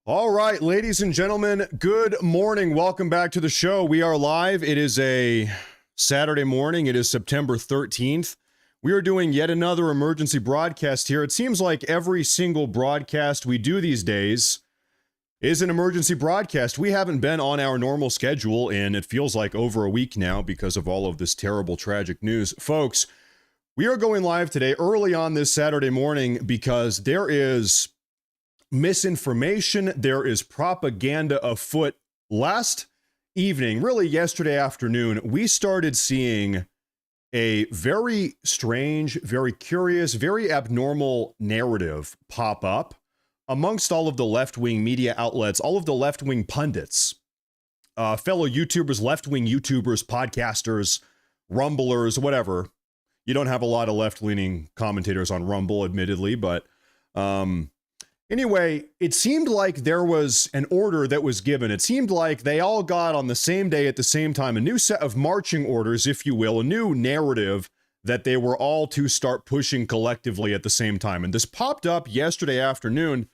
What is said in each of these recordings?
All right, ladies and gentlemen, good morning. Welcome back to the show. We are live. It is a Saturday morning. It is September 13th. We are doing yet another emergency broadcast here. It seems like every single broadcast we do these days is an emergency broadcast. We haven't been on our normal schedule in, it feels like, over a week now because of all of this terrible, tragic news. Folks, we are going live today early on this Saturday morning because there is misinformation, there is propaganda afoot. Last evening, really yesterday afternoon, we started seeing a very strange, very curious, very abnormal narrative pop up amongst all of the left-wing media outlets, all of the left-wing pundits, fellow YouTubers, left-wing YouTubers, podcasters, Rumblers, whatever. You don't have a lot of left-leaning commentators on Rumble, admittedly, but anyway, it seemed like there was an order that was given. It seemed like they all got on the same day at the same time, a new set of marching orders, if you will, a new narrative that they were all to start pushing collectively at the same time. And this popped up yesterday afternoon,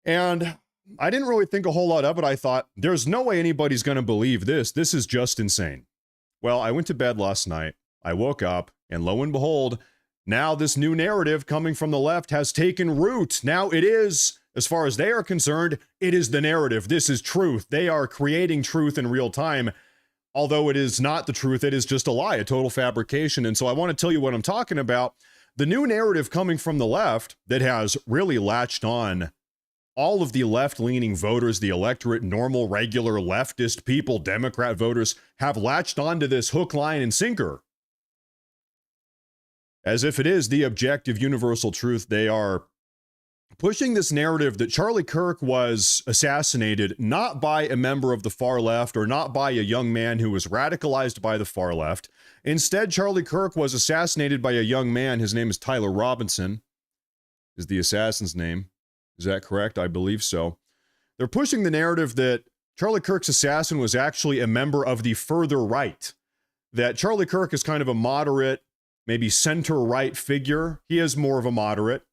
and I didn't really think a whole lot of it. I thought, there's no way anybody's going to believe this. This is just insane. Well, I went to bed last night. I woke up, and lo and behold, now this new narrative coming from the left has taken root. Now it is, as far as they are concerned, it is the narrative. This is truth. They are creating truth in real time. Although it is not the truth, it is just a lie, a total fabrication. And so I want to tell you what I'm talking about. The new narrative coming from the left that has really latched on all of the left-leaning voters, the electorate, normal, regular, leftist people, Democrat voters, have latched onto this hook, line, and sinker. As if it is the objective universal truth. They are pushing this narrative that Charlie Kirk was assassinated not by a member of the far left or not by a young man who was radicalized by the far left. Instead, Charlie Kirk was assassinated by a young man. His name is Tyler Robinson, is the assassin's name. Is that correct? I believe so. They're pushing the narrative that Charlie Kirk's assassin was actually a member of the further right, that Charlie Kirk is kind of a moderate, maybe center-right figure. He is more of a moderate.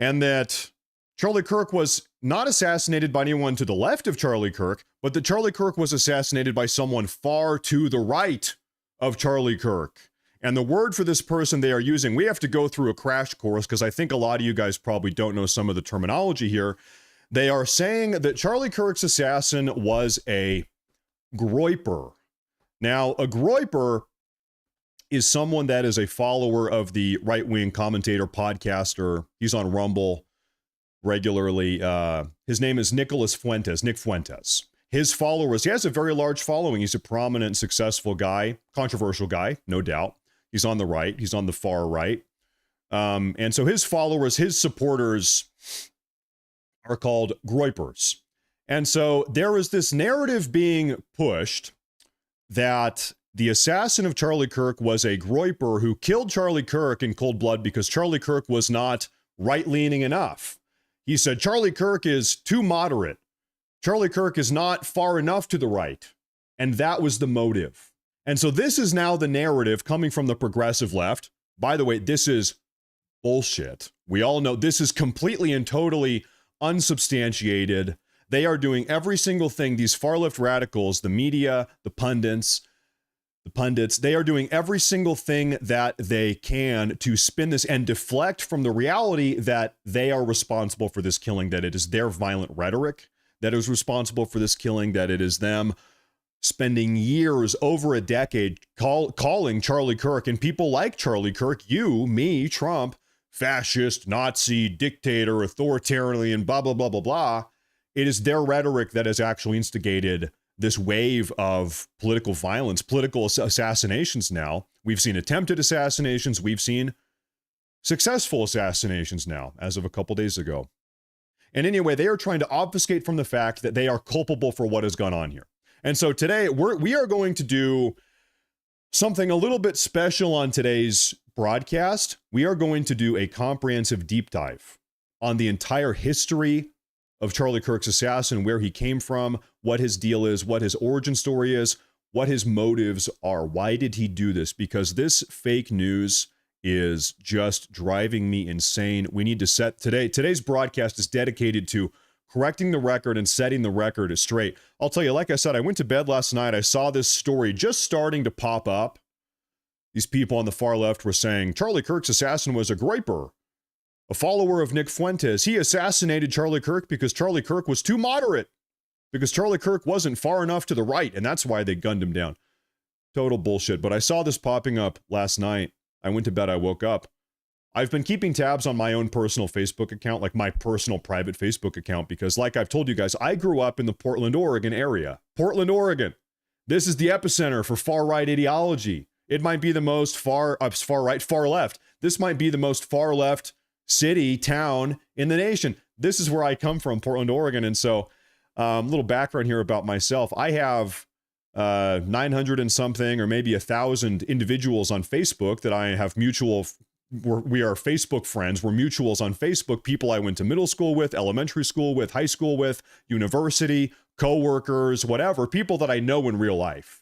And that Charlie Kirk was not assassinated by anyone to the left of Charlie Kirk, but that Charlie Kirk was assassinated by someone far to the right of Charlie Kirk. And the word for this person they are using, we have to go through a crash course because I think a lot of you guys probably don't know some of the terminology here. They are saying that Charlie Kirk's assassin was a Groyper. Now, a Groyper is someone that is a follower of the right-wing commentator, podcaster. He's on Rumble regularly. His name is Nick Fuentes. His followers, he has a very large following. He's a prominent, successful guy, controversial guy, no doubt. He's on the right. He's on the far right. And so his followers, his supporters are called Groypers. And so there is this narrative being pushed that the assassin of Charlie Kirk was a Groyper who killed Charlie Kirk in cold blood because Charlie Kirk was not right-leaning enough. He said, Charlie Kirk is too moderate. Charlie Kirk is not far enough to the right. And that was the motive. And so this is now the narrative coming from the progressive left. By the way, this is bullshit. We all know this is completely and totally unsubstantiated. They are doing every single thing. These far-left radicals, the media, the pundits, they are doing every single thing that they can to spin this and deflect from the reality that they are responsible for this killing, that it is their violent rhetoric that is responsible for this killing, that it is them spending years, over a decade, calling Charlie Kirk and people like Charlie Kirk, you, me, Trump, fascist, Nazi, dictator, authoritarian, blah, blah, blah, blah, blah. It is their rhetoric that has actually instigated this wave of political violence, political assassinations now. We've seen attempted assassinations. We've seen successful assassinations now, as of a couple days ago. And anyway, they are trying to obfuscate from the fact that they are culpable for what has gone on here. And so today, we are going to do something a little bit special on today's broadcast. We are going to do a comprehensive deep dive on the entire history of Charlie Kirk's assassin, where he came from, what his deal is, what his origin story is, what his motives are. Why did he do this? Because this fake news is just driving me insane. We need to set today's broadcast is dedicated to correcting the record and setting the record straight. I'll tell you, like I said, I went to bed last night. I saw this story just starting to pop up. These people on the far left were saying Charlie Kirk's assassin was a Groyper, a follower of Nick Fuentes. He assassinated Charlie Kirk because Charlie Kirk was too moderate, because Charlie Kirk wasn't far enough to the right, and that's why they gunned him down. Total bullshit. But I saw this popping up last night. I went to bed, I woke up. I've been keeping tabs on my own personal Facebook account, like my personal private Facebook account, because like I've told you guys, I grew up in the Portland, Oregon area. Portland, Oregon. This is the epicenter for far-right ideology. It might be the most far-right, far-left. This might be the most far-left city, town in the nation. This is where I come from, Portland, Oregon. And so a little background here about myself. I have 900 and something, or maybe 1,000 individuals on Facebook that I have mutual. We are Facebook friends. We're mutuals on Facebook. People I went to middle school with, elementary school with, high school with, university, co-workers, whatever. People that I know in real life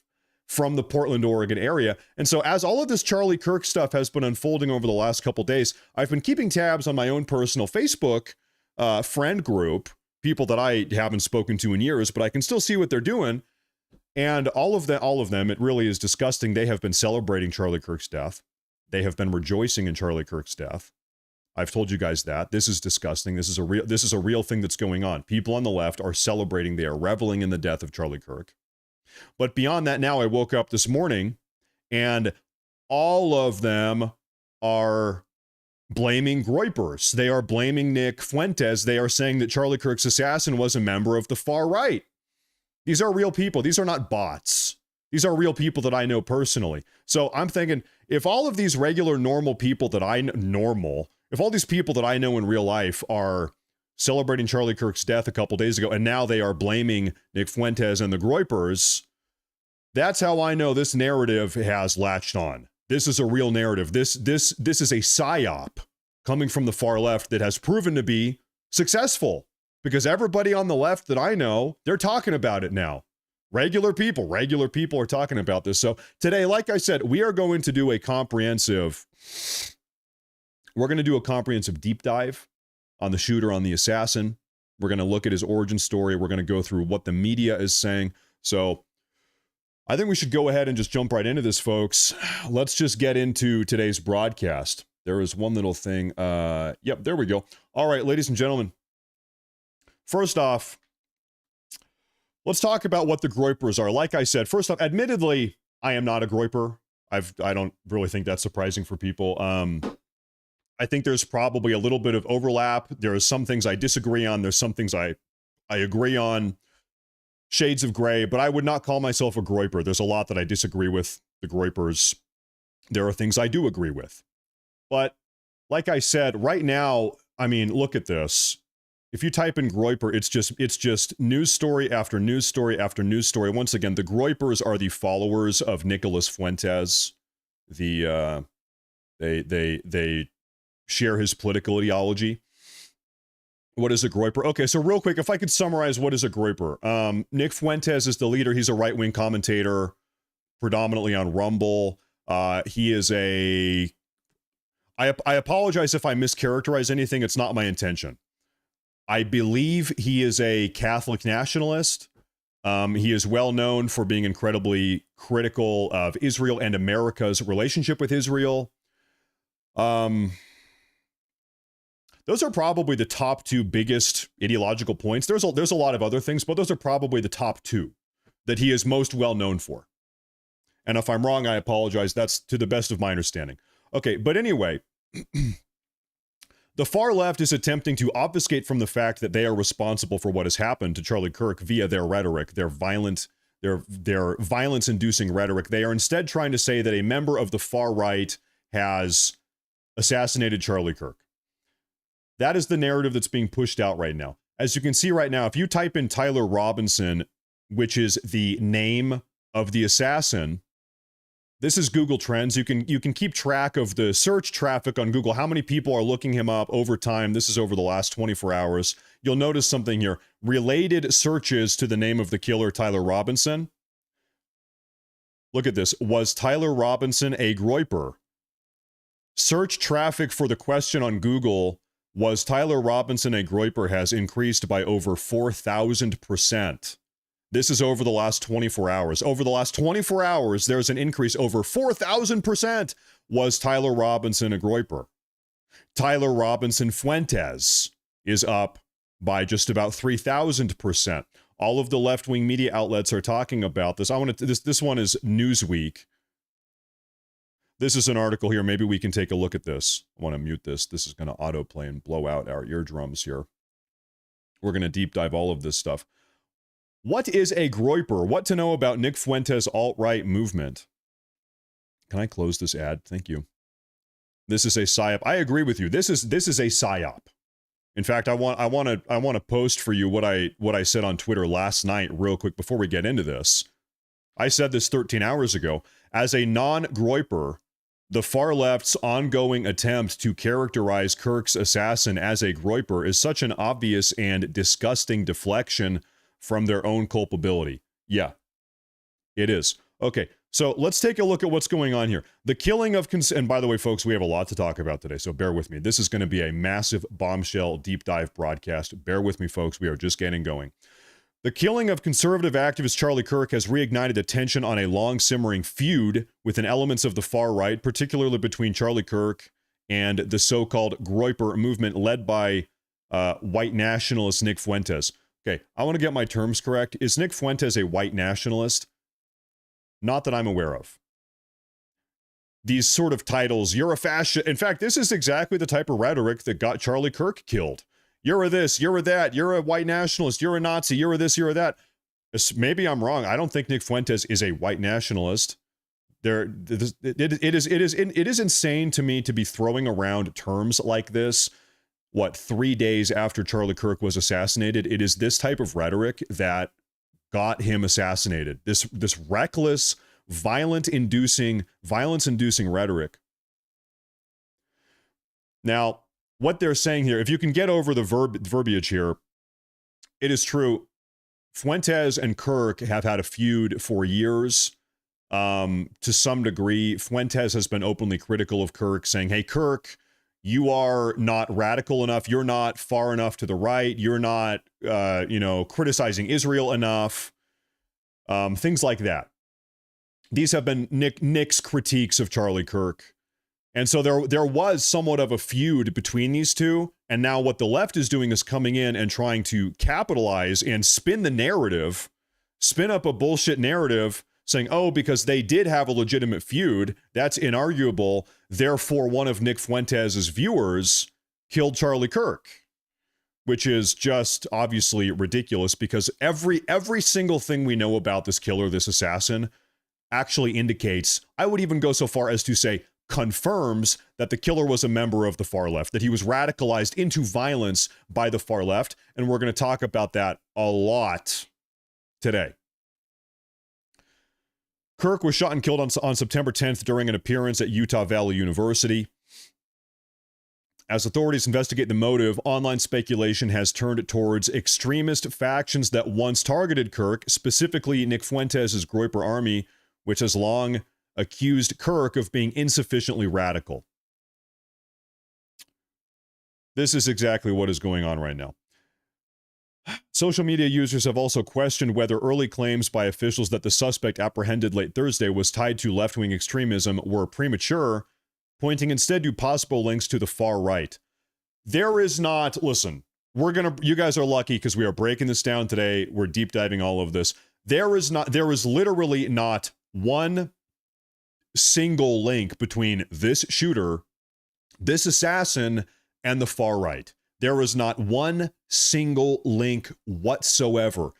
from the Portland, Oregon area. And so as all of this Charlie Kirk stuff has been unfolding over the last couple days, I've been keeping tabs on my own personal Facebook friend group, people that I haven't spoken to in years, but I can still see what they're doing. And all of them, it really is disgusting. They have been celebrating Charlie Kirk's death. They have been rejoicing in Charlie Kirk's death. I've told you guys that. This is disgusting. This is a real thing that's going on. People on the left are celebrating. They are reveling in the death of Charlie Kirk. But beyond that, now I woke up this morning and all of them are blaming Groypers. They are blaming Nick Fuentes. They are saying that Charlie Kirk's assassin was a member of the far right. These are real people. These are not bots. These are real people that I know personally. So I'm thinking, if all of these regular, normal people that if all these people that I know in real life are celebrating Charlie Kirk's death a couple days ago, and now they are blaming Nick Fuentes and the Groypers, that's how I know this narrative has latched on. This is a real narrative. This is a psyop coming from the far left that has proven to be successful, because everybody on the left that I know, they're talking about it now. Regular people are talking about this. So today, like I said, we are going to do a comprehensive deep dive on the shooter, on the assassin. We're going to look at his origin story. We're going to go through what the media is saying. So I think we should go ahead and just jump right into this, folks. Let's just get into today's broadcast. There is one little thing. Yep, there we go. All right, ladies and gentlemen. First off, let's talk about what the Groypers are. Like I said, first off, admittedly, I am not a Groyper. I don't really think that's surprising for people. I think there's probably a little bit of overlap. There are some things I disagree on. There's some things I agree on. Shades of gray, but I would not call myself a Groyper. There's a lot that I disagree with the Groypers. There are things I do agree with. But like I said, right now, I mean, look at this. If you type in Groyper, it's just news story after news story after news story. Once again, the Groypers are the followers of Nicholas Fuentes. They share his political ideology. What is a Groyper? Okay, so real quick, if I could summarize what is a Groyper. Nick Fuentes is the leader. He's a right-wing commentator, predominantly on Rumble. He is a... I apologize if I mischaracterize anything. It's not my intention. I believe he is a Catholic nationalist. He is well known for being incredibly critical of Israel and America's relationship with Israel. Those are probably the top two biggest ideological points. There's a lot of other things, but those are probably the top two that he is most well known for. And if I'm wrong, I apologize. That's to the best of my understanding. Okay, but anyway, the far left is attempting to obfuscate from the fact that they are responsible for what has happened to Charlie Kirk via their rhetoric, their violence-inducing rhetoric. They are instead trying to say that a member of the far right has assassinated Charlie Kirk. That is the narrative that's being pushed out right now. As you can see right now, if you type in Tyler Robinson, which is the name of the assassin, this is Google Trends. You can keep track of the search traffic on Google, how many people are looking him up over time. This is over the last 24 hours. You'll notice something here. Related searches to the name of the killer, Tyler Robinson. Look at this. Was Tyler Robinson a Groyper? Search traffic for the question on Google was Tyler Robinson a Groyper has increased by over 4,000%. This is over the last 24 hours. Over the last 24 hours, there's an increase over 4,000%. Was Tyler Robinson a Groyper? Tyler Robinson Fuentes is up by just about 3,000%. All of the left-wing media outlets are talking about this. This one is Newsweek. This is an article here. Maybe we can take a look at this. I want to mute this. This is going to autoplay and blow out our eardrums here. We're going to deep dive all of this stuff. What is a Groyper? What to know about Nick Fuentes' alt-right movement? Can I close this ad? Thank you. This is a psyop. I agree with you. This is a psyop. In fact, I want to post for you what I said on Twitter last night real quick before we get into this. I said this 13 hours ago. As a non-Groyper, the far left's ongoing attempt to characterize Kirk's assassin as a Groyper is such an obvious and disgusting deflection from their own culpability. Yeah, it is. Okay, so let's take a look at what's going on here. The killing of... And by the way, folks, we have a lot to talk about today, so bear with me. This is going to be a massive bombshell deep dive broadcast. Bear with me, folks. We are just getting going. The killing of conservative activist Charlie Kirk has reignited attention on a long-simmering feud within elements of the far right, particularly between Charlie Kirk and the so-called Groyper movement led by white nationalist Nick Fuentes. Okay, I want to get my terms correct. Is Nick Fuentes a white nationalist? Not that I'm aware of. These sort of titles, you're a fascist. In fact, this is exactly the type of rhetoric that got Charlie Kirk killed. You're a this, you're a that, you're a white nationalist, you're a Nazi, you're a this, you're a that. Maybe I'm wrong. I don't think Nick Fuentes is a white nationalist. It is insane to me to be throwing around terms like this. What, 3 days after Charlie Kirk was assassinated? It is this type of rhetoric that got him assassinated. This reckless, violence-inducing rhetoric. Now, what they're saying here, if you can get over the verbiage here, it is true. Fuentes and Kirk have had a feud for years. To some degree, Fuentes has been openly critical of Kirk, saying, hey, Kirk, you are not radical enough. You're not far enough to the right. You're not, criticizing Israel enough. Things like that. These have been Nick's critiques of Charlie Kirk. And so there was somewhat of a feud between these two. And now what the left is doing is coming in and trying to capitalize and spin the narrative, spin up a bullshit narrative saying, oh, because they did have a legitimate feud, that's inarguable. Therefore, one of Nick Fuentes' viewers killed Charlie Kirk, which is just obviously ridiculous because every single thing we know about this killer, this assassin, actually indicates, I would even go so far as to say, confirms that the killer was a member of the far left, that he was radicalized into violence by the far left, and we're going to talk about that a lot today. Kirk was shot and killed on September 10th during an appearance at Utah Valley University. As authorities investigate the motive, online speculation has turned towards extremist factions that once targeted Kirk, specifically Nick Fuentes' Groyper Army, which has long accused Kirk of being insufficiently radical. This is exactly what is going on right now. Social media users have also questioned whether early claims by officials that the suspect apprehended late Thursday was tied to left-wing extremism were premature, pointing instead to possible links to the far right. There is not, listen, you guys are lucky because we are breaking this down today. We're deep diving all of this. There is literally not one single link between this shooter, this assassin, and the far right. There is not one single link whatsoever.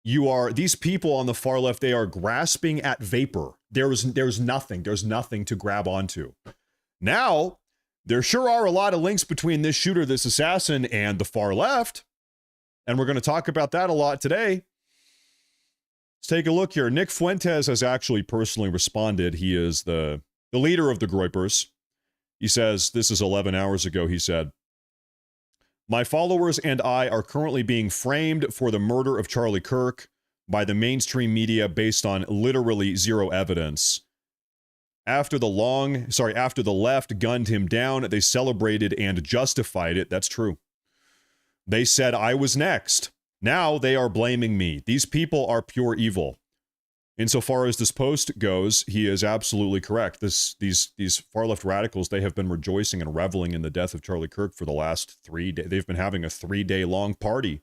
These people on the far left, they are grasping at vapor. There's nothing to grab onto. Now, there sure are a lot of links between this shooter, this assassin, and the far left. And we're going to talk about that a lot today. Let's take a look here. Nick Fuentes has actually personally responded. He is the leader of the Groypers. He says, this is 11 hours ago, he said, my followers and I are currently being framed for the murder of Charlie Kirk by the mainstream media based on literally zero evidence. After the left gunned him down, they celebrated and justified it. That's true. They said I was next. Now they are blaming me. These people are pure evil. Insofar as this post goes, he is absolutely correct. These far-left radicals, they have been rejoicing and reveling in the death of Charlie Kirk for the last 3 days. They've been having a 3-day-long party.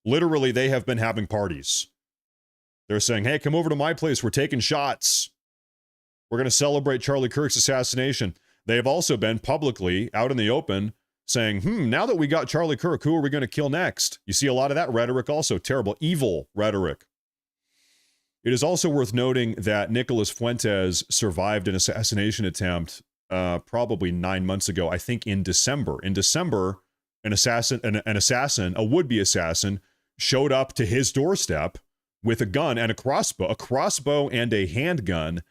Literally, they have been having parties. They're saying, hey, come over to my place. We're taking shots. We're going to celebrate Charlie Kirk's assassination. They have also been publicly, out in the open, saying, now that we got Charlie Kirk, who are we going to kill next? You see a lot of that rhetoric also. Terrible, evil rhetoric. It is also worth noting that Nicolas Fuentes survived an assassination attempt probably 9 months ago, I think in December. In December, an assassin, a would-be assassin, showed up to his doorstep with a gun and a crossbow and a handgun,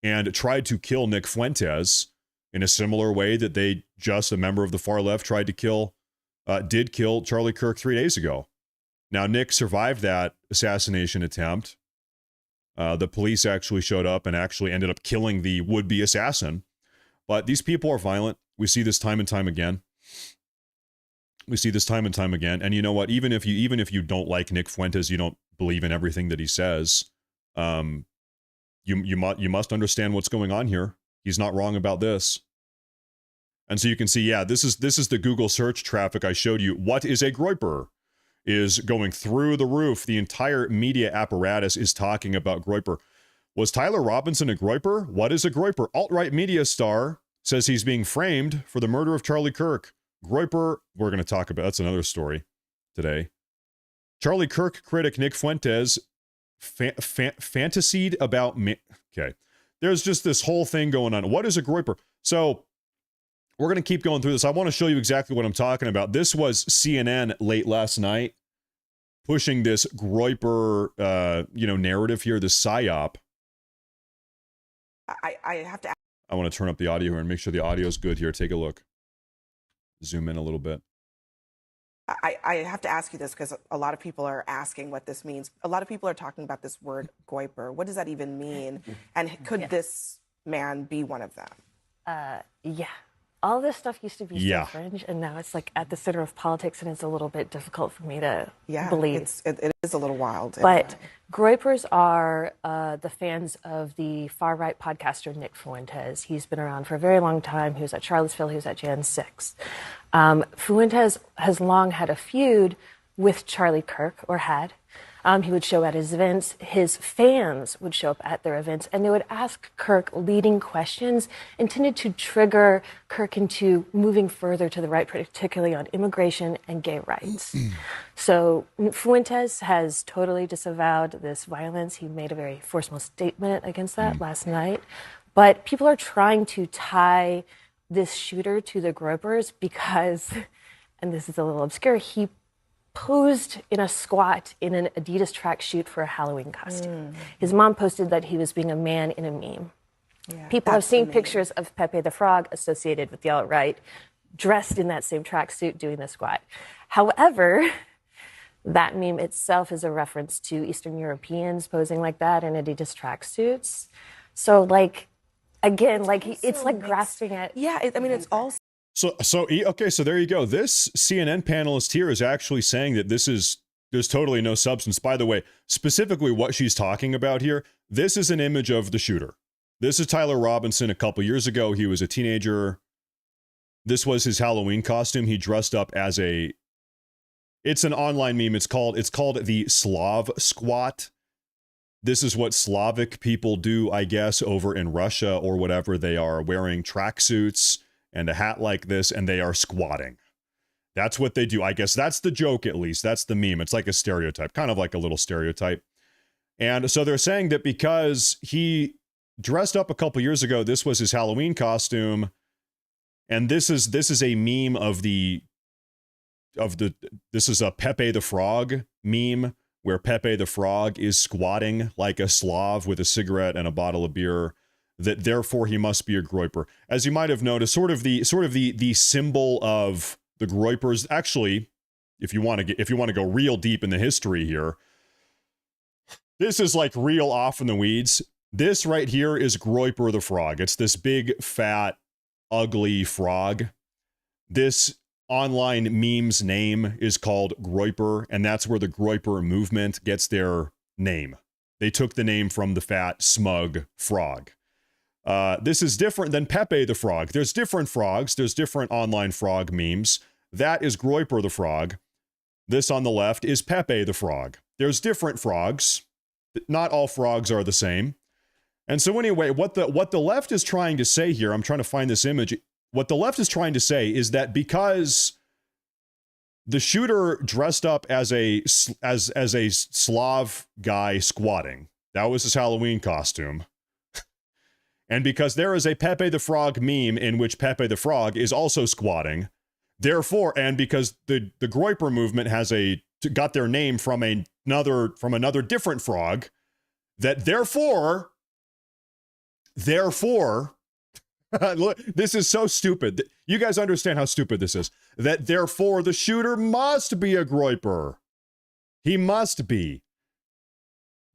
and tried to kill Nick Fuentes in a similar way that a member of the far left tried to did kill Charlie Kirk 3 days ago. Now, Nick survived that assassination attempt. The police actually showed up and actually ended up killing the would-be assassin. But these people are violent. We see this time and time again. And you know what? Even if you don't like Nick Fuentes, you don't believe in everything that he says, you must understand what's going on here. He's not wrong about this. And so you can see, yeah, this is the Google search traffic I showed you. What is a Groyper? Is going through the roof. The entire media apparatus is talking about Groyper. Was Tyler Robinson a Groyper? What is a Groyper? Alt-right media star says he's being framed for the murder of Charlie Kirk. Groyper, we're going to talk about, that's another story today. Charlie Kirk critic Nick Fuentes fantasied about me. Okay. There's just this whole thing going on. What is a Groyper? So we're going to keep going through this. I want to show you exactly what I'm talking about. This was CNN late last night pushing this Groyper, narrative here, this psyop. I have to. I want to turn up the audio here and make sure the audio is good here. Take a look. Zoom in a little bit. I have to ask you this because a lot of people are asking what this means. A lot of people are talking about this word Groyper. What does that even mean? And could this man be one of them? Yeah. All this stuff used to be so fringe, and now it's like at the center of politics, and it's a little bit difficult for me to believe. It is a little wild. But Groypers are the fans of the far-right podcaster Nick Fuentes. He's been around for a very long time. He was at Charlottesville. He was at Jan 6. Fuentes has long had a feud with Charlie Kirk, or had. He would show at his events. His fans would show up at their events, and they would ask Kirk leading questions intended to trigger Kirk into moving further to the right, particularly on immigration and gay rights. So Fuentes has totally disavowed this violence. He made a very forceful statement against that last night. But people are trying to tie this shooter to the Groypers because, and this is a little obscure, he posed in a squat in an Adidas tracksuit for a Halloween costume. His mom posted that he was being a man in a meme. Yeah, people have seen pictures of Pepe the Frog associated with the alt-right, dressed in that same tracksuit doing the squat. However, that meme itself is a reference to Eastern Europeans posing like that in Adidas tracksuits. So, it's like grasping at... Yeah, it's all... So there you go. This CNN panelist here is actually saying that there's totally no substance. By the way, specifically what she's talking about here, this is an image of the shooter. This is Tyler Robinson a couple years ago. He was a teenager. This was his Halloween costume. He dressed up as it's an online meme. It's called the Slav squat. This is what Slavic people do, I guess, over in Russia or whatever. They are wearing tracksuits and a hat like this, and they are squatting. That's what they do. I guess that's the joke, at least. That's the meme. It's like a stereotype, kind of like a little stereotype. And so they're saying that because he dressed up a couple years ago, this was his Halloween costume, and this is a meme this is a Pepe the Frog meme, where Pepe the Frog is squatting like a Slav with a cigarette and a bottle of beer, that therefore he must be a Groyper. As you might have noticed, sort of the symbol of the Groypers. Actually, if you want to go real deep in the history here, this is like real off in the weeds. This right here is Groyper the frog. It's this big, fat, ugly frog. This online meme's name is called Groyper, and that's where the Groyper movement gets their name. They took the name from the fat, smug frog. This is different than Pepe the frog. There's different frogs. There's different online frog memes. That is Groyper the frog. This on the left is Pepe the frog. There's different frogs. Not all frogs are the same. And so anyway, what the left is trying to say here, I'm trying to find this image. What the left is trying to say is that because the shooter dressed up as a Slav guy squatting, that was his Halloween costume, and because there is a Pepe the Frog meme in which Pepe the Frog is also squatting, therefore, and because the Groyper movement has got their name from another different frog, that therefore, look, this is so stupid. You guys understand how stupid this is. That therefore the shooter must be a Groyper. He must be.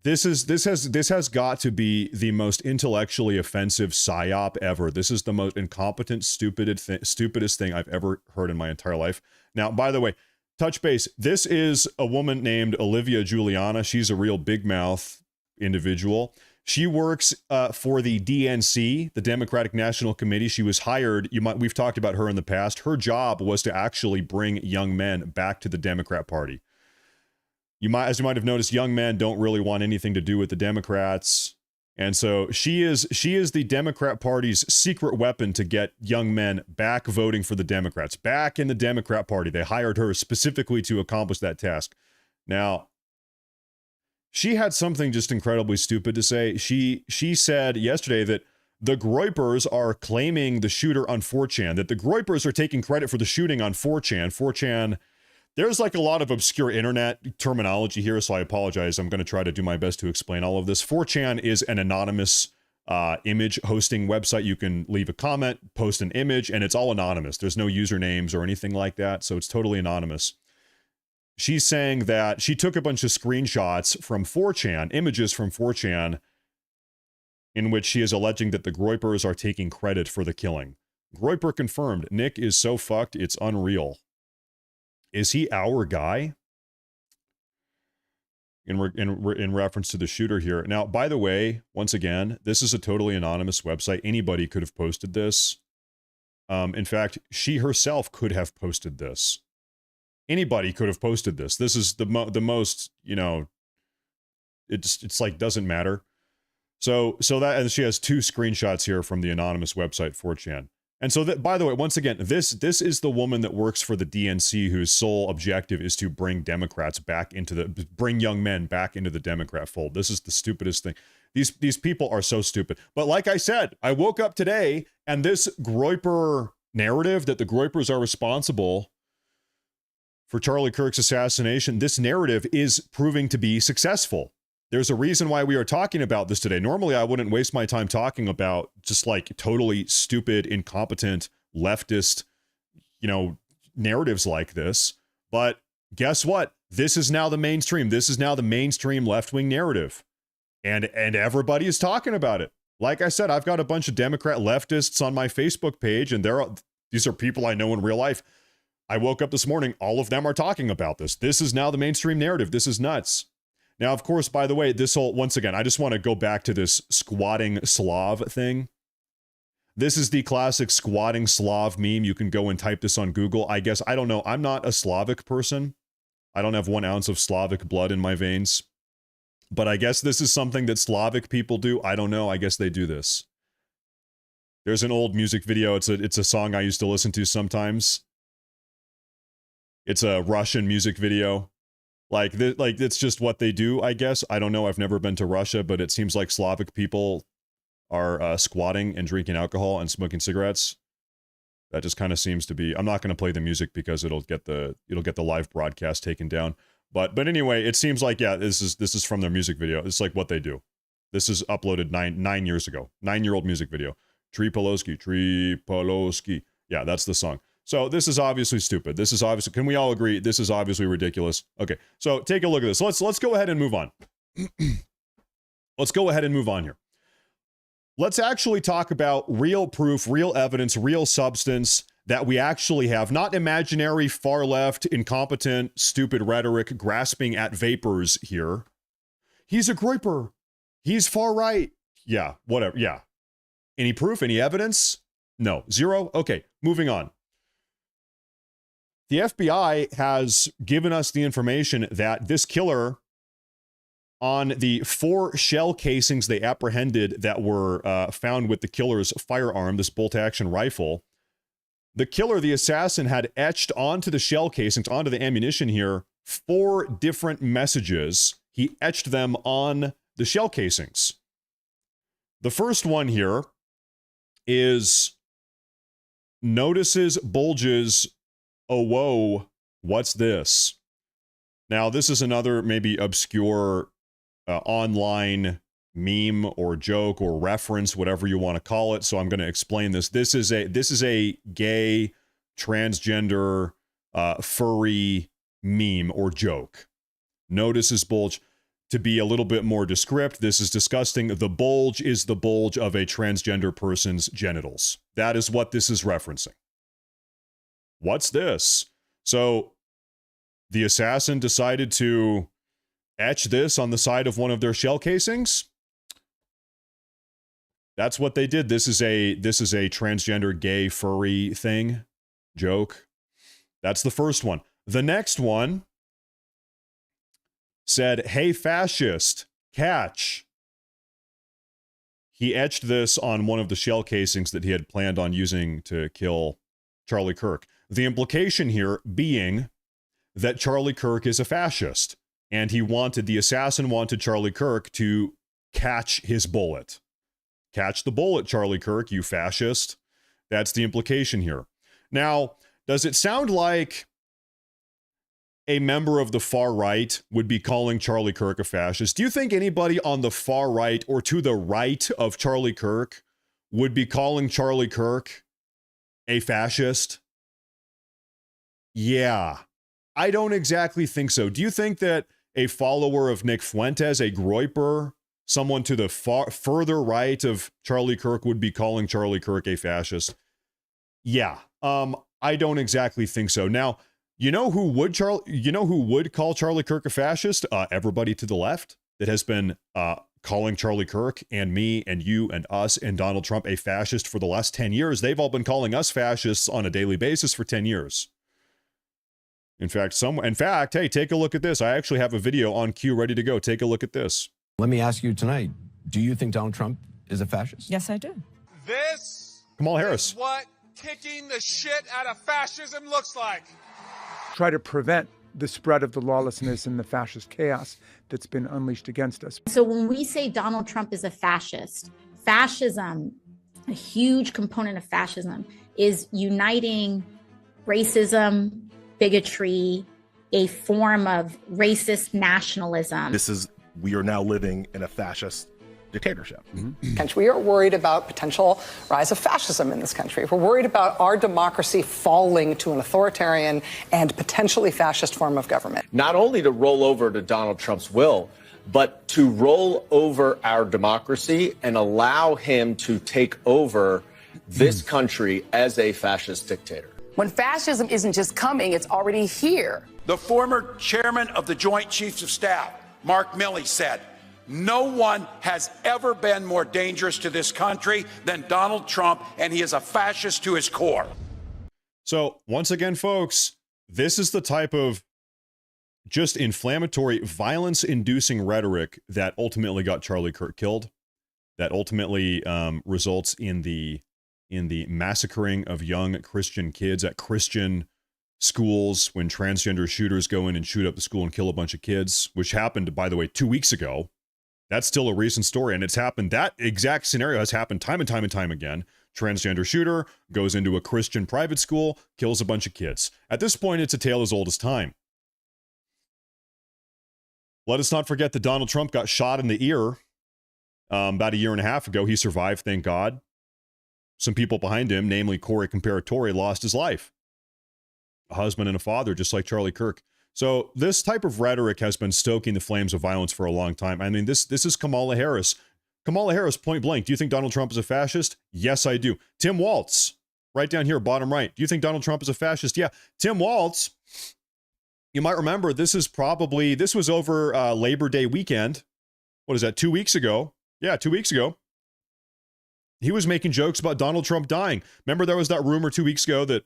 This has got to be the most intellectually offensive psyop ever. This is the most incompetent, stupidest thing I've ever heard in my entire life. Now, by the way, touch base. This is a woman named Olivia Juliana. She's a real big mouth individual. She works for the DNC, the Democratic National Committee. She was hired. We've talked about her in the past. Her job was to actually bring young men back to the Democrat Party. As you might have noticed, young men don't really want anything to do with the Democrats. And so she is the Democrat Party's secret weapon to get young men back voting for the Democrats, back in the Democrat Party. They hired her specifically to accomplish that task. Now, she had something just incredibly stupid to say. She said yesterday that the Groypers are claiming the shooter on 4chan, that the Groypers are taking credit for the shooting on 4chan. 4chan, there's like a lot of obscure internet terminology here, so I apologize. I'm going to try to do my best to explain all of this. 4chan is an anonymous image hosting website. You can leave a comment, post an image, and it's all anonymous. There's no usernames or anything like that, so it's totally anonymous. She's saying that she took a bunch of screenshots from 4chan, images from 4chan, in which she is alleging that the Groypers are taking credit for the killing. Groyper confirmed. Nick is so fucked, it's unreal. Is he our guy? In reference to the shooter here. Now, by the way, once again, this is a totally anonymous website. Anybody could have posted this. In fact, she herself could have posted this. Anybody could have posted this. This is the most, it's like doesn't matter. So that, and she has 2 screenshots here from the anonymous website 4chan. And so that, by the way, once again, this is the woman that works for the DNC whose sole objective is to bring Democrats bring young men back into the Democrat fold. This is the stupidest thing. These people are so stupid. But like I said, I woke up today and this Groyper narrative that the Groypers are responsible for Charlie Kirk's assassination, this narrative is proving to be successful. There's a reason why we are talking about this today. Normally, I wouldn't waste my time talking about just like totally stupid, incompetent, leftist, narratives like this. But guess what? This is now the mainstream. This is now the mainstream left-wing narrative. And everybody is talking about it. Like I said, I've got a bunch of Democrat leftists on my Facebook page, and these are people I know in real life. I woke up this morning, all of them are talking about this. This is now the mainstream narrative. This is nuts. Now, of course, by the way, once again, I just want to go back to this squatting Slav thing. This is the classic squatting Slav meme. You can go and type this on Google. I guess, I don't know. I'm not a Slavic person. I don't have 1 ounce of Slavic blood in my veins. But I guess this is something that Slavic people do. I don't know. I guess they do this. There's an old music video. It's a song I used to listen to sometimes. It's a Russian music video. Like it's just what they do, I guess. I don't know. I've never been to Russia, but it seems like Slavic people are squatting and drinking alcohol and smoking cigarettes. That just kind of seems to be. I'm not going to play the music because it'll get the live broadcast taken down. But anyway, it seems like, yeah, this is from their music video. It's like what they do. This is uploaded nine years ago. 9-year-old music video. Tripolowski. Yeah, that's the song. So this is obviously stupid. This is obviously, can we all agree? This is obviously ridiculous. Okay, so take a look at this. Let's go ahead and move on. Let's go ahead and move on here. let's actually talk about real proof, real evidence, real substance that we actually have, not imaginary, far left, incompetent, stupid rhetoric grasping at vapors here. He's a Groyper. He's far right. Yeah, whatever. Yeah. Any proof? Any evidence? No. Zero? Okay, moving on. The FBI has given us the information that this killer, on the 4 shell casings they apprehended that were found with the killer's firearm, this bolt-action rifle, the killer, the assassin, had etched onto the shell casings, onto the ammunition here, 4 different messages. He etched them on the shell casings. The first one here is notices bulges. Oh, whoa, what's this? Now, this is another maybe obscure online meme or joke or reference, whatever you want to call it. So I'm going to explain this. This is a gay, transgender, furry meme or joke. Notices bulge. To be a little bit more descriptive, this is disgusting. The bulge is the bulge of a transgender person's genitals. That is what this is referencing. What's this? So the assassin decided to etch this on the side of one of their shell casings. That's what they did. This is a transgender gay furry thing, joke. That's the first one. The next one said, "Hey fascist, catch." He etched this on one of the shell casings that he had planned on using to kill Charlie Kirk. The implication here being that Charlie Kirk is a fascist, and the assassin wanted Charlie Kirk to catch his bullet. Catch the bullet, Charlie Kirk, you fascist. That's the implication here. Now, does it sound like a member of the far right would be calling Charlie Kirk a fascist? Do you think anybody on the far right or to the right of Charlie Kirk would be calling Charlie Kirk a fascist? Yeah, I don't exactly think so. Do you think that a follower of Nick Fuentes, a Groyper, someone to the further right of Charlie Kirk would be calling Charlie Kirk a fascist? Yeah, I don't exactly think so. Now, you know who would call Charlie Kirk a fascist? Everybody to the left that has been calling Charlie Kirk and me and you and us and Donald Trump a fascist for the last 10 years. They've all been calling us fascists on a daily basis for 10 years. In fact, hey, take a look at this. I actually have a video on cue ready to go. Take a look at this. Let me ask you tonight, do you think Donald Trump is a fascist? Yes, I do. This Kamala Harris. is what kicking the shit out of fascism looks like. Try to prevent the spread of the lawlessness and the fascist chaos that's been unleashed against us. So when we say Donald Trump is a fascist, fascism, a huge component of fascism is uniting racism, bigotry, a form of racist nationalism. We are now living in a fascist dictatorship. We are worried about potential rise of fascism in this country. We're worried about our democracy falling to an authoritarian and potentially fascist form of government. Not only to roll over to Donald Trump's will, but to roll over our democracy and allow him to take over this country as a fascist dictator. When fascism isn't just coming, it's already here. The former chairman of the Joint Chiefs of Staff, Mark Milley, said, "No one has ever been more dangerous to this country than Donald Trump, and he is a fascist to his core." So, once again, folks, this is the type of just inflammatory, violence-inducing rhetoric that ultimately got Charlie Kirk killed, that ultimately results in the massacring of young Christian kids at Christian schools when transgender shooters go in and shoot up the school and kill a bunch of kids, which happened, by the way, 2 weeks ago. That's still a recent story, and it's happened. That exact scenario has happened time and time and time again. Transgender shooter goes into a Christian private school, kills a bunch of kids. At this point, it's a tale as old as time. Let us not forget that Donald Trump got shot in the ear about a year and a half ago. He survived, thank God. Some people behind him, namely Corey Comparatore, lost his life. A husband and a father, just like Charlie Kirk. So this type of rhetoric has been stoking the flames of violence for a long time. I mean, this is Kamala Harris Kamala Harris, point blank. Do you think Donald Trump is a fascist? Yes, I do. Tim Waltz, right down here, bottom right. Do you think Donald Trump is a fascist? Yeah. Tim Waltz, you might remember this was over Labor Day weekend. What is that, 2 weeks ago? Yeah, 2 weeks ago. He was making jokes about Donald Trump dying. Remember there was that rumor 2 weeks ago that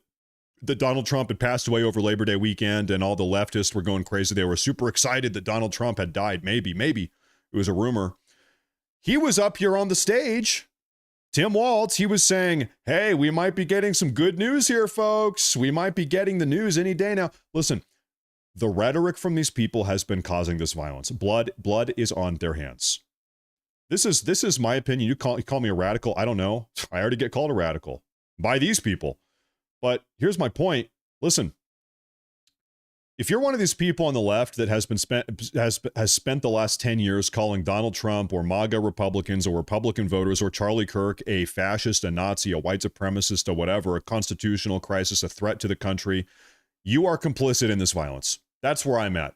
Donald Trump had passed away over Labor Day weekend and all the leftists were going crazy. They were super excited that Donald Trump had died. Maybe. It was a rumor. He was up here on the stage. Tim Waltz, he was saying, hey, we might be getting some good news here, folks. We might be getting the news any day now. Listen, the rhetoric from these people has been causing this violence. Blood is on their hands. This is my opinion. You call me a radical. I don't know. I already get called a radical by these people. But here's my point. Listen, if you're one of these people on the left that has spent the last 10 years calling Donald Trump or MAGA Republicans or Republican voters or Charlie Kirk a fascist, a Nazi, a white supremacist, or whatever, a constitutional crisis, a threat to the country, you are complicit in this violence. That's where I'm at.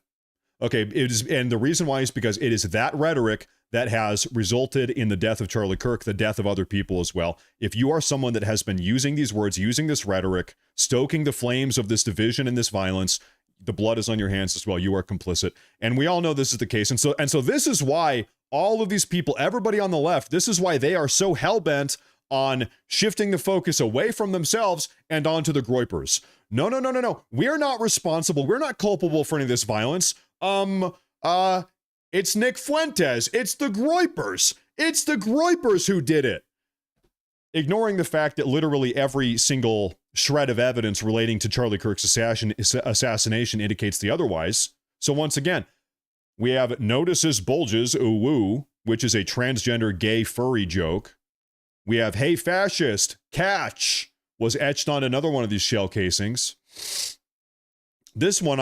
Okay, and the reason why is because it is that rhetoric that has resulted in the death of Charlie Kirk, the death of other people as well. If you are someone that has been using these words, using this rhetoric, stoking the flames of this division and this violence, the blood is on your hands as well. You are complicit. And we all know this is the case. And so this is why all of these people, everybody on the left, this is why they are so hell-bent on shifting the focus away from themselves and onto the Groypers. No. We're not responsible. We're not culpable for any of this violence. It's Nick Fuentes. It's the Groypers. It's the Groypers who did it. Ignoring the fact that literally every single shred of evidence relating to Charlie Kirk's assassination indicates the otherwise. So once again, we have notices bulges, ooh woo, which is a transgender gay furry joke. We have hey fascist, catch, was etched on another one of these shell casings. This one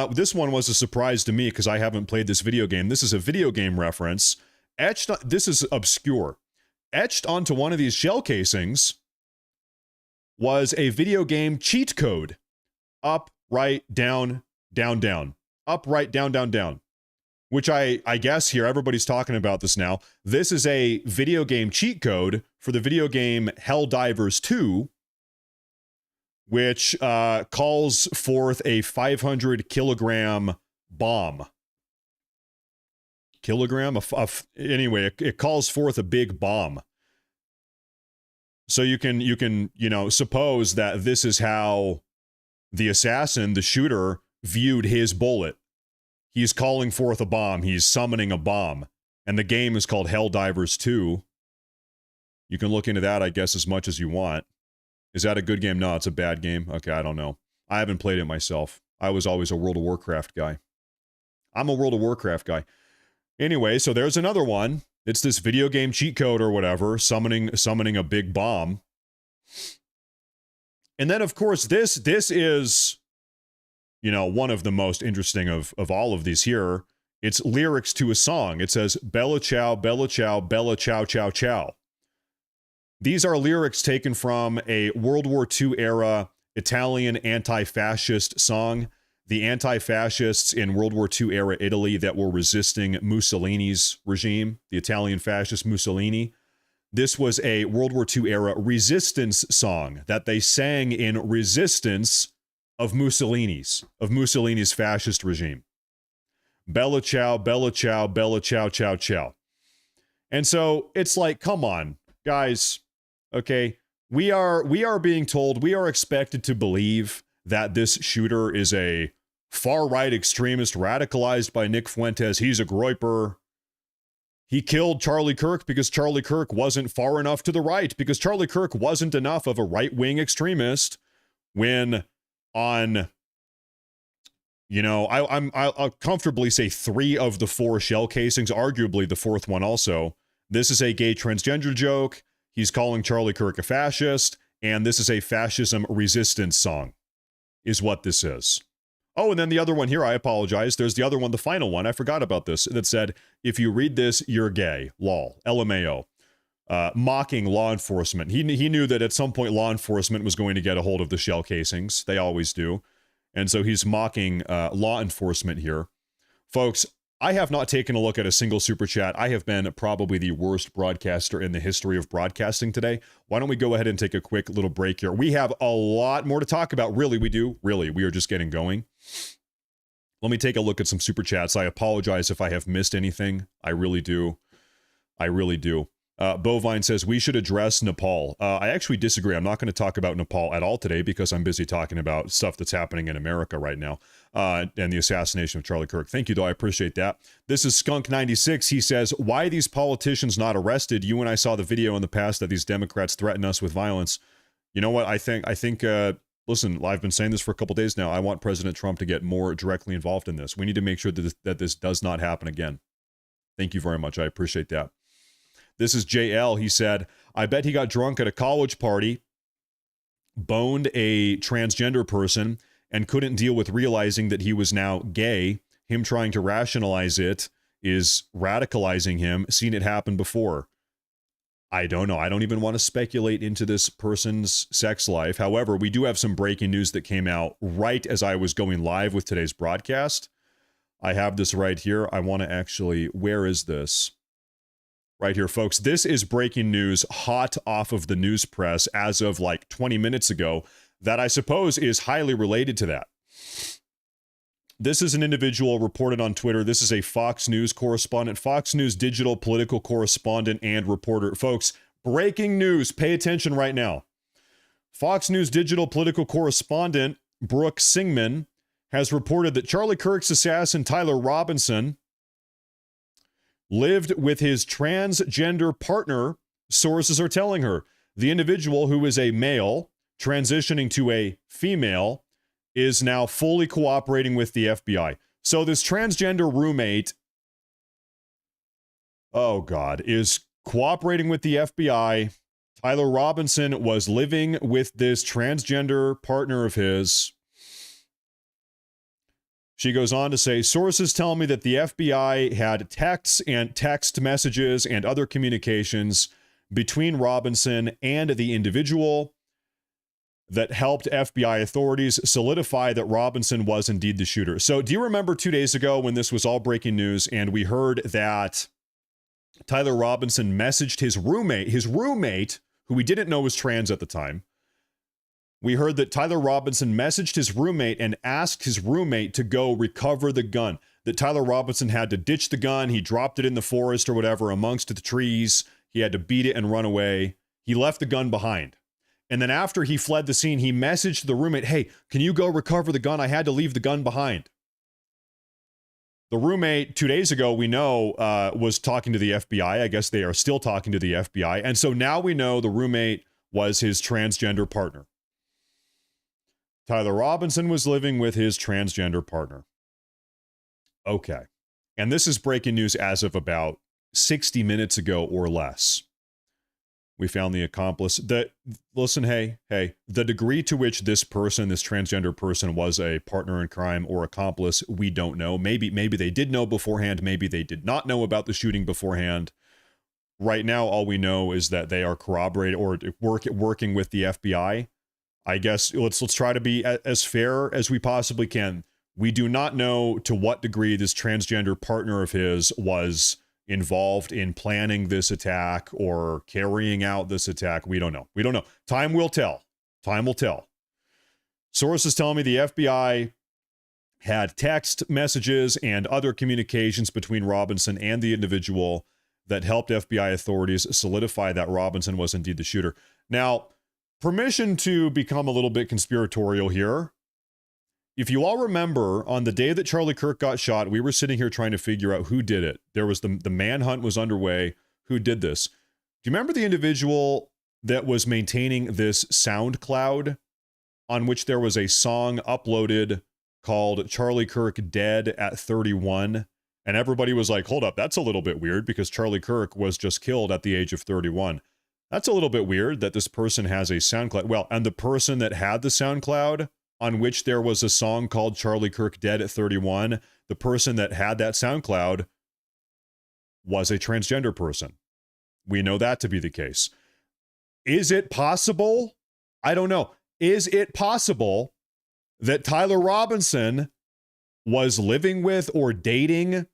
was a surprise to me because I haven't played this video game. This is a video game reference. This is obscure. Etched onto one of these shell casings was a video game cheat code. Up, right, down, down, down. Up, right, down, down, down. Which I guess here, everybody's talking about this now. This is a video game cheat code for the video game Helldivers 2, which calls forth a 500 kilogram bomb. Anyway, it calls forth a big bomb. So you can suppose that this is how the assassin, the shooter, viewed his bullet. He's calling forth a bomb. He's summoning a bomb. And the game is called Helldivers 2. You can look into that, I guess, as much as you want. Is that a good game? No, it's a bad game. Okay, I don't know. I haven't played it myself. I was always a World of Warcraft guy. I'm a World of Warcraft guy. Anyway, so there's another one. It's this video game cheat code or whatever, summoning a big bomb. And then, of course, this is, one of the most interesting of all of these here. It's lyrics to a song. It says, Bella Ciao, Bella Ciao, Bella Ciao, Ciao, Ciao. These are lyrics taken from a World War II era Italian anti-fascist song. The anti-fascists in World War II era Italy that were resisting Mussolini's regime, the Italian fascist Mussolini. This was a World War II era resistance song that they sang in resistance of Mussolini's fascist regime. Bella Ciao, Bella Ciao, Bella Ciao, Ciao, Ciao. And so it's like, come on, guys. Okay, we are being told, we are expected to believe that this shooter is a far-right extremist radicalized by Nick Fuentes. He's a Groyper. He killed Charlie Kirk because Charlie Kirk wasn't far enough to the right, because Charlie Kirk wasn't enough of a right-wing extremist when on, I'll comfortably say 3 of the 4 shell casings, arguably the 4th one also. This is a gay transgender joke. He's calling Charlie Kirk a fascist, and this is a fascism resistance song, is what this is. Oh, and then the other one here, I apologize. There's the other one, the final one. I forgot about this. That said, if you read this, you're gay. Lol. LMAO. Mocking law enforcement. He knew that at some point law enforcement was going to get a hold of the shell casings. They always do. And so he's mocking law enforcement here. Folks, I have not taken a look at a single super chat. I have been probably the worst broadcaster in the history of broadcasting today. Why don't we go ahead and take a quick little break here? We have a lot more to talk about. Really, we do. Really, we are just getting going. Let me take a look at some super chats. I apologize if I have missed anything. I really do. I really do. Bovine says we should address Nepal. I actually disagree. I'm not going to talk about Nepal at all today because I'm busy talking about stuff that's happening in America right now and the assassination of Charlie Kirk. Thank you, though. I appreciate that. This is Skunk96. He says, why are these politicians not arrested? You and I saw the video in the past that these Democrats threaten us with violence. You know what? I think, listen, I've been saying this for a couple days now. I want President Trump to get more directly involved in this. We need to make sure that this does not happen again. Thank you very much. I appreciate that. This is JL. He said, I bet he got drunk at a college party, boned a transgender person, and couldn't deal with realizing that he was now gay. Him trying to rationalize it is radicalizing him. Seen it happen before. I don't know. I don't even want to speculate into this person's sex life. However, we do have some breaking news that came out right as I was going live with today's broadcast. I have this right here. I want to actually, where is this? Right here, folks. This is breaking news hot off of the news press as of like 20 minutes ago that I suppose is highly related to that. This is an individual reported on Twitter. This is a Fox News correspondent, Fox News digital political correspondent and reporter. Folks, breaking news. Pay attention right now. Fox News digital political correspondent Brooke Singman has reported that Charlie Kirk's assassin Tyler Robinson lived with his transgender partner, sources are telling her. The individual, who is a male transitioning to a female, is now fully cooperating with the FBI. So this transgender roommate, oh God, is cooperating with the FBI. Tyler Robinson was living with this transgender partner of his. She goes on to say, sources tell me that the FBI had texts and text messages and other communications between Robinson and the individual that helped FBI authorities solidify that Robinson was indeed the shooter. So do you remember 2 days ago when this was all breaking news and we heard that Tyler Robinson messaged his roommate, who we didn't know was trans at the time. We heard that Tyler Robinson messaged his roommate and asked his roommate to go recover the gun. That Tyler Robinson had to ditch the gun. He dropped it in the forest or whatever amongst the trees. He had to beat it and run away. He left the gun behind. And then after he fled the scene, he messaged the roommate, hey, can you go recover the gun? I had to leave the gun behind. The roommate 2 days ago, we know, was talking to the FBI. I guess they are still talking to the FBI. And so now we know the roommate was his transgender partner. Tyler Robinson was living with his transgender partner. Okay. And this is breaking news as of about 60 minutes ago or less. We found the accomplice. Listen, hey, the degree to which this transgender person was a partner in crime or accomplice, we don't know. Maybe they did know beforehand. Maybe they did not know about the shooting beforehand. Right now, all we know is that they are corroborated or working with the FBI. I guess let's try to be as fair as we possibly can. We do not know to what degree this transgender partner of his was involved in planning this attack or carrying out this attack. We don't know. Time will tell. Sources tell me the FBI had text messages and other communications between Robinson and the individual that helped FBI authorities solidify that Robinson was indeed the shooter. Now, permission to become a little bit conspiratorial here. If you all remember, on the day that Charlie Kirk got shot, we were sitting here trying to figure out who did it. There was the manhunt was underway. Who did this? Do you remember the individual that was maintaining this SoundCloud on which there was a song uploaded called Charlie Kirk Dead at 31? And everybody was like, hold up, that's a little bit weird because Charlie Kirk was just killed at the age of 31. That's a little bit weird that this person has a SoundCloud. Well, and the person that had the SoundCloud on which there was a song called Charlie Kirk Dead at 31, the person that had that SoundCloud was a transgender person. We know that to be the case. Is it possible? I don't know. Is it possible that Tyler Robinson was living with or dating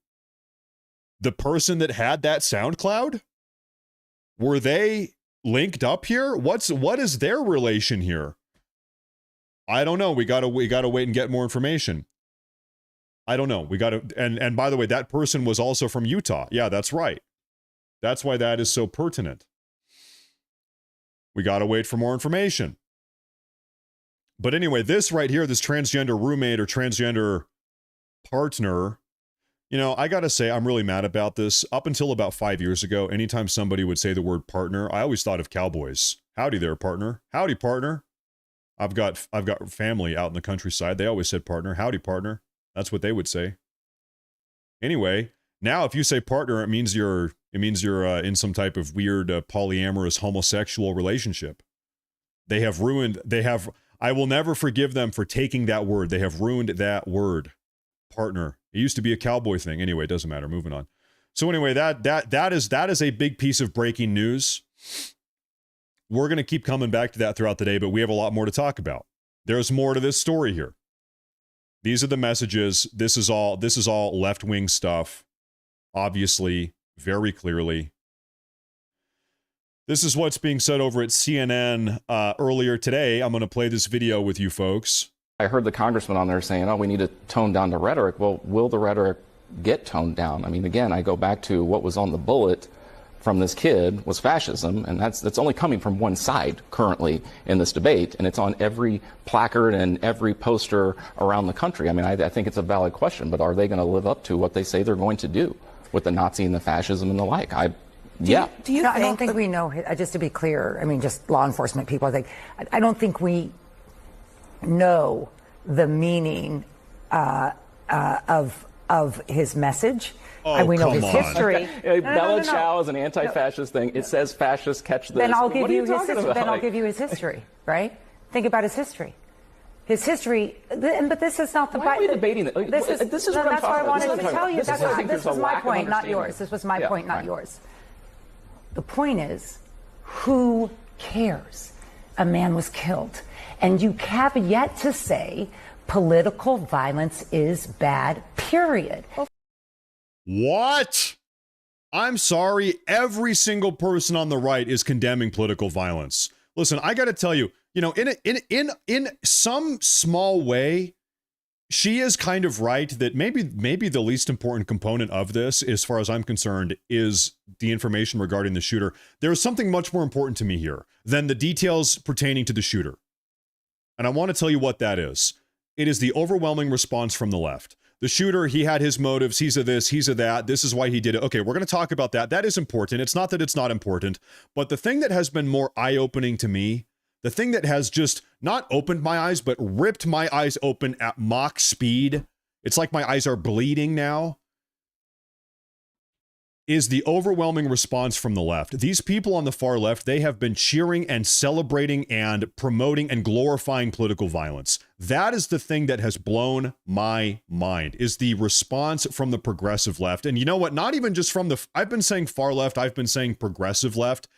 the person that had that SoundCloud? Were they linked up here? What is their relation here? I don't know. We gotta wait and get more information. I don't know. We gotta, and by the way, that person was also from Utah. Yeah, that's right. That's why that is so pertinent. We gotta wait for more information. But anyway, this right here, this transgender roommate or transgender partner, you know, I gotta say, I'm really mad about this. Up until about 5 years ago, anytime somebody would say the word partner, I always thought of cowboys. Howdy there, partner. Howdy, partner. I've got family out in the countryside. They always said partner. Howdy, partner. That's what they would say. Anyway, now if you say partner, it means you're in some type of weird polyamorous homosexual relationship. I will never forgive them for taking that word. They have ruined that word, partner. It used to be a cowboy thing. Anyway, it doesn't matter. Moving on. So anyway, that is a big piece of breaking news. We're going to keep coming back to that throughout the day, but we have a lot more to talk about. There's more to this story here. These are the messages. This is all left-wing stuff, obviously, very clearly. This is what's being said over at CNN earlier today. I'm going to play this video with you folks. I heard the congressman on there saying, oh, we need to tone down the rhetoric. Well, will the rhetoric get toned down? I mean, again, I go back to what was on the bullet from this kid was fascism, and that's only coming from one side currently in this debate, and it's on every placard and every poster around the country. I mean, I think it's a valid question, but are they going to live up to what they say they're going to do with the Nazi and the fascism and the like? Do you think, I don't think we know, just to be clear, I mean, just law enforcement people, I don't think we know the meaning of his message. Oh, we know his come on. history. Bella Ciao is an anti-fascist thing. It says fascists catch this. Then I'll give you his history. Then I'll give you his history, right? Think about his history. His history, but this is not the. Why are we debating that? This is what I'm talking about. That's why I wanted to tell you. This was my point, not yours. This was my point, not yours. The point is, who cares? A man was killed, and you have yet to say political violence is bad. Period. What? I'm sorry. Every single person on the right is condemning political violence. Listen, I got to tell you, you know, in some small way, she is kind of right that maybe the least important component of this, as far as I'm concerned, is the information regarding the shooter. There's something much more important to me here than the details pertaining to the shooter. And I want to tell you what that is. It is the overwhelming response from the left. The shooter, he had his motives. He's a this, he's a that. This is why he did it. Okay, we're going to talk about that. That is important. It's not that it's not important. But the thing that has been more eye-opening to me, the thing that has just not opened my eyes, but ripped my eyes open at Mach speed, it's like my eyes are bleeding now, is the overwhelming response from the left. These people on the far left, they have been cheering and celebrating and promoting and glorifying political violence. That is the thing that has blown my mind, is the response from the progressive left. And you know what? Not even just from the, I've been saying far left, I've been saying progressive left.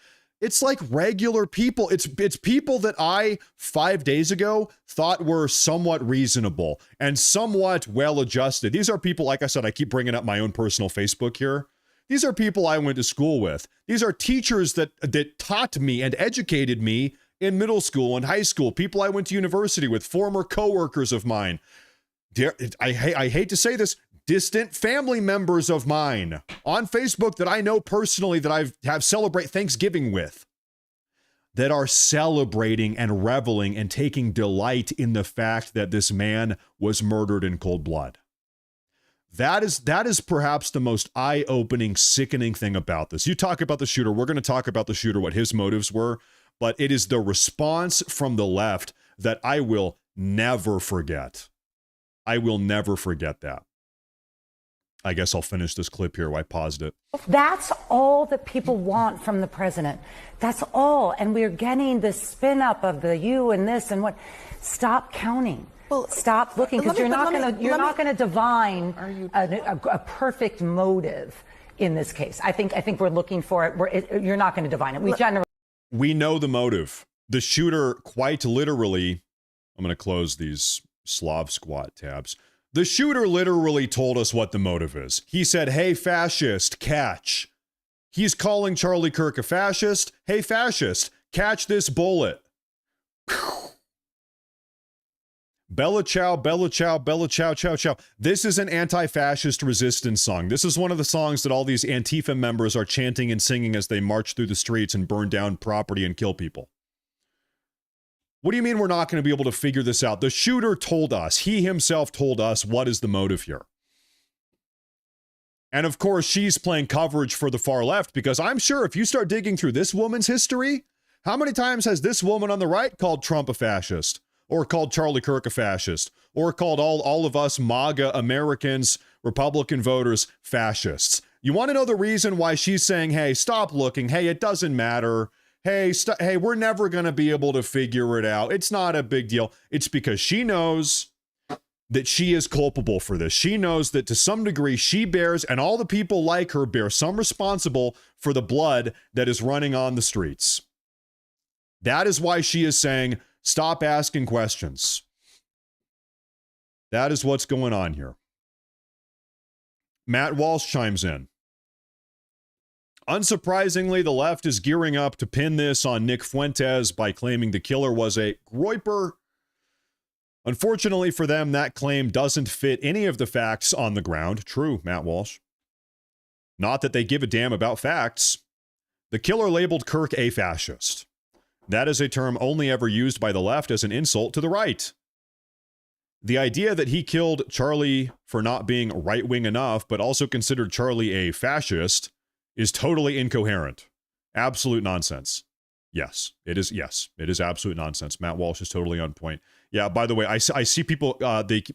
It's like regular people. It's people that I 5 days ago thought were somewhat reasonable and somewhat well-adjusted. These are people, like I said, I keep bringing up my own personal Facebook here. These are people I went to school with. These are teachers that taught me and educated me in middle school and high school. People I went to university with, former coworkers of mine. I hate to say this, distant family members of mine on Facebook that I know personally that I have celebrate Thanksgiving with, that are celebrating and reveling and taking delight in the fact that this man was murdered in cold blood. That is perhaps the most eye-opening, sickening thing about this. You talk about the shooter. We're going to talk about the shooter, what his motives were, but it is the response from the left that I will never forget. I will never forget that. I guess I'll finish this clip here while I paused it. That's all that people want from the president. That's all. And we're getting the spin up of the you and this and what. Stop counting. Well, stop looking, because you're not going to divine a perfect motive in this case. I think we're looking for it. You're not going to divine it. We know the motive. The shooter, quite literally, I'm going to close these Slav squat tabs. The shooter literally told us what the motive is. He said, hey, fascist, catch. He's calling Charlie Kirk a fascist. Hey, fascist, catch this bullet. Bella ciao, bella ciao, bella ciao, ciao, ciao. This is an anti-fascist resistance song. This is one of the songs that all these Antifa members are chanting and singing as they march through the streets and burn down property and kill people. What do you mean we're not going to be able to figure this out? The shooter told us, he himself told us what is the motive here. And of course, she's playing coverage for the far left because I'm sure if you start digging through this woman's history, how many times has this woman on the right called Trump a fascist? Or called Charlie Kirk a fascist? Or called all of us MAGA Americans, Republican voters, fascists? You want to know the reason why she's saying, hey, stop looking. Hey, it doesn't matter. Hey, we're never going to be able to figure it out. It's not a big deal. It's because she knows that she is culpable for this. She knows that to some degree she bears, and all the people like her bear some responsible for the blood that is running on the streets. That is why she is saying, stop asking questions. That is what's going on here. Matt Walsh chimes in. Unsurprisingly, the left is gearing up to pin this on Nick Fuentes by claiming the killer was a Groyper. Unfortunately for them, that claim doesn't fit any of the facts on the ground. True, Matt Walsh. Not that they give a damn about facts. The killer labeled Kirk a fascist. That is a term only ever used by the left as an insult to the right. The idea that he killed Charlie for not being right-wing enough, but also considered Charlie a fascist, is totally incoherent. Absolute nonsense. Yes, it is. Yes, it is absolute nonsense. Matt Walsh is totally on point. Yeah, by the way, I see people,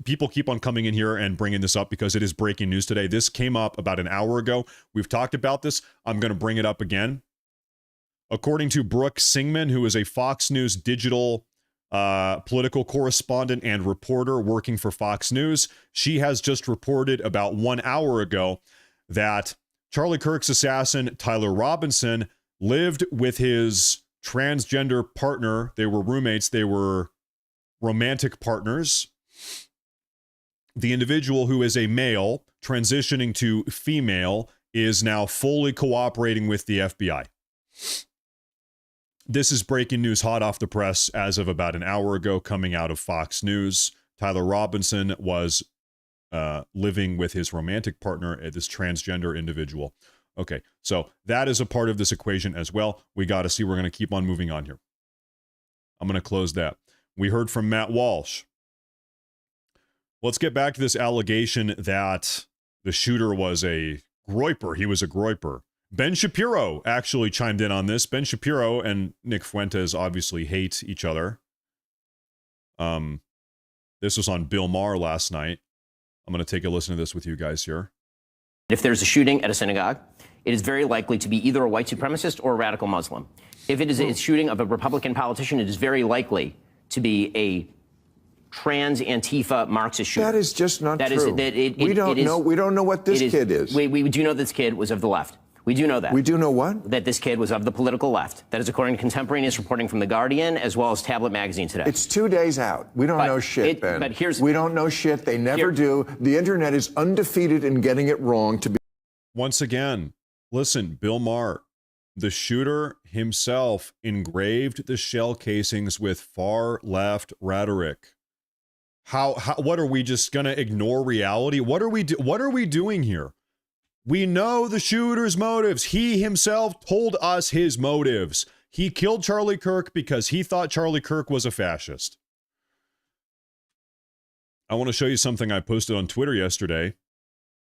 people keep on coming in here and bringing this up because it is breaking news today. This came up about an hour ago. We've talked about this. I'm going to bring it up again. According to Brooke Singman, who is a Fox News digital political correspondent and reporter working for Fox News, she has just reported about 1 hour ago that Charlie Kirk's assassin, Tyler Robinson, lived with his transgender partner. They were roommates. They were romantic partners. The individual, who is a male transitioning to female, is now fully cooperating with the FBI. This is breaking news hot off the press as of about an hour ago, coming out of Fox News. Tyler Robinson was living with his romantic partner, this transgender individual. Okay, so that is a part of this equation as well. We got to see. We're going to keep on moving on here. I'm going to close that. We heard from Matt Walsh. Let's get back to this allegation that the shooter was a Groyper. He was a Groyper. Ben Shapiro actually chimed in on this. Ben Shapiro and Nick Fuentes obviously hate each other. This was on Bill Maher last night. I'm going to take a listen to this with you guys here. If there's a shooting at a synagogue, it is very likely to be either a white supremacist or a radical Muslim. If it is a shooting of a Republican politician, it is very likely to be a trans Antifa Marxist shooter. That is just not true. We don't know what this kid is. We do know this kid was of the left. We do know that. We do know what? That this kid was of the political left. That is according to contemporaneous reporting from The Guardian as well as Tablet Magazine today. It's 2 days out. We don't know shit, Ben. But we don't know shit. They never do. The internet is undefeated in getting it wrong. Once again, listen, Bill Maher, the shooter himself engraved the shell casings with far left rhetoric. What are we just going to ignore reality? What are we doing here? We know the shooter's motives. He himself told us his motives. He killed Charlie Kirk because he thought Charlie Kirk was a fascist. I want to show you something I posted on Twitter yesterday.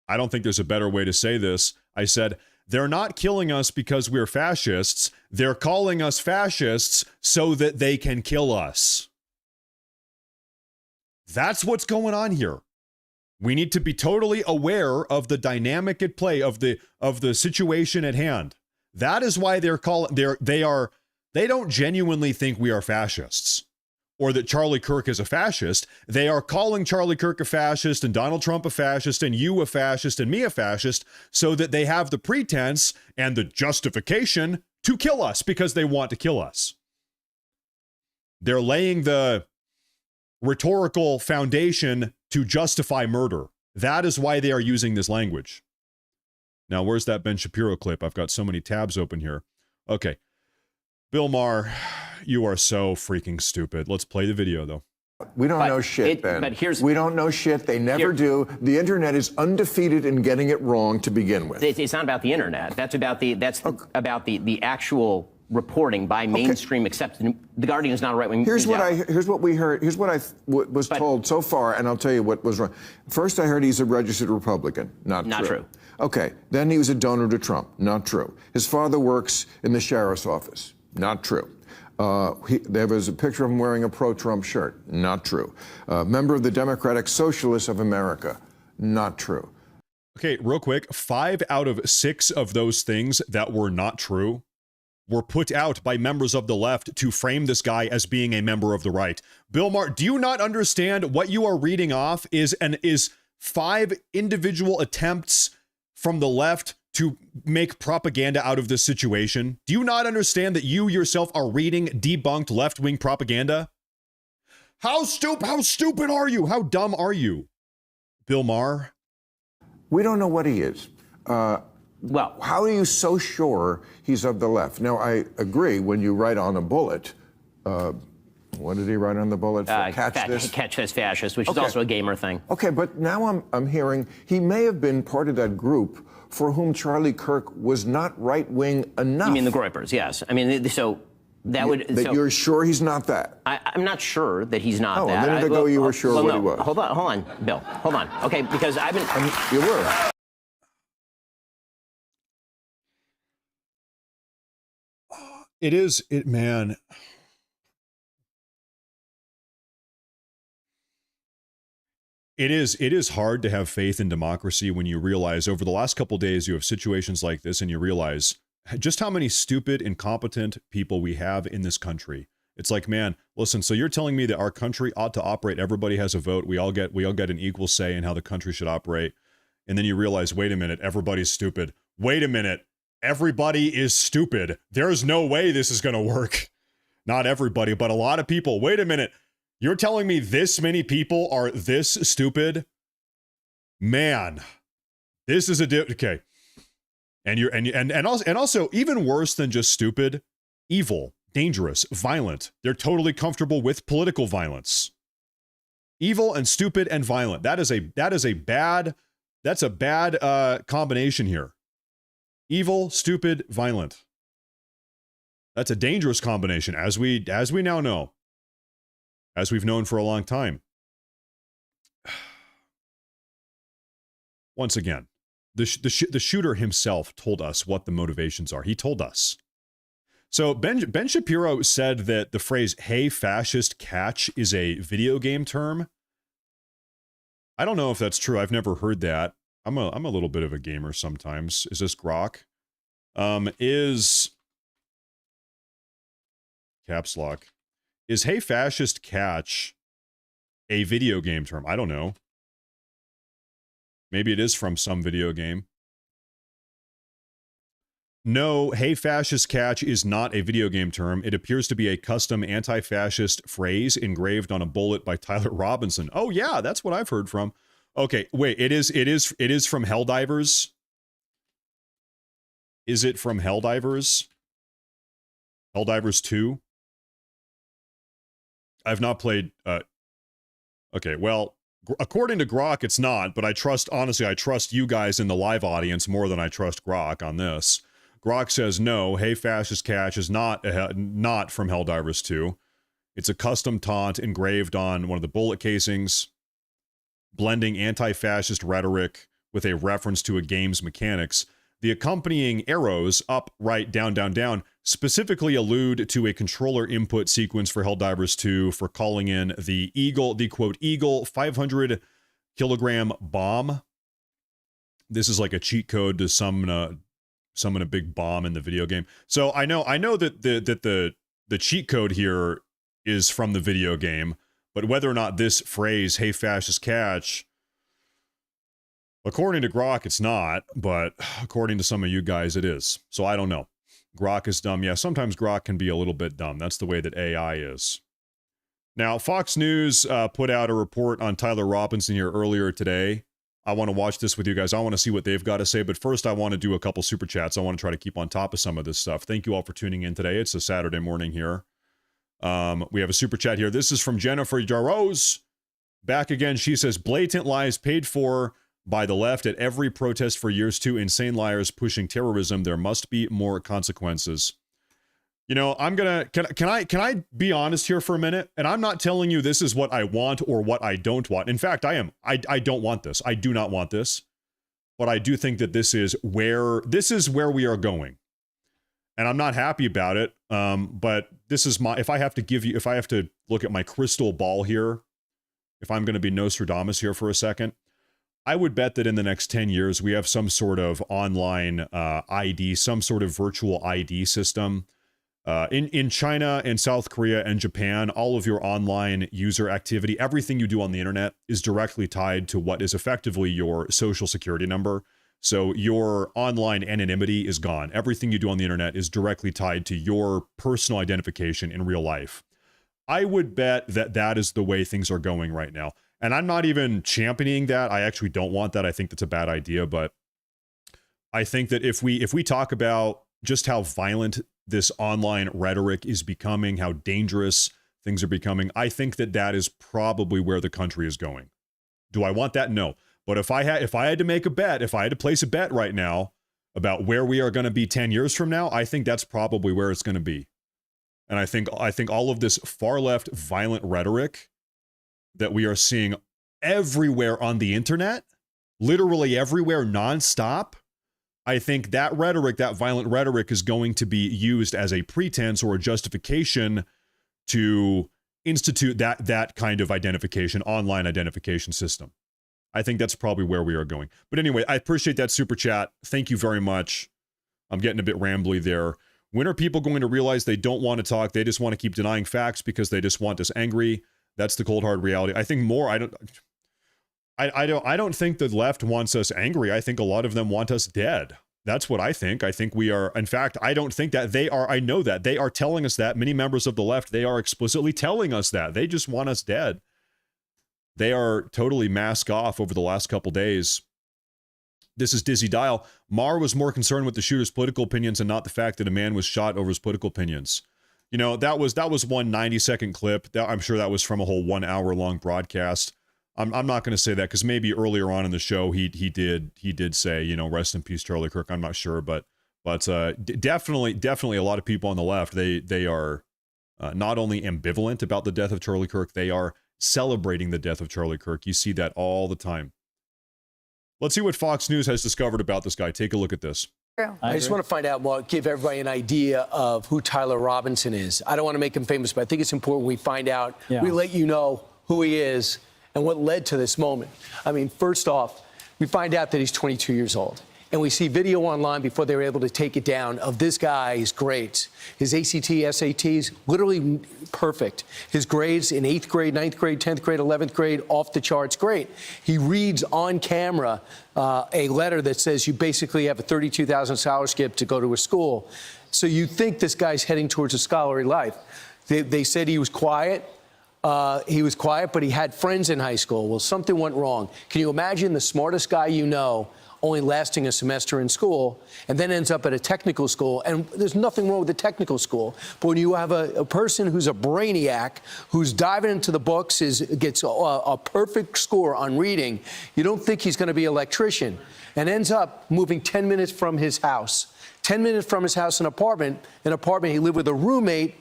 I don't think there's a better way to say this. I said, they're not killing us because we're fascists. They're calling us fascists so that they can kill us. That's what's going on here. We need to be totally aware of the dynamic at play, of the situation at hand. That is why they don't genuinely think we are fascists or that Charlie Kirk is a fascist. They are calling Charlie Kirk a fascist and Donald Trump a fascist and you a fascist and me a fascist so that they have the pretense and the justification to kill us because they want to kill us. They're laying the rhetorical foundation to justify murder. That is why they are using this language. Now, where's that Ben Shapiro clip? I've got so many tabs open here. Okay. Bill Maher, you are so freaking stupid. Let's play the video, though. We don't know shit, Ben. But we don't know shit. They never do. The internet is undefeated in getting it wrong to begin with. It's not about the internet. That's about the actual reporting by mainstream accepted. The Guardian is not a right-wing. Here's what we heard. Here's what I was told so far, and I'll tell you what was wrong. First, I heard he's a registered Republican. Not true. Okay. Then he was a donor to Trump. Not true. His father works in the sheriff's office. Not true. There was a picture of him wearing a pro-Trump shirt. Not true. Member of the Democratic Socialists of America. Not true. Okay, real quick. 5 out of 6 of those things that were not true were put out by members of the left to frame this guy as being a member of the right. Bill Maher, do you not understand what you are reading off is 5 individual attempts from the left to make propaganda out of this situation? Do you not understand that you yourself are reading debunked left-wing propaganda? How stupid are you? How dumb are you, Bill Maher? We don't know what he is. Well, how are you so sure he's of the left? Now, I agree when you write on a bullet, what did he write on the bullet? Catch this fascist, which is also a gamer thing. Okay, but now I'm hearing he may have been part of that group for whom Charlie Kirk was not right-wing enough. You mean the Groypers? Yes. I mean, so that would. You're sure he's not that? I'm not sure that he's not that. A minute ago you were sure what he was. Hold on, Bill. Hold on. Okay, because I've been. You were. Man. It is hard to have faith in democracy when you realize over the last couple of days you have situations like this and you realize just how many stupid, incompetent people we have in this country. It's like, man, listen, so you're telling me that our country ought to operate, everybody has a vote, we all get an equal say in how the country should operate. And then you realize, wait a minute, everybody's stupid. Wait a minute, everybody is stupid. There's no way this is going to work. Not everybody, but a lot of people. Wait a minute. You're telling me this many people are this stupid? Man, this is okay. And also even worse than just stupid, evil, dangerous, violent. They're totally comfortable with political violence. Evil and stupid and violent. That's a bad combination here. Evil, stupid, violent. That's a dangerous combination, as we now know. As we've known for a long time. Once again, the shooter himself told us what the motivations are. He told us. So Ben Shapiro said that the phrase, "Hey, fascist, catch," is a video game term. I don't know if that's true. I've never heard that. I'm a little bit of a gamer sometimes. Is this Grok? Is caps lock. Is "Hey, fascist, catch" a video game term? I don't know. Maybe it is from some video game. No, "Hey, fascist, catch" is not a video game term. It appears to be a custom anti-fascist phrase engraved on a bullet by Tyler Robinson. Oh yeah, that's what I've heard from. Okay, wait, it is from Helldivers? Is it from Helldivers? Helldivers 2? I've not played, okay, well, according to Grok, it's not, but honestly, I trust you guys in the live audience more than I trust Grok on this. Grok says, no, "Hey, fascist, catch" is not from Helldivers 2. It's a custom taunt engraved on one of the bullet casings, blending anti-fascist rhetoric with a reference to a game's mechanics. The accompanying arrows, up, right, down, down, down, specifically allude to a controller input sequence for Helldivers 2 for calling in the quote, Eagle 500 kilogram bomb. This is like a cheat code to summon a big bomb in the video game. So I know that the cheat code here is from the video game, but whether or not this phrase, "Hey, fascist, catch," according to Grok, it's not, but according to some of you guys, it is. So I don't know. Grok is dumb. Yeah, sometimes Grok can be a little bit dumb. That's the way that AI is. Now, Fox News put out a report on Tyler Robinson here earlier today. I want to watch this with you guys. I want to see what they've got to say. But first, I want to do a couple super chats. I want to try to keep on top of some of this stuff. Thank you all for tuning in today. It's a Saturday morning here. We have a super chat here. This is from Jennifer Jarose. Back again. She says, blatant lies paid for by the left at every protest for years too. Insane liars pushing terrorism. There must be more consequences. You know, I'm gonna can I be honest here for a minute? And I'm not telling you this is what I want or what I don't want. In fact, I don't want this. I do not want this. But I do think that this is where we are going. And I'm not happy about it. But this is if I have to look at my crystal ball here, if I'm going to be Nostradamus here for a second, I would bet that in the next 10 years, we have some sort of online ID, some sort of virtual ID system. In China and South Korea and Japan, all of your online user activity, everything you do on the internet is directly tied to what is effectively your social security number. So your online anonymity is gone. Everything you do on the internet is directly tied to your personal identification in real life. I would bet that that is the way things are going right now. And I'm not even championing that. I actually don't want that. I think that's a bad idea. But I think that if we talk about just how violent this online rhetoric is becoming, how dangerous things are becoming, I think that that is probably where the country is going. Do I want that? No. But if I had to make a bet, if I had to place a bet right now about where we are going to be 10 years from now, I think that's probably where it's going to be. And I think all of this far left violent rhetoric that we are seeing everywhere on the internet, literally everywhere nonstop, I think that rhetoric, that violent rhetoric, is going to be used as a pretense or a justification to institute that kind of identification, online identification system. I think that's probably where we are going. But anyway, I appreciate that super chat. Thank you very much. I'm getting a bit rambly there. When are people going to realize they don't want to talk? They just want to keep denying facts because they just want us angry. That's the cold hard reality. I think more. I don't think the left wants us angry. I think a lot of them want us dead. That's what I think. I think we are. In fact, I don't think that they are. I know that they are telling us that. Many members of the left, they are explicitly telling us that. They just want us dead. They are totally mask off over the last couple days. This is Dizzy Dial. Maher was more concerned with the shooter's political opinions and not the fact that a man was shot over his political opinions. You know, that was one 90-second clip. I'm sure that was from a whole 1 hour long broadcast. I'm not going to say that because maybe earlier on in the show he did say, you know, rest in peace Charlie Kirk. I'm not sure, but definitely a lot of people on the left, they are not only ambivalent about the death of Charlie Kirk, they are celebrating the death of Charlie Kirk. You see that all the time. Let's see what Fox News has discovered about this guy. Take a look at this. I just want to find out, well, give everybody an idea of who Tyler Robinson is. I don't want to make him famous, but I think it's important we find out, we let you know who he is and what led to this moment. I mean, first off, we find out that he's 22 years old. And we see video online before they were able to take it down of this guy's grades. His ACT, SATs, literally perfect. His grades in 8th grade, 9th grade, 10th grade, 11th grade, off the charts great. He reads on camera a letter that says you basically have a $32,000 scholarship to go to a school. So you think this guy's heading towards a scholarly life. They said he was quiet. But he had friends in high school. Well, something went wrong. Can you imagine the smartest guy you know only lasting a semester in school and then ends up at a technical school? And there's nothing wrong with the technical school. But when you have a person who's a brainiac, who's diving into the books, gets a perfect score on reading, you don't think he's going to be an electrician, and ends up moving 10 minutes from his house. 10 minutes from his house, an apartment. He lived with a roommate,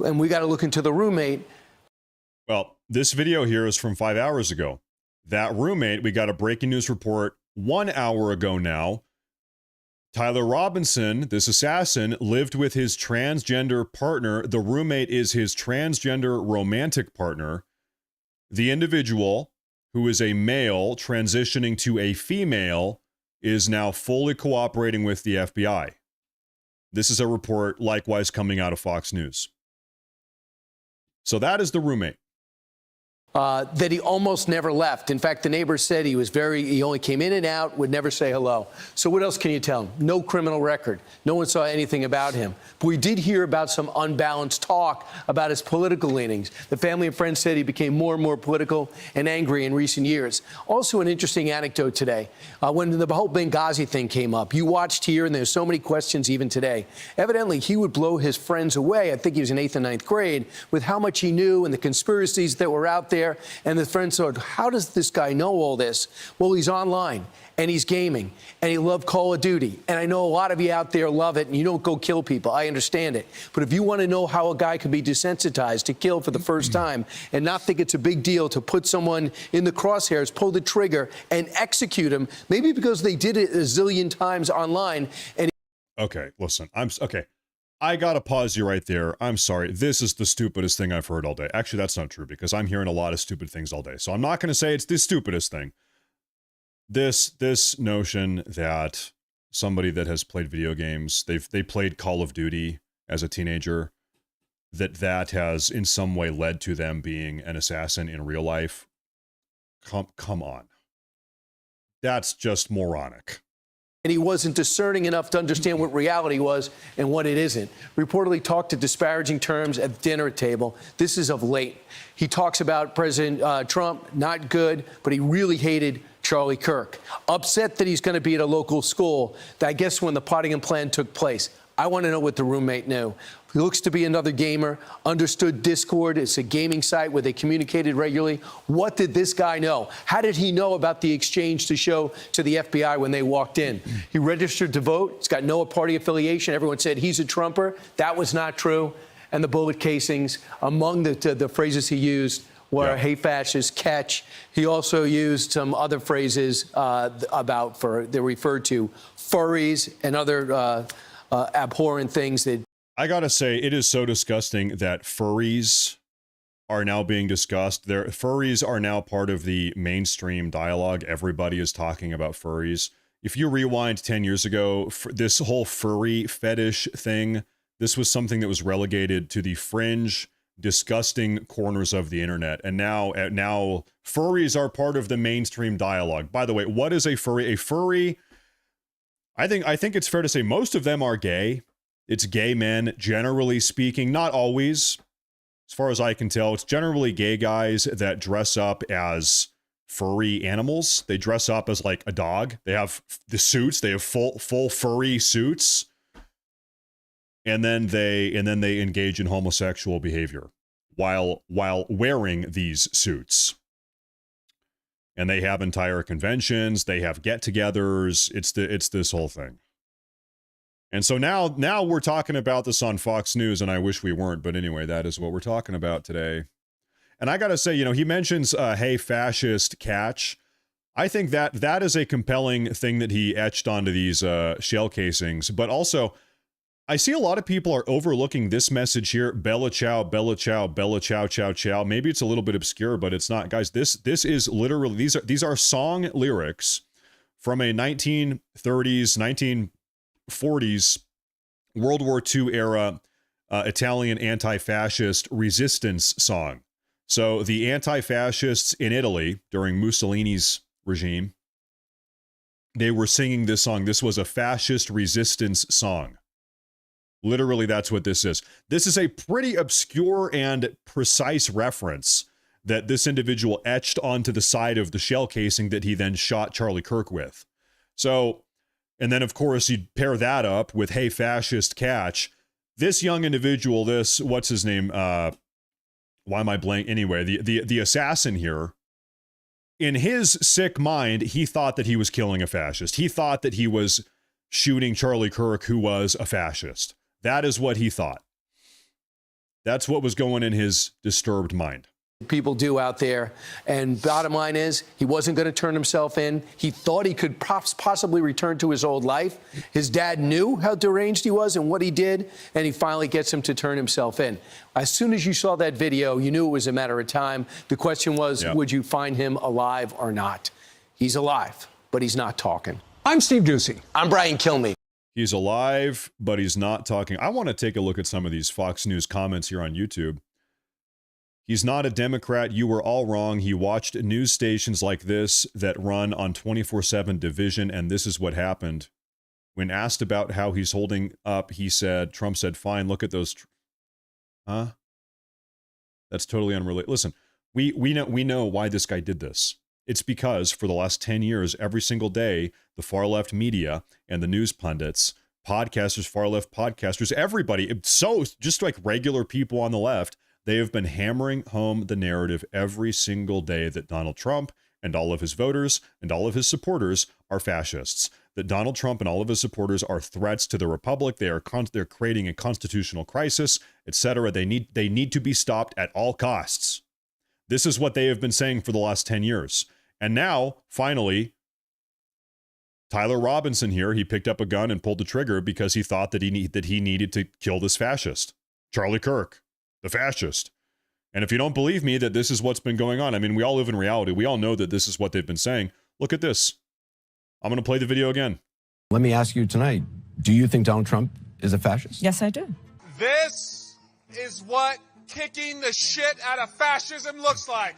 and we got to look into the roommate. Well, this video here is from 5 hours ago. That roommate, we got a breaking news report 1 hour ago now. Tyler Robinson, this assassin, lived with his transgender partner. The roommate is his transgender romantic partner. The individual, who is a male transitioning to a female, is now fully cooperating with the FBI. This is a report likewise coming out of Fox News. So that is the roommate. that he almost never left. In fact, the neighbors said he only came in and out, would never say hello. So what else can you tell him? No criminal record. No one saw anything about him. But we did hear about some unbalanced talk about his political leanings. The family and friends said he became more and more political and angry in recent years. Also, an interesting anecdote today. When the whole Benghazi thing came up, you watched here, and there's so many questions even today. Evidently, he would blow his friends away. I think he was in 8th and 9th grade, with how much he knew and the conspiracies that were out there. And the friends thought, how does this guy know all this? Well, he's online, and he's gaming, and he loved Call of Duty. And I know a lot of you out there love it, and you don't go kill people. I understand it. But if you want to know how a guy can be desensitized to kill for the first time and not think it's a big deal to put someone in the crosshairs, pull the trigger, and execute him, maybe because they did it a zillion times online. And okay, listen, okay. I gotta pause you right there. I'm sorry. This is the stupidest thing I've heard all day. Actually, that's not true because I'm hearing a lot of stupid things all day. So I'm not going to say it's the stupidest thing. This notion that somebody that has played video games, they played Call of Duty as a teenager, that has in some way led to them being an assassin in real life. Come on. That's just moronic. And he wasn't discerning enough to understand what reality was and what it isn't. Reportedly talked to disparaging terms at the dinner table. This is of late. He talks about President Trump, not good, but he really hated Charlie Kirk. Upset that he's going to be at a local school, I guess when the Pottingham plan took place. I want to know what the roommate knew. He looks to be another gamer, understood Discord. It's a gaming site where they communicated regularly. What did this guy know? How did he know about the exchange to show to the FBI when they walked in? He registered to vote. He's got no party affiliation. Everyone said he's a Trumper. That was not true. And the bullet casings, among the phrases he used were hey fascist, catch. He also used some other phrases they referred to furries and other abhorrent things that I gotta say, it is so disgusting that furries are now being discussed. Furries are now part of the mainstream dialogue. Everybody is talking about furries. If you rewind 10 years ago, this whole furry fetish thing, this was something that was relegated to the fringe, disgusting corners of the internet. And now furries are part of the mainstream dialogue. By the way, what is a furry? A furry, I think it's fair to say most of them are gay. It's gay men, generally speaking, not always. As far as I can tell, it's generally gay guys that dress up as furry animals. They dress up as like a dog. They have the suits. They have full furry suits. And then they engage in homosexual behavior while wearing these suits. And they have entire conventions. They have get-togethers. It's this whole thing. And so now we're talking about this on Fox News, and I wish we weren't, but anyway, that is what we're talking about today. And I gotta say, he mentions, hey, fascist, catch. I think that is a compelling thing that he etched onto these shell casings, but also, I see a lot of people are overlooking this message here, Bella Ciao, Bella Ciao, Bella Ciao, Ciao, Ciao. Maybe it's a little bit obscure, but it's not. Guys, this is literally, these are song lyrics from a 1930s, 1940s World War II era Italian anti-fascist resistance song. So the anti-fascists in Italy during Mussolini's regime, they were singing this song. This was a fascist resistance song. Literally, that's what this is. This is a pretty obscure and precise reference that this individual etched onto the side of the shell casing that he then shot Charlie Kirk with. So, and then, of course, you'd pair that up with, hey, fascist, catch. This young individual, what's his name? Why am I blank? Anyway, the assassin here, in his sick mind, he thought that he was killing a fascist. He thought that he was shooting Charlie Kirk, who was a fascist. That is what he thought. That's what was going in his disturbed mind. People do out there. And bottom line is, he wasn't going to turn himself in. He thought he could possibly return to his old life. His dad knew how deranged he was and what he did, and he finally gets him to turn himself in. As soon as you saw that video, you knew it was a matter of time. The question was, would you find him alive or not? He's alive, but he's not talking. I'm Steve Doocy. I'm Brian Kilmeade. He's alive, but he's not talking. I want to take a look at some of these Fox News comments here on YouTube. He's not a Democrat. You were all wrong. He watched news stations like this that run on 24/7 division, and this is what happened. When asked about how he's holding up, Trump said, fine, look at those. Huh? That's totally unrelated. Listen, we know why this guy did this. It's because for the last 10 years, every single day, the far left media and the news pundits, podcasters, far left podcasters, everybody, so just like regular people on the left, they have been hammering home the narrative every single day that Donald Trump and all of his voters and all of his supporters are fascists. That Donald Trump and all of his supporters are threats to the republic. They're creating a constitutional crisis, etc. They need to be stopped at all costs. This is what they have been saying for the last 10 years. And now, finally, Tyler Robinson here, he picked up a gun and pulled the trigger because he thought that he needed to kill this fascist, Charlie Kirk, the fascist. And if you don't believe me that this is what's been going on, I mean, we all live in reality. We all know that this is what they've been saying. Look at this. I'm going to play the video again. Let me ask you tonight, do you think Donald Trump is a fascist? Yes, I do. This is what kicking the shit out of fascism looks like.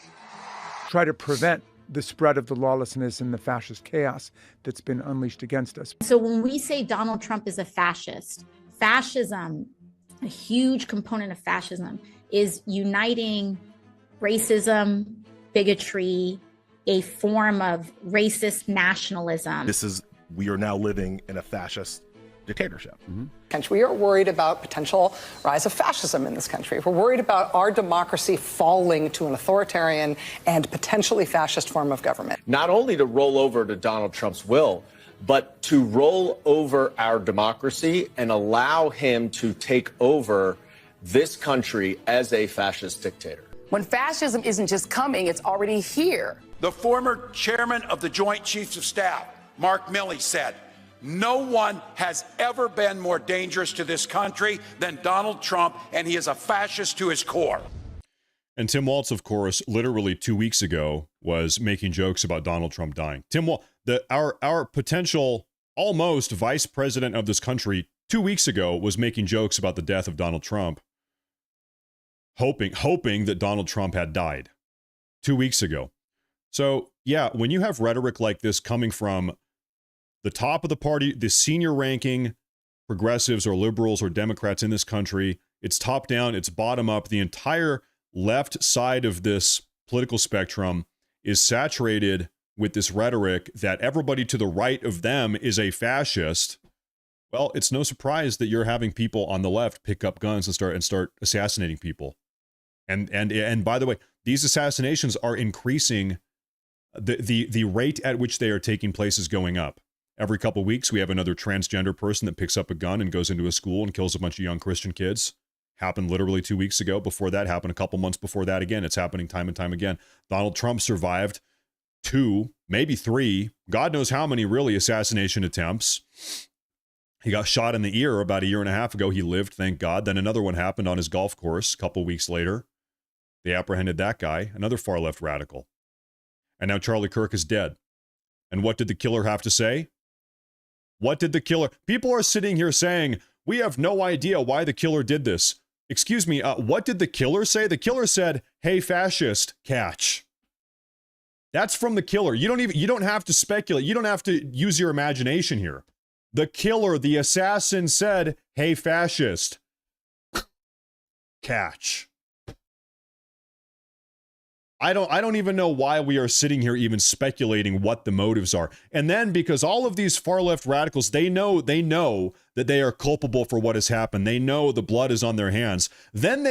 Try to prevent the spread of the lawlessness and the fascist chaos that's been unleashed against us. So when we say Donald Trump is a fascist, fascism, a huge component of fascism, is uniting racism, bigotry, a form of racist nationalism. We are now living in a fascist dictatorship. We are worried about potential rise of fascism in this country. We're worried about our democracy falling to an authoritarian and potentially fascist form of government. Not only to roll over to Donald Trump's will, but to roll over our democracy and allow him to take over this country as a fascist dictator. When fascism isn't just coming, it's already here. The former chairman of the Joint Chiefs of Staff, Mark Milley, said, no one has ever been more dangerous to this country than Donald Trump, and he is a fascist to his core. And Tim Walz, of course, literally 2 weeks ago was making jokes about Donald Trump dying. Tim Walz, our potential almost vice president of this country 2 weeks ago was making jokes about the death of Donald Trump, hoping that Donald Trump had died 2 weeks ago. So, yeah, when you have rhetoric like this coming from the top of the party, the senior ranking progressives or liberals or Democrats in this country, it's top down, it's bottom up. The entire left side of this political spectrum is saturated with this rhetoric that everybody to the right of them is a fascist. Well, it's no surprise that you're having people on the left pick up guns and start assassinating people. And by the way, these assassinations are increasing. The rate at which they are taking place is going up. Every couple of weeks, we have another transgender person that picks up a gun and goes into a school and kills a bunch of young Christian kids. Happened literally 2 weeks ago. Before that happened a couple months before that again. It's happening time and time again. Donald Trump survived 2, maybe 3, God knows how many really assassination attempts. He got shot in the ear about 1.5 years ago. He lived, thank God. Then another one happened on his golf course a couple weeks later. They apprehended that guy, another far left radical. And now Charlie Kirk is dead. And what did the killer have to say? What did the killer... People are sitting here saying, we have no idea why the killer did this. Excuse me, what did the killer say? The killer said, hey, fascist, catch. That's from the killer. You don't have to speculate. You don't have to use your imagination here. The killer, the assassin said, hey, fascist, catch. I don't even know why we are sitting here even speculating what the motives are. And then because all of these far left radicals, they know that they are culpable for what has happened. They know the blood is on their hands. Then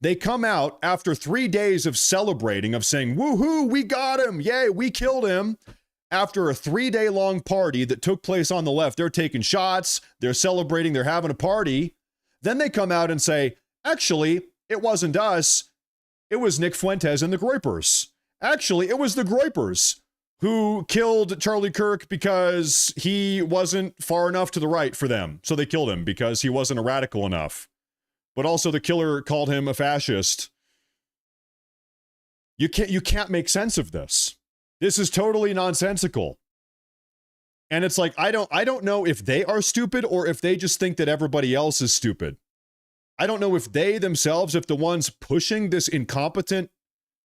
they come out after 3 days of celebrating, of saying, woohoo, we got him. Yay, we killed him. After a 3-day long party that took place on the left, they're taking shots, they're celebrating, they're having a party. Then they come out and say, actually, it wasn't us. It was Nick Fuentes and the Groypers. Actually, it was the Groypers who killed Charlie Kirk because he wasn't far enough to the right for them. So they killed him because he wasn't a radical enough. But also the killer called him a fascist. You can't make sense of this. This is totally nonsensical. And it's like, I don't know if they are stupid or if they just think that everybody else is stupid. I don't know if they themselves, if the ones pushing this incompetent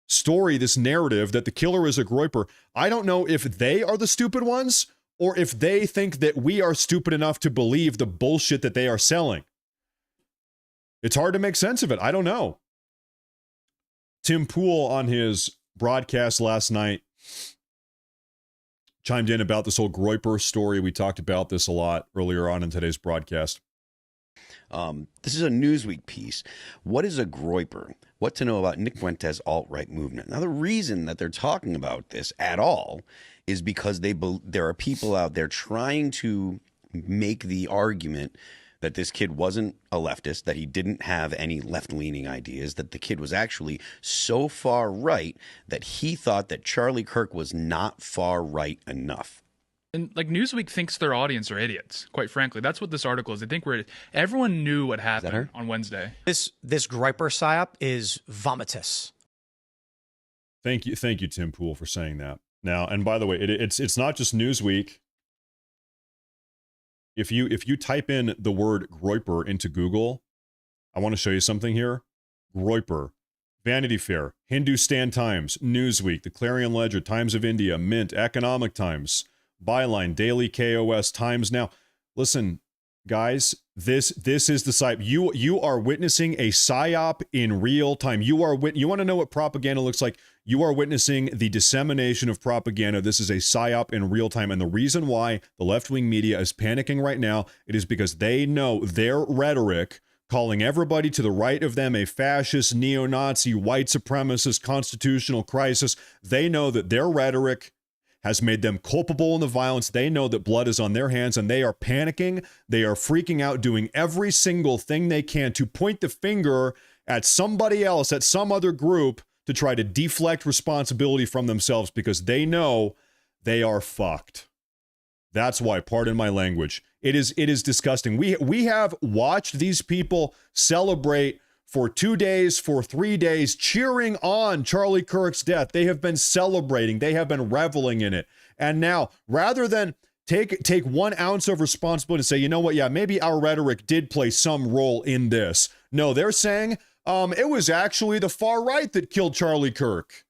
story, this narrative that the killer is a Groyper, I don't know if they are the stupid ones or if they think that we are stupid enough to believe the bullshit that they are selling. It's hard to make sense of it. I don't know. Tim Pool on his broadcast last night chimed in about this whole Groyper story. We talked about this a lot earlier on in today's broadcast. This is a Newsweek piece. What is a Groyper? What to know about Nick Fuentes' alt-right movement. Now, the reason that they're talking about this at all is because there are people out there trying to make the argument that this kid wasn't a leftist, that he didn't have any left-leaning ideas, that the kid was actually so far right that he thought that Charlie Kirk was not far right enough. And like Newsweek thinks their audience are idiots, quite frankly. That's what this article is. They think everyone knew what happened on Wednesday. This Groyper psyop is vomitous. Thank you, Tim Pool, for saying that. Now, and by the way, it's not just Newsweek. If you type in the word Groyper into Google, I want to show you something here. Groyper, Vanity Fair, Hindustan Times, Newsweek, the Clarion Ledger, Times of India, Mint, Economic Times, Byline, Daily KOS, Times Now. Listen, guys, this is the psyop. You are witnessing a psyop in real time. You want to know what propaganda looks like? You are witnessing the dissemination of propaganda. This is a psyop in real time. And the reason why the left-wing media is panicking right now, it is because they know their rhetoric, calling everybody to the right of them a fascist, neo-Nazi, white supremacist, constitutional crisis. They know that their rhetoric has made them culpable in the violence. They know that blood is on their hands, and they are panicking. They are freaking out, doing every single thing they can to point the finger at somebody else, at some other group, to try to deflect responsibility from themselves because they know they are fucked. That's why, pardon my language, it is disgusting. We have watched these people celebrate for 2 days, for 3 days, cheering on Charlie Kirk's death. They have been celebrating. They have been reveling in it. And now, rather than take 1 ounce of responsibility and say, you know what, yeah, maybe our rhetoric did play some role in this. No, they're saying, it was actually the far right that killed Charlie Kirk.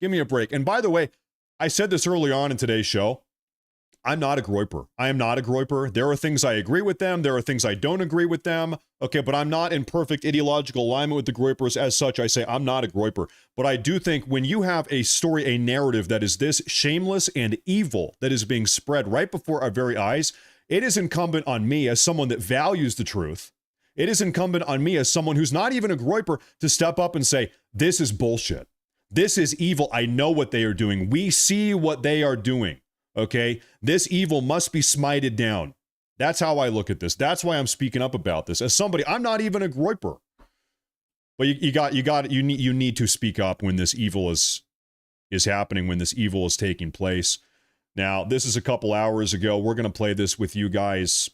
Give me a break. And by the way, I said this early on in today's show. I'm not a Groyper. I am not a Groyper. There are things I agree with them. There are things I don't agree with them. Okay, but I'm not in perfect ideological alignment with the Groypers. As such, I say I'm not a Groyper. But I do think when you have a story, a narrative that is this shameless and evil that is being spread right before our very eyes, it is incumbent on me as someone that values the truth. It is incumbent on me as someone who's not even a Groyper to step up and say, this is bullshit. This is evil. I know what they are doing. We see what they are doing. Okay, this evil must be smited down. That's how I look at this. That's why I'm speaking up about this. As somebody, I'm not even a Groyper, but you need to speak up when this evil is happening, when this evil is taking place. Now, this is a couple hours ago. We're gonna play this with you guys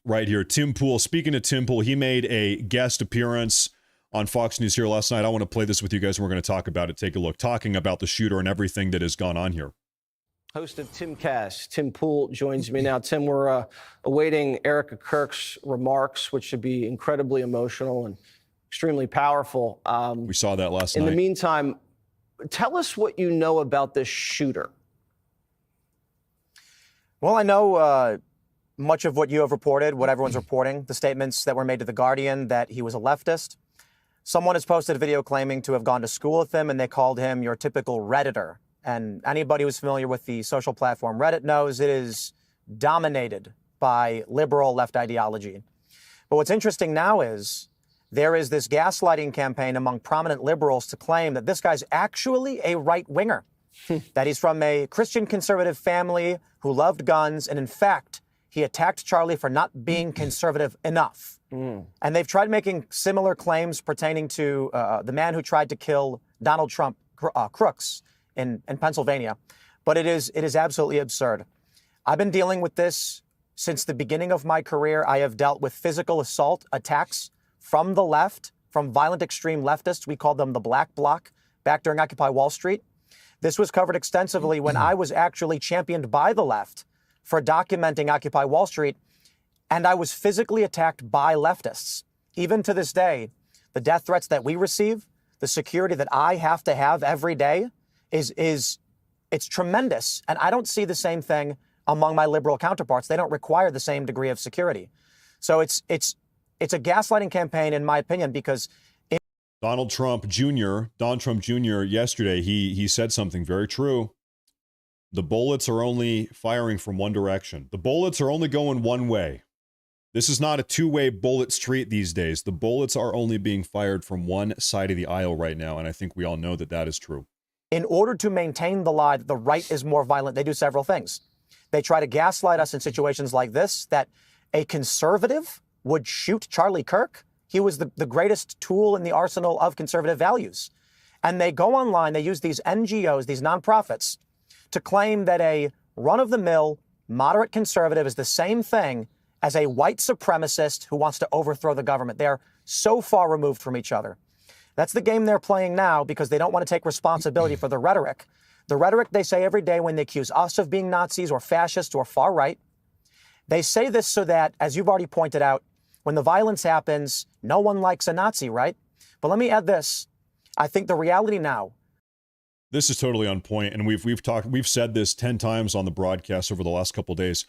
right here. Tim Pool. Speaking of Tim Pool, he made a guest appearance on Fox News here last night. I want to play this with you guys, and we're going to talk about it. Take a look, talking about the shooter and everything that has gone on here. Host of Timcast, Tim Pool, joins me now. Tim, we're awaiting Erica Kirk's remarks, which should be incredibly emotional and extremely powerful. We saw that last night. In the meantime, tell us what you know about this shooter. Well, I know much of what you have reported, what everyone's reporting, the statements that were made to The Guardian that he was a leftist. Someone has posted a video claiming to have gone to school with him, and they called him your typical Redditor. And anybody who's familiar with the social platform Reddit knows it is dominated by liberal left ideology. But what's interesting now is there is this gaslighting campaign among prominent liberals to claim that this guy's actually a right-winger, that he's from a Christian conservative family who loved guns, and in fact, he attacked Charlie for not being conservative enough. And they've tried making similar claims pertaining to the man who tried to kill Donald Trump, Crooks, in Pennsylvania. But it is absolutely absurd. I've been dealing with this since the beginning of my career. I have dealt with physical assault attacks from the left, from violent extreme leftists. We called them the Black Bloc back during Occupy Wall Street. This was covered extensively when I was actually championed by the left for documenting Occupy Wall Street, and I was physically attacked by leftists. even to this day, the death threats that we receive, the security that I have to have every day it's tremendous. And I don't see the same thing among my liberal counterparts. They don't require the same degree of security. So it's a gaslighting campaign, in my opinion, because Donald Trump Jr. yesterday, he said something very true. The bullets are only firing from one direction. The bullets are only going one way. This is not a two-way bullet street these days. The bullets are only being fired from one side of the aisle right now, and I think we all know that that is true. In order to maintain the lie that the right is more violent, they do several things. They try to gaslight us in situations like this, that a conservative would shoot Charlie Kirk. He was the greatest tool in the arsenal of conservative values. And they go online, they use these NGOs, these nonprofits, to claim that a run-of-the-mill moderate conservative is the same thing as a white supremacist who wants to overthrow the government. They're so far removed from each other. That's the game they're playing now because they don't want to take responsibility for the rhetoric. The rhetoric they say every day when they accuse us of being Nazis or fascists or far right. They say this so that, as you've already pointed out, when the violence happens, no one likes a Nazi, right? But let me add this. I think the reality now. This is totally on point, and we've said this 10 times on the broadcast over the last couple of days.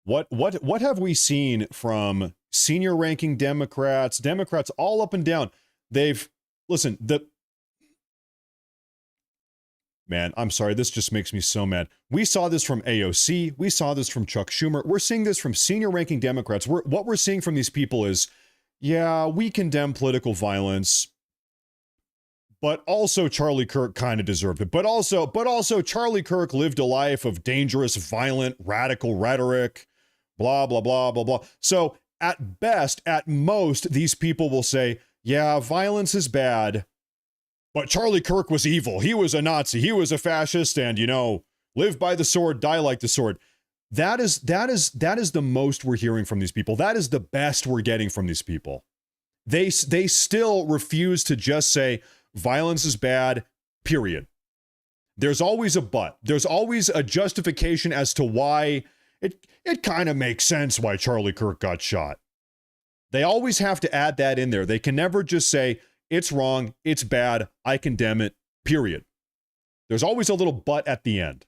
What have we seen from senior ranking Democrats all up and down? Man, I'm sorry, this just makes me so mad. We saw this from AOC, we saw this from Chuck Schumer, we're seeing this from senior ranking Democrats. What we're seeing from these people is, yeah, we condemn political violence, but also Charlie Kirk kind of deserved it. But also Charlie Kirk lived a life of dangerous, violent, radical rhetoric, blah, blah, blah, blah, blah. So at best, at most, these people will say, yeah, violence is bad, but Charlie Kirk was evil. He was a Nazi. He was a fascist and, live by the sword, die like the sword. That is the most we're hearing from these people. That is the best we're getting from these people. They still refuse to just say violence is bad, period. There's always a but. There's always a justification as to why it kind of makes sense why Charlie Kirk got shot. They always have to add that in there. They can never just say, it's wrong, it's bad, I condemn it, period. There's always a little but at the end.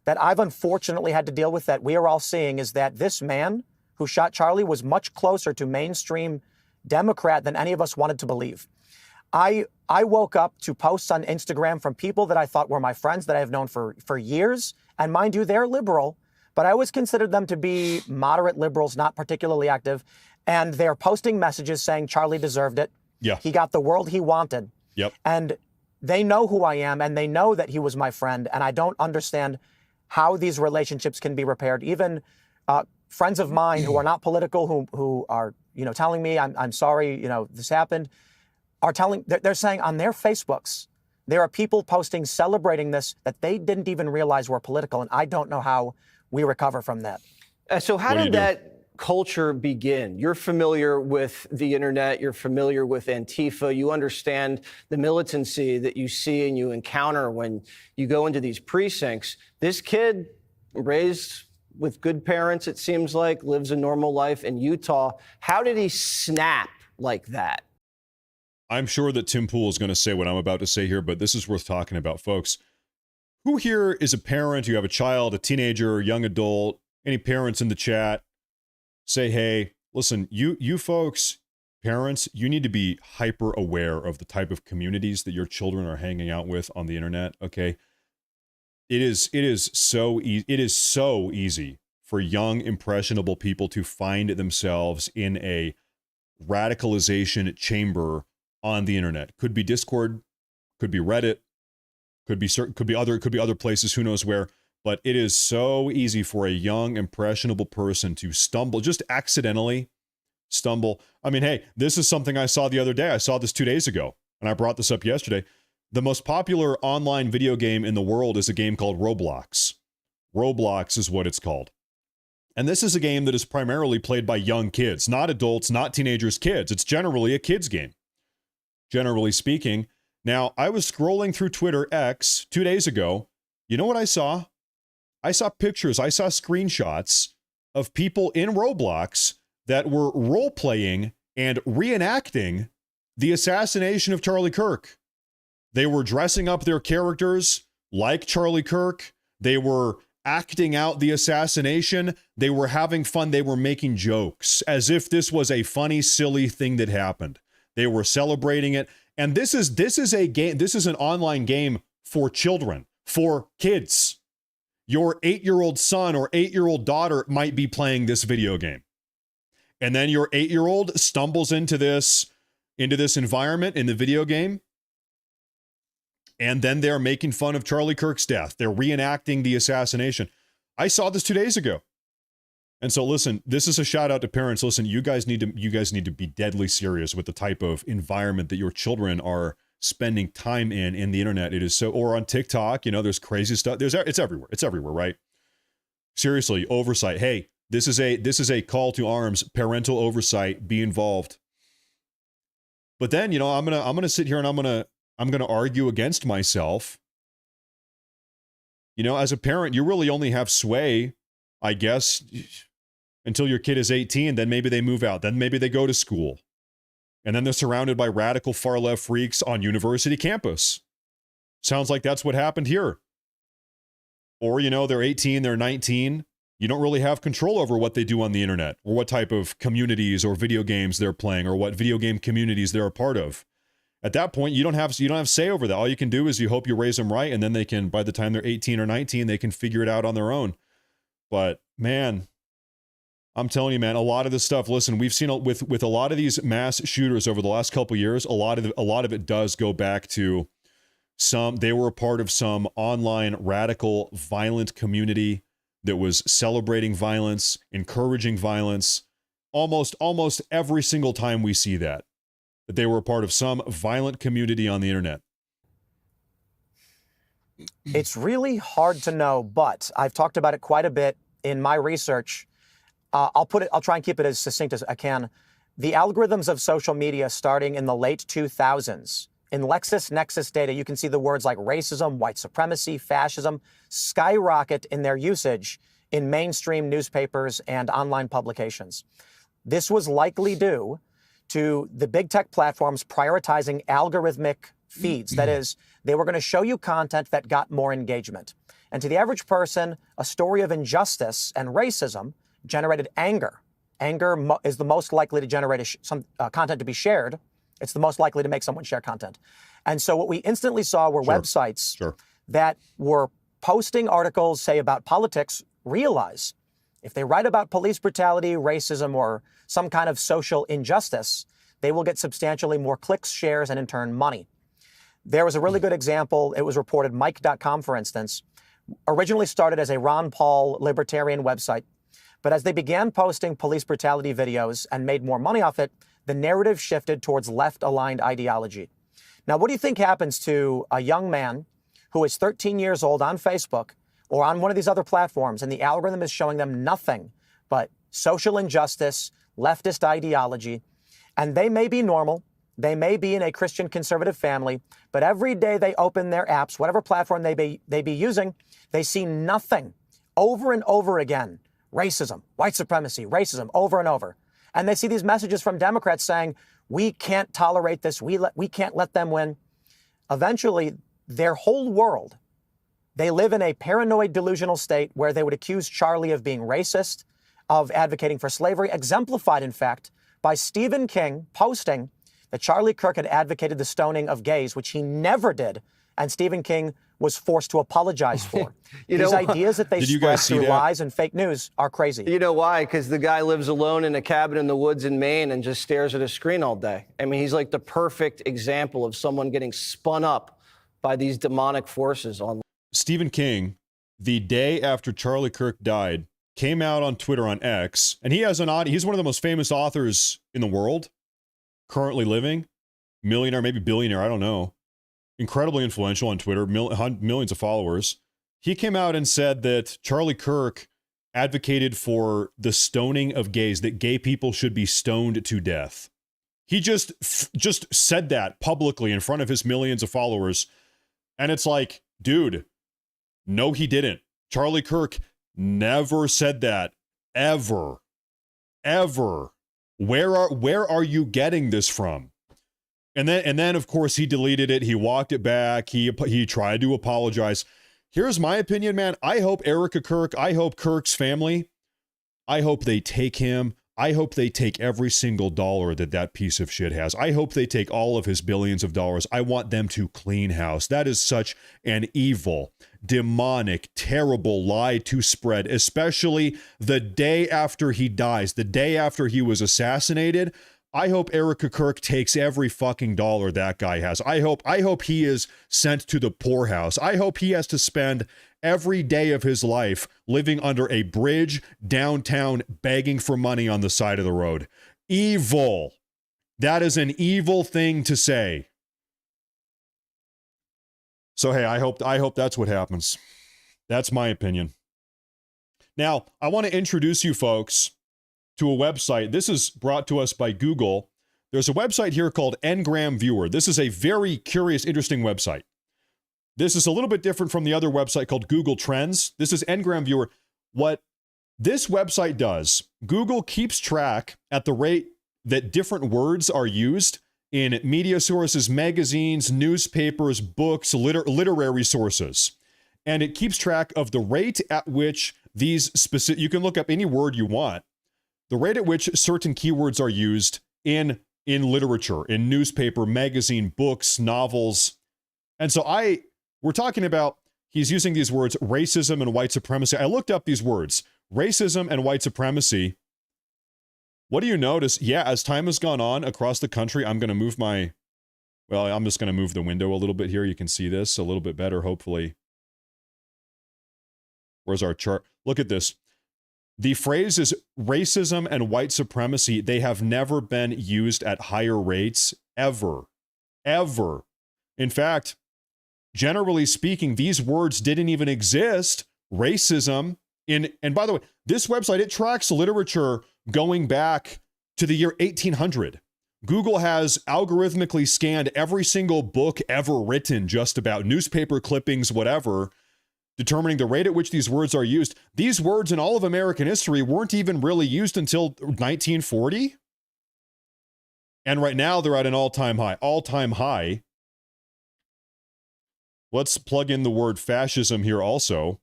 That I've unfortunately had to deal with, that we are all seeing, is that this man who shot Charlie was much closer to mainstream Democrat than any of us wanted to believe. I woke up to posts on Instagram from people that I thought were my friends that I have known for years. And mind you, they're liberal, but I always considered them to be moderate liberals, not particularly active. And they're posting messages saying Charlie deserved it. Yeah. He got the world he wanted. Yep. And they know who I am, and they know that he was my friend. And I don't understand how these relationships can be repaired. Even friends of mine who are not political, who are, telling me I'm sorry, this happened, they're saying on their Facebooks, there are people posting celebrating this that they didn't even realize were political. And I don't know how we recover from that. So how did that culture begin? You're familiar with the internet. You're familiar with Antifa. You understand the militancy that you see and you encounter when you go into these precincts. This kid, raised with good parents, it seems like, lives a normal life in Utah. How did he snap like that? I'm sure that Tim Pool is going to say what I'm about to say here, but this is worth talking about, folks. Who here is a parent? You have a child, a teenager, a young adult, any parents in the chat? Say, hey, listen, you folks, parents, you need to be hyper aware of the type of communities that your children are hanging out with on the internet. Okay. It is so easy for young, impressionable people to find themselves in a radicalization chamber on the internet. Could be Discord, could be Reddit, could be other places, who knows where. But it is so easy for a young, impressionable person to stumble, just accidentally stumble. I mean, hey, this is something I saw the other day. I saw this 2 days ago, and I brought this up yesterday. The most popular online video game in the world is a game called Roblox. Roblox is what it's called. And this is a game that is primarily played by young kids, not adults, not teenagers, kids. It's generally a kids game, generally speaking. Now, I was scrolling through Twitter X 2 days ago. You know what I saw? I saw pictures, I saw screenshots of people in Roblox that were role-playing and reenacting the assassination of Charlie Kirk. They were dressing up their characters like Charlie Kirk. They were acting out the assassination. They were having fun. They were making jokes as if this was a funny, silly thing that happened. They were celebrating it. And this is a game. This is an online game for children, for kids. Your 8-year-old son or 8-year-old daughter might be playing this video game. And then your 8-year-old stumbles into this environment in the video game. And then they're making fun of Charlie Kirk's death. They're reenacting the assassination. I saw this 2 days ago. And so listen, this is a shout out to parents. Listen, you guys need to be deadly serious with the type of environment that your children are spending time in the internet. It is so, or on TikTok, there's crazy stuff. It's everywhere. It's everywhere, right? Seriously, oversight. Hey, this is a call to arms, parental oversight, be involved. But then, I'm going to sit here and I'm going to argue against myself. As a parent, you really only have sway, I guess, until your kid is 18. Then maybe they move out. Then maybe they go to school. And then they're surrounded by radical far-left freaks on university campus. Sounds like that's what happened here. Or, they're 18, they're 19. You don't really have control over what they do on the internet or what type of communities or video games they're playing or what video game communities they're a part of. At that point, you don't have say over that. All you can do is you hope you raise them right, and then they can, by the time they're 18 or 19, they can figure it out on their own. But man, I'm telling you, man, a lot of this stuff. Listen, we've seen with a lot of these mass shooters over the last couple of years. A lot of it does go back to they were a part of some online radical violent community that was celebrating violence, encouraging violence. Almost every single time we see that they were a part of some violent community on the internet. It's really hard to know, but I've talked about it quite a bit in my research. I'll try and keep it as succinct as I can. The algorithms of social media starting in the late 2000s, in LexisNexis data, you can see the words like racism, white supremacy, fascism skyrocket in their usage in mainstream newspapers and online publications. This was likely due to the big tech platforms prioritizing algorithmic feeds. That is, they were going to show you content that got more engagement. And to the average person, a story of injustice and racism generated anger. Anger is the most likely to generate some content to be shared. It's the most likely to make someone share content. And so what we instantly saw were websites that were posting articles, say, about politics, realize if they write about police brutality, racism, or some kind of social injustice, they will get substantially more clicks, shares, and in turn, money. There was a really good example. It was reported, Mike.com, for instance, originally started as a Ron Paul libertarian website. But as they began posting police brutality videos and made more money off it, the narrative shifted towards left-aligned ideology. Now, what do you think happens to a young man who is 13 years old on Facebook or on one of these other platforms, and the algorithm is showing them nothing but social injustice, leftist ideology, and they may be normal, they may be in a Christian conservative family, but every day they open their apps, whatever platform they be using, they see nothing over and over again. Racism, white supremacy, racism, over and over. And they see these messages from Democrats saying, we can't tolerate this, we can't let them win. Eventually, their whole world, they live in a paranoid delusional state where they would accuse Charlie of being racist, of advocating for slavery, exemplified, in fact, by Stephen King posting that Charlie Kirk had advocated the stoning of gays, which he never did, and Stephen King was forced to apologize for. These ideas that they spread through lies and fake news are crazy. You know why? Because the guy lives alone in a cabin in the woods in Maine and just stares at a screen all day. I mean, he's like the perfect example of someone getting spun up by these demonic forces online. Stephen King, the day after Charlie Kirk died, came out on Twitter, on X, and he's one of the most famous authors in the world, currently living, millionaire, maybe billionaire, I don't know. Incredibly influential on Twitter, millions of followers. He came out and said that Charlie Kirk advocated for the stoning of gays, that gay people should be stoned to death. He just said that publicly in front of his millions of followers. And it's like, dude, no, he didn't. Charlie Kirk never said that. Ever. Where are you getting this from? And then of course he deleted it. He walked it back. He tried to apologize. Here's my opinion, man. I hope Erica Kirk, I hope Kirk's family, I hope they take him. I hope they take every single dollar that piece of shit has. I hope they take all of his billions of dollars. I want them to clean house. That is such an evil, demonic, terrible lie to spread, especially the day after he dies, the day after he was assassinated. I hope Erica Kirk takes every fucking dollar that guy has. I hope he is sent to the poorhouse. I hope he has to spend every day of his life living under a bridge downtown, begging for money on the side of the road. Evil. That is an evil thing to say. So hey, I hope that's what happens. That's my opinion. Now, I want to introduce you folks to a website. This is brought to us by Google. There's a website here called Ngram Viewer. This is a very curious, interesting website. This is a little bit different from the other website called Google Trends. This is Ngram Viewer. What this website does, Google keeps track at the rate that different words are used in media sources, magazines, newspapers, books, literary sources. And it keeps track of the rate at which these specific, you can look up any word you want, the rate at which certain keywords are used in literature, in newspaper, magazine, books, novels. And so we're talking about, he's using these words, racism and white supremacy. I looked up these words, racism and white supremacy. What do you notice? Yeah, as time has gone on across the country, I'm going to move I'm just going to move the window a little bit here. You can see this a little bit better, hopefully. Where's our chart? Look at this. The phrase is racism and white supremacy. They have never been used at higher rates ever. Ever. In fact, generally speaking, these words didn't even exist. Racism and by the way, this website, it tracks literature going back to the year 1800. Google has algorithmically scanned every single book ever written, just about newspaper clippings, whatever, determining the rate at which these words are used. These words in all of American history weren't even really used until 1940. And right now they're at an all-time high. Let's plug in the word fascism here also.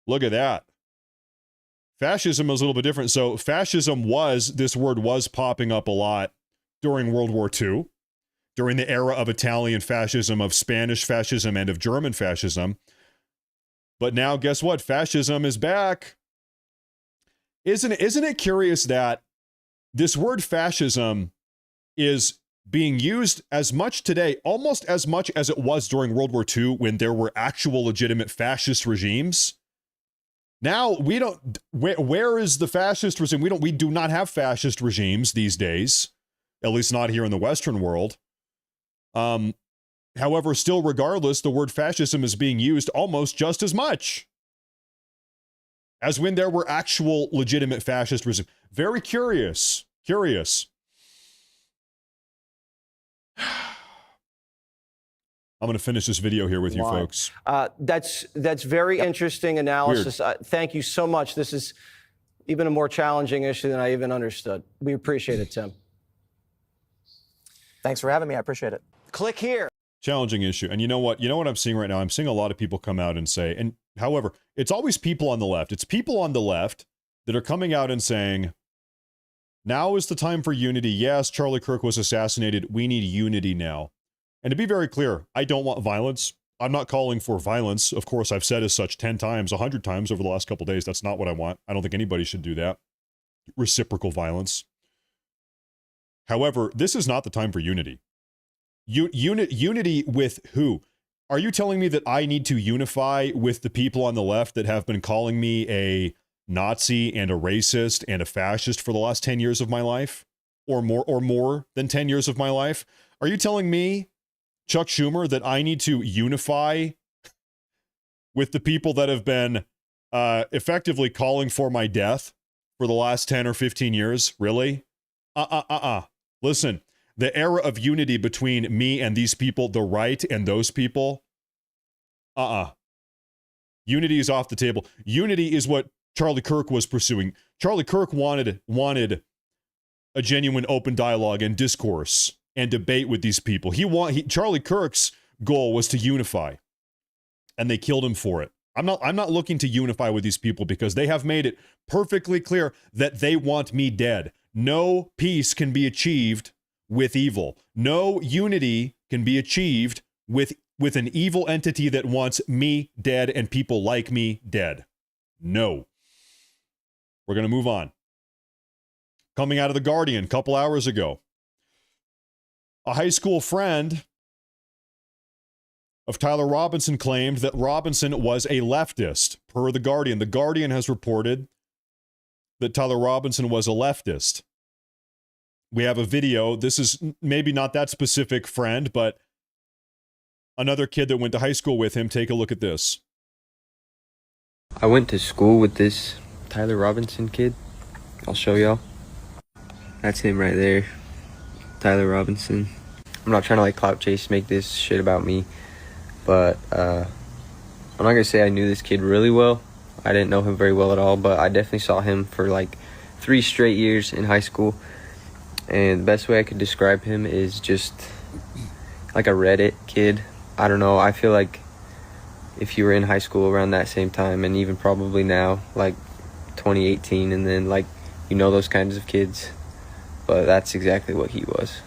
Look at that. Fascism is a little bit different. So fascism this word was popping up a lot during World War II, during the era of Italian fascism, of Spanish fascism, and of German fascism. But now, guess what? Fascism is back. Isn't it curious that this word fascism is being used as much today, almost as much as it was during World War II when there were actual legitimate fascist regimes? Now we don't. Where is the fascist regime? We do not have fascist regimes these days, at least not here in the Western world. However, still, regardless, the word fascism is being used almost just as much as when there were actual legitimate fascist regimes. Very curious. I'm going to finish this video here with you folks. That's very interesting analysis. Thank you so much. This is even a more challenging issue than I even understood. We appreciate it, Tim. Thanks for having me. I appreciate it. Click here. Challenging issue. And you know what I'm seeing right now? I'm seeing a lot of people come out and say, and however, it's always people on the left. It's people on the left that are coming out and saying, now is the time for unity. Yes, Charlie Kirk was assassinated. We need unity now. And to be very clear, I don't want violence. I'm not calling for violence. Of course, I've said as such 10 times, 100 times over the last couple of days. That's not what I want. I don't think anybody should do that. Reciprocal violence. However, this is not the time for unity. Unity with who? Are you telling me that I need to unify with the people on the left that have been calling me a Nazi and a racist and a fascist for the last 10 years of my life? Or more than 10 years of my life? Are you telling me, Chuck Schumer, that I need to unify with the people that have been effectively calling for my death for the last 10 or 15 years? Really? Listen, the era of unity between me and these people, the right and those people, unity is off the table. Unity is what Charlie Kirk was pursuing. Charlie Kirk wanted a genuine open dialogue and discourse and debate with these people. Charlie Kirk's goal was to unify, and they killed him for it. I'm not looking to unify with these people because they have made it perfectly clear that they want me dead. No peace can be achieved with evil. No unity can be achieved with an evil entity that wants me dead and people like me dead. No. We're going to move on. Coming out of The Guardian a couple hours ago, a high school friend of Tyler Robinson claimed that Robinson was a leftist, per The Guardian. The Guardian has reported that Tyler Robinson was a leftist. We have a video. This is maybe not that specific friend, but another kid that went to high school with him. Take a look at this. I went to school with this Tyler Robinson kid. I'll show y'all. That's him right there. Tyler Robinson. I'm not trying to like clout chase, make this shit about me, but I'm not gonna say I knew this kid really well. I didn't know him very well at all, but I definitely saw him for like 3 straight years in high school. And the best way I could describe him is just like a Reddit kid. I don't know, I feel like if you were in high school around that same time, and even probably now, like 2018, and then like, you know, those kinds of kids, but that's exactly what he was.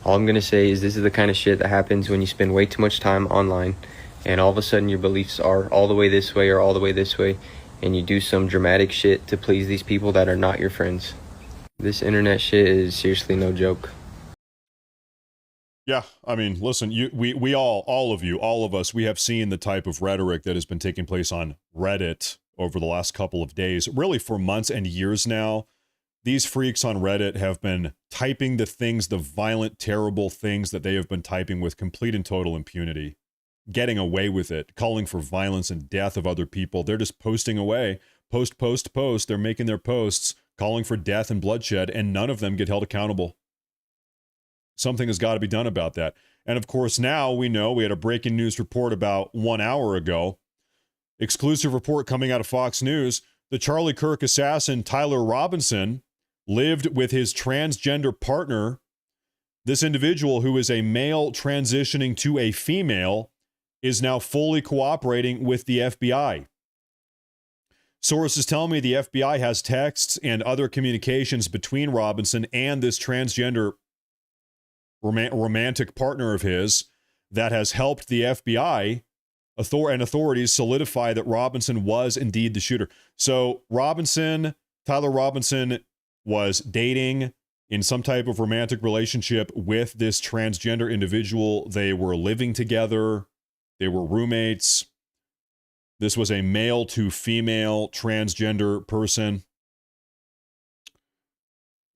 All I'm gonna say is this is the kind of shit that happens when you spend way too much time online, and all of a sudden your beliefs are all the way this way or all the way this way, and you do some dramatic shit to please these people that are not your friends. This internet shit is seriously no joke. Yeah, I mean, listen, we all of us, we have seen the type of rhetoric that has been taking place on Reddit over the last couple of days, really for months and years now. These freaks on Reddit have been typing the things, the violent, terrible things that they have been typing with complete and total impunity, getting away with it, calling for violence and death of other people. They're just posting away, post. They're making their posts, calling for death and bloodshed, and none of them get held accountable. Something has got to be done about that. And of course, now we know, we had a breaking news report about 1 hour ago, exclusive report coming out of Fox News, the Charlie Kirk assassin Tyler Robinson lived with his transgender partner. This individual, who is a male transitioning to a female, is now fully cooperating with the FBI. Sources tell me the FBI has texts and other communications between Robinson and this transgender romantic partner of his that has helped the FBI and authorities solidify that Robinson was indeed the shooter. So Tyler Robinson was dating in some type of romantic relationship with this transgender individual. They were living together. They were roommates. This was a male to female transgender person.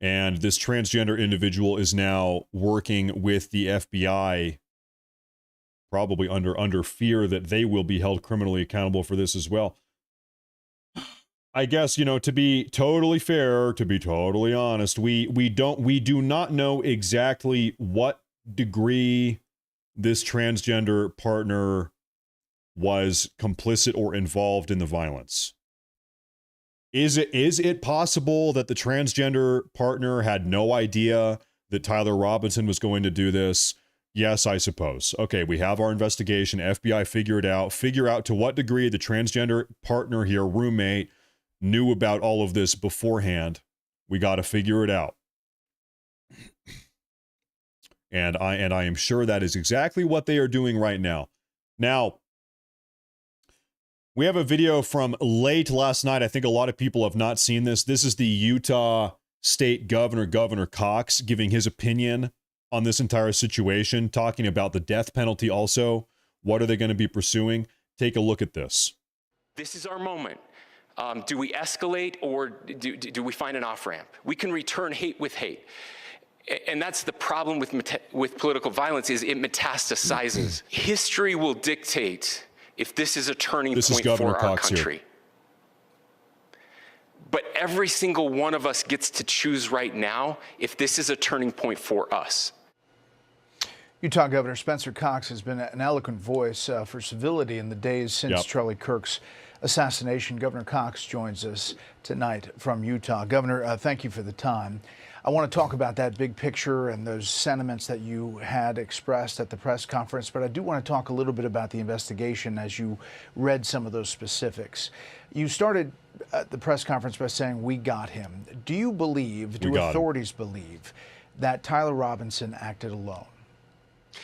And this transgender individual is now working with the FBI, probably under fear that they will be held criminally accountable for this as well. I guess, you know, to be totally fair, to be totally honest, we do not know exactly what degree this transgender partner was complicit or involved in the violence. Is it possible that the transgender partner had no idea that Tyler Robinson was going to do this? Yes, I suppose. Okay, we have our investigation. FBI figure out to what degree the transgender partner here, roommate, knew about all of this beforehand. We got to figure it out. And I am sure that is exactly what they are doing right now. Now, we have a video from late last night. I think a lot of people have not seen this. This is the Utah State Governor, Governor Cox, giving his opinion on this entire situation, talking about the death penalty also. What are they going to be pursuing? Take a look at this. This is our moment. Do we escalate, or do we find an off-ramp? We can return hate with hate. And that's the problem with political violence, is it metastasizes. History will dictate if this is a turning point for our country. Here. But every single one of us gets to choose right now if this is a turning point for us. Utah Governor Spencer Cox has been an eloquent voice for civility in the days since Charlie Kirk's assassination. Governor Cox joins us tonight from Utah. Governor, thank you for the time. I want to talk about that big picture and those sentiments that you had expressed at the press conference, but I do want to talk a little bit about the investigation as you read some of those specifics. You started at the press conference by saying, "We got him." Do you believe, do authorities believe, that Tyler Robinson acted alone?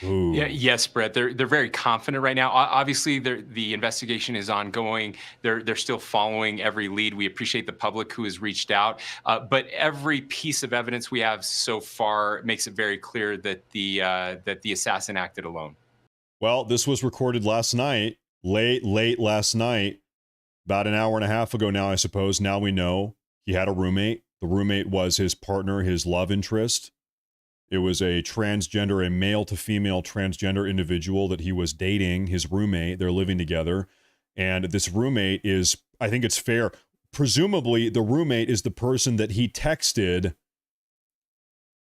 Yeah, yes, Brett. They're very confident right now. Obviously, the investigation is ongoing. They're still following every lead. We appreciate the public who has reached out, but every piece of evidence we have so far makes it very clear that the assassin acted alone. Well, this was recorded last night, late last night, about an hour and a half ago now, I suppose. Now we know he had a roommate. The roommate was his partner, his love interest. It was a transgender, a male to female transgender individual that he was dating, his roommate. They're living together. And this roommate is, I think it's fair, presumably the roommate is the person that he texted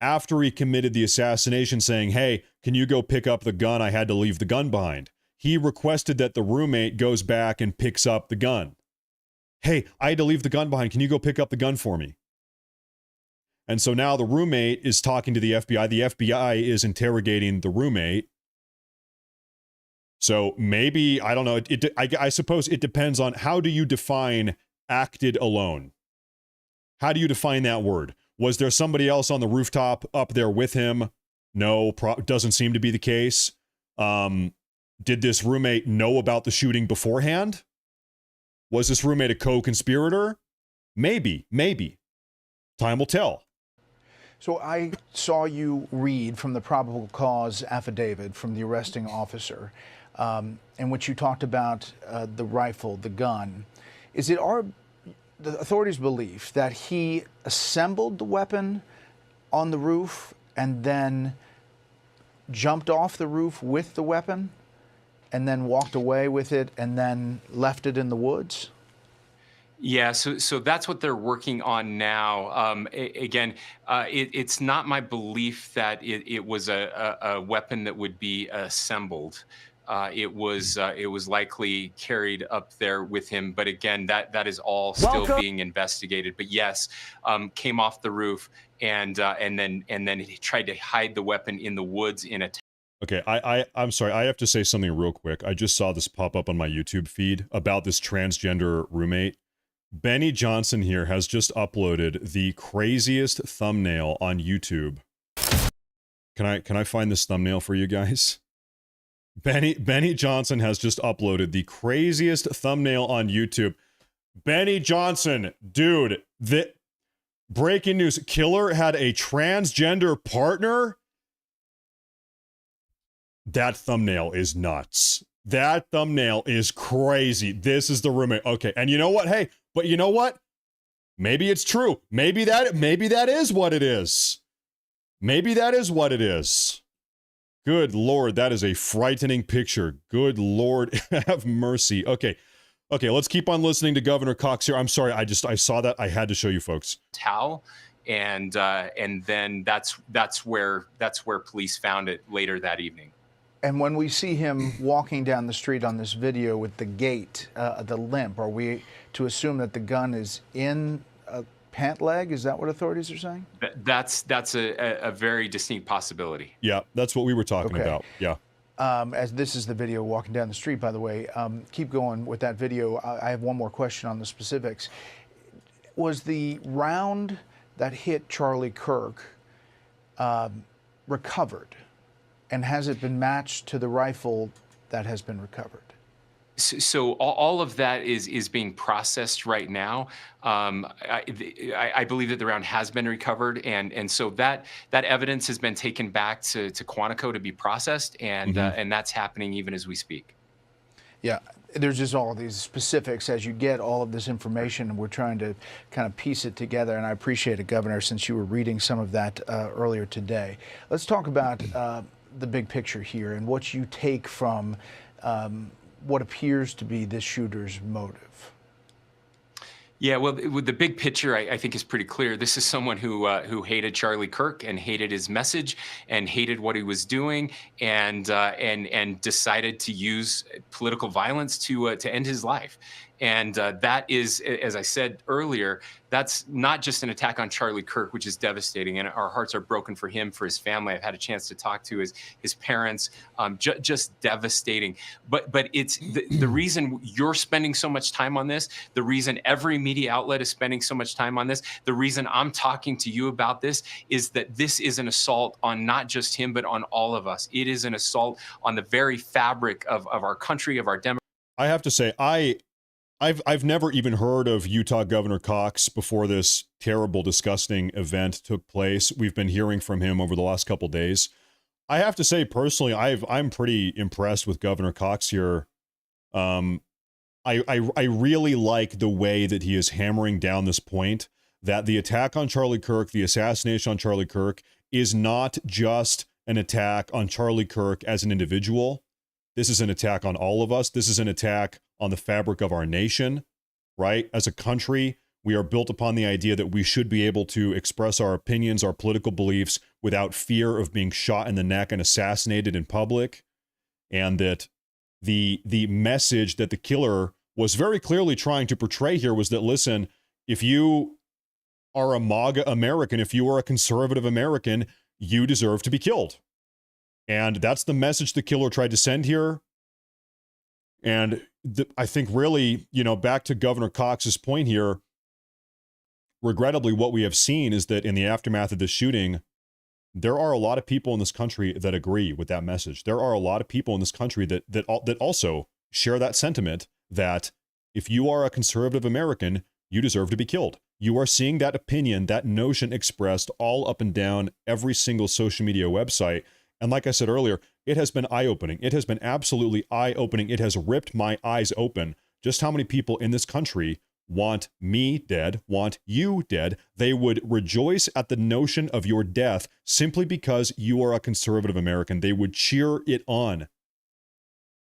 after he committed the assassination saying, "Hey, can you go pick up the gun? I had to leave the gun behind." He requested that the roommate goes back and picks up the gun. "Hey, I had to leave the gun behind. Can you go pick up the gun for me?" And so now the roommate is talking to the FBI. The FBI is interrogating the roommate. So maybe, I don't know, I suppose it depends on how do you define acted alone? How do you define that word? Was there somebody else on the rooftop up there with him? No, doesn't seem to be the case. Did this roommate know about the shooting beforehand? Was this roommate a co-conspirator? Maybe. Time will tell. So I saw you read from the probable cause affidavit from the arresting officer, in which you talked about the rifle, the gun. Is it the authorities' belief that he assembled the weapon on the roof and then jumped off the roof with the weapon and then walked away with it and then left it in the woods? Yeah, so that's what they're working on now. Again, it's not my belief that it was a weapon that would be assembled. It was likely carried up there with him. But again, that is all still being investigated. But yes, came off the roof and then he tried to hide the weapon in the woods in a. Okay, I'm sorry. I have to say something real quick. I just saw this pop up on my YouTube feed about this transgender roommate. Benny Johnson here has just uploaded the craziest thumbnail on YouTube. Can I find this thumbnail for you guys? Benny Johnson has just uploaded the craziest thumbnail on YouTube. Benny Johnson, dude, the breaking news, killer had a transgender partner? That thumbnail is nuts. That thumbnail is crazy. This is the roommate. Okay, and you know what? Hey, but you know what? Maybe it's true. Maybe that is what it is. Maybe that is what it is. Good Lord, that is a frightening picture. Good Lord, have mercy. Okay, let's keep on listening to Governor Cox here. I'm sorry, I saw that. I had to show you folks. Towel, and then that's where police found it later that evening. And when we see him walking down the street on this video with the gait, the limp, are we to assume that the gun is in a pant leg? Is that what authorities are saying? That's a very distinct possibility. Yeah, that's what we were talking about. Yeah. As this is the video walking down the street, by the way. Keep going with that video. I have one more question on the specifics. Was the round that hit Charlie Kirk recovered? And has it been matched to the rifle that has been recovered? So all of that is being processed right now. I believe that the round has been recovered, and so that evidence has been taken back to Quantico to be processed, and that's happening even as we speak. Yeah, there's just all these specifics as you get all of this information, and we're trying to kind of piece it together. And I appreciate it, Governor, since you were reading some of that earlier today. Let's talk about the big picture here and what you take from what appears to be this shooter's motive. Yeah, well, with the big picture, I think is pretty clear. This is someone who hated Charlie Kirk and hated his message and hated what he was doing, and decided to use political violence to end his life. And that is, as I said earlier, that's not just an attack on Charlie Kirk, which is devastating, and our hearts are broken for him, for his family. I've had a chance to talk to his parents. Just devastating. But it's the reason you're spending so much time on this, the reason every media outlet is spending so much time on this, the reason I'm talking to you about this is that this is an assault on not just him, but on all of us. It is an assault on the very fabric of our country, of our democracy. I have to say, I've never even heard of Utah Governor Cox before this terrible, disgusting event took place. We've been hearing from him over the last couple days. I have to say, personally, I'm pretty impressed with Governor Cox here. I really like the way that he is hammering down this point that the attack on Charlie Kirk, the assassination on Charlie Kirk, is not just an attack on Charlie Kirk as an individual. This is an attack on all of us. This is an attack on the fabric of our nation, right? As a country, we are built upon the idea that we should be able to express our opinions, our political beliefs without fear of being shot in the neck and assassinated in public. And that the message that the killer was very clearly trying to portray here was that, listen, if you are a MAGA American, if you are a conservative American, you deserve to be killed. And that's the message the killer tried to send here. And I think really, back to Governor Cox's point here, regrettably, what we have seen is that in the aftermath of this shooting, there are a lot of people in this country that agree with that message. There are a lot of people in this country that also share that sentiment that if you are a conservative American, you deserve to be killed. You are seeing that opinion, that notion expressed all up and down every single social media website. And like I said earlier, it has been eye-opening. It has been absolutely eye-opening. It has ripped my eyes open just how many people in this country want me dead, want you dead. They would rejoice at the notion of your death simply because you are a conservative American. They would cheer it on.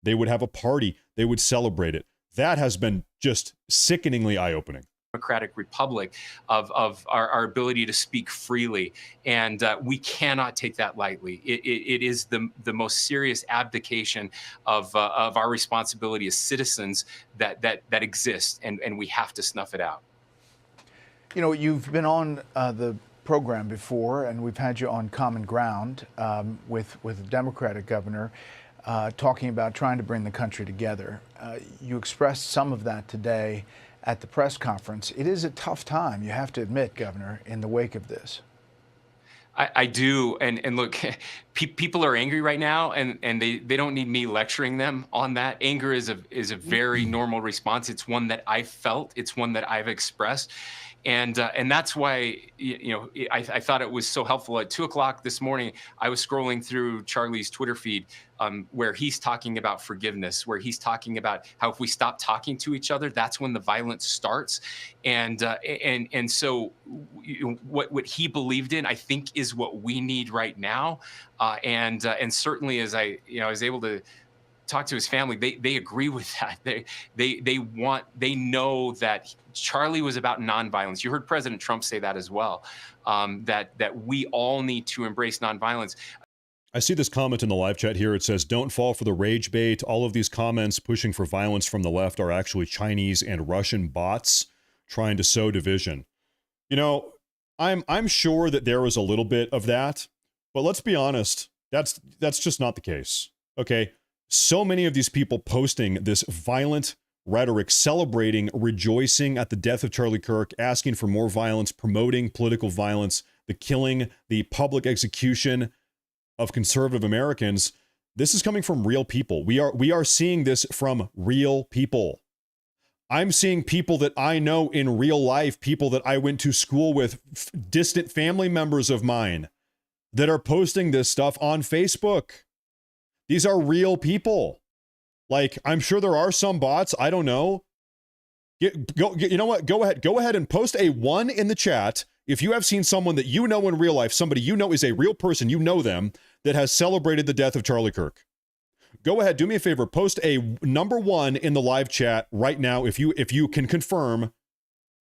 They would have a party. They would celebrate it. That has been just sickeningly eye-opening. Democratic republic of our ability to speak freely, and we cannot take that lightly. It is the most serious abdication of our responsibility as citizens that exists, and we have to snuff it out. You've been on the program before, and we've had you on Common Ground with the Democratic governor, talking about trying to bring the country together. You expressed some of that today at the press conference. It is a tough time, you have to admit, Governor, in the wake of this. I do, and look, people are angry right now, and they don't need me lecturing them on that. Anger is a very normal response. It's one that I felt. It's one that I've expressed. And that's why, I thought it was so helpful. At 2 o'clock this morning, I was scrolling through Charlie's Twitter feed where he's talking about forgiveness, where he's talking about how if we stop talking to each other, that's when the violence starts. And so what he believed in, I think, is what we need right now. And certainly as I was able to talk to his family, they agree with that. They know that Charlie was about nonviolence. You heard President Trump say that as well, that we all need to embrace nonviolence. I see this comment in the live chat here. It says, don't fall for the rage bait. All of these comments pushing for violence from the left are actually Chinese and Russian bots trying to sow division. I'm sure that there was a little bit of that, but let's be honest, that's just not the case. Okay. So many of these people posting this violent rhetoric, celebrating, rejoicing at the death of Charlie Kirk, asking for more violence, promoting political violence, the killing, the public execution of conservative Americans. This is coming from real people. We are seeing this from real people. I'm seeing people that I know in real life, people that I went to school with, distant family members of mine that are posting this stuff on Facebook. These are real people. Like, I'm sure there are some bots. I don't know. You know what? Go ahead and post a 1 in the chat if you have seen someone that you know in real life, somebody you know is a real person, you know them, that has celebrated the death of Charlie Kirk. Go ahead, do me a favor, post a number 1 in the live chat right now if you can confirm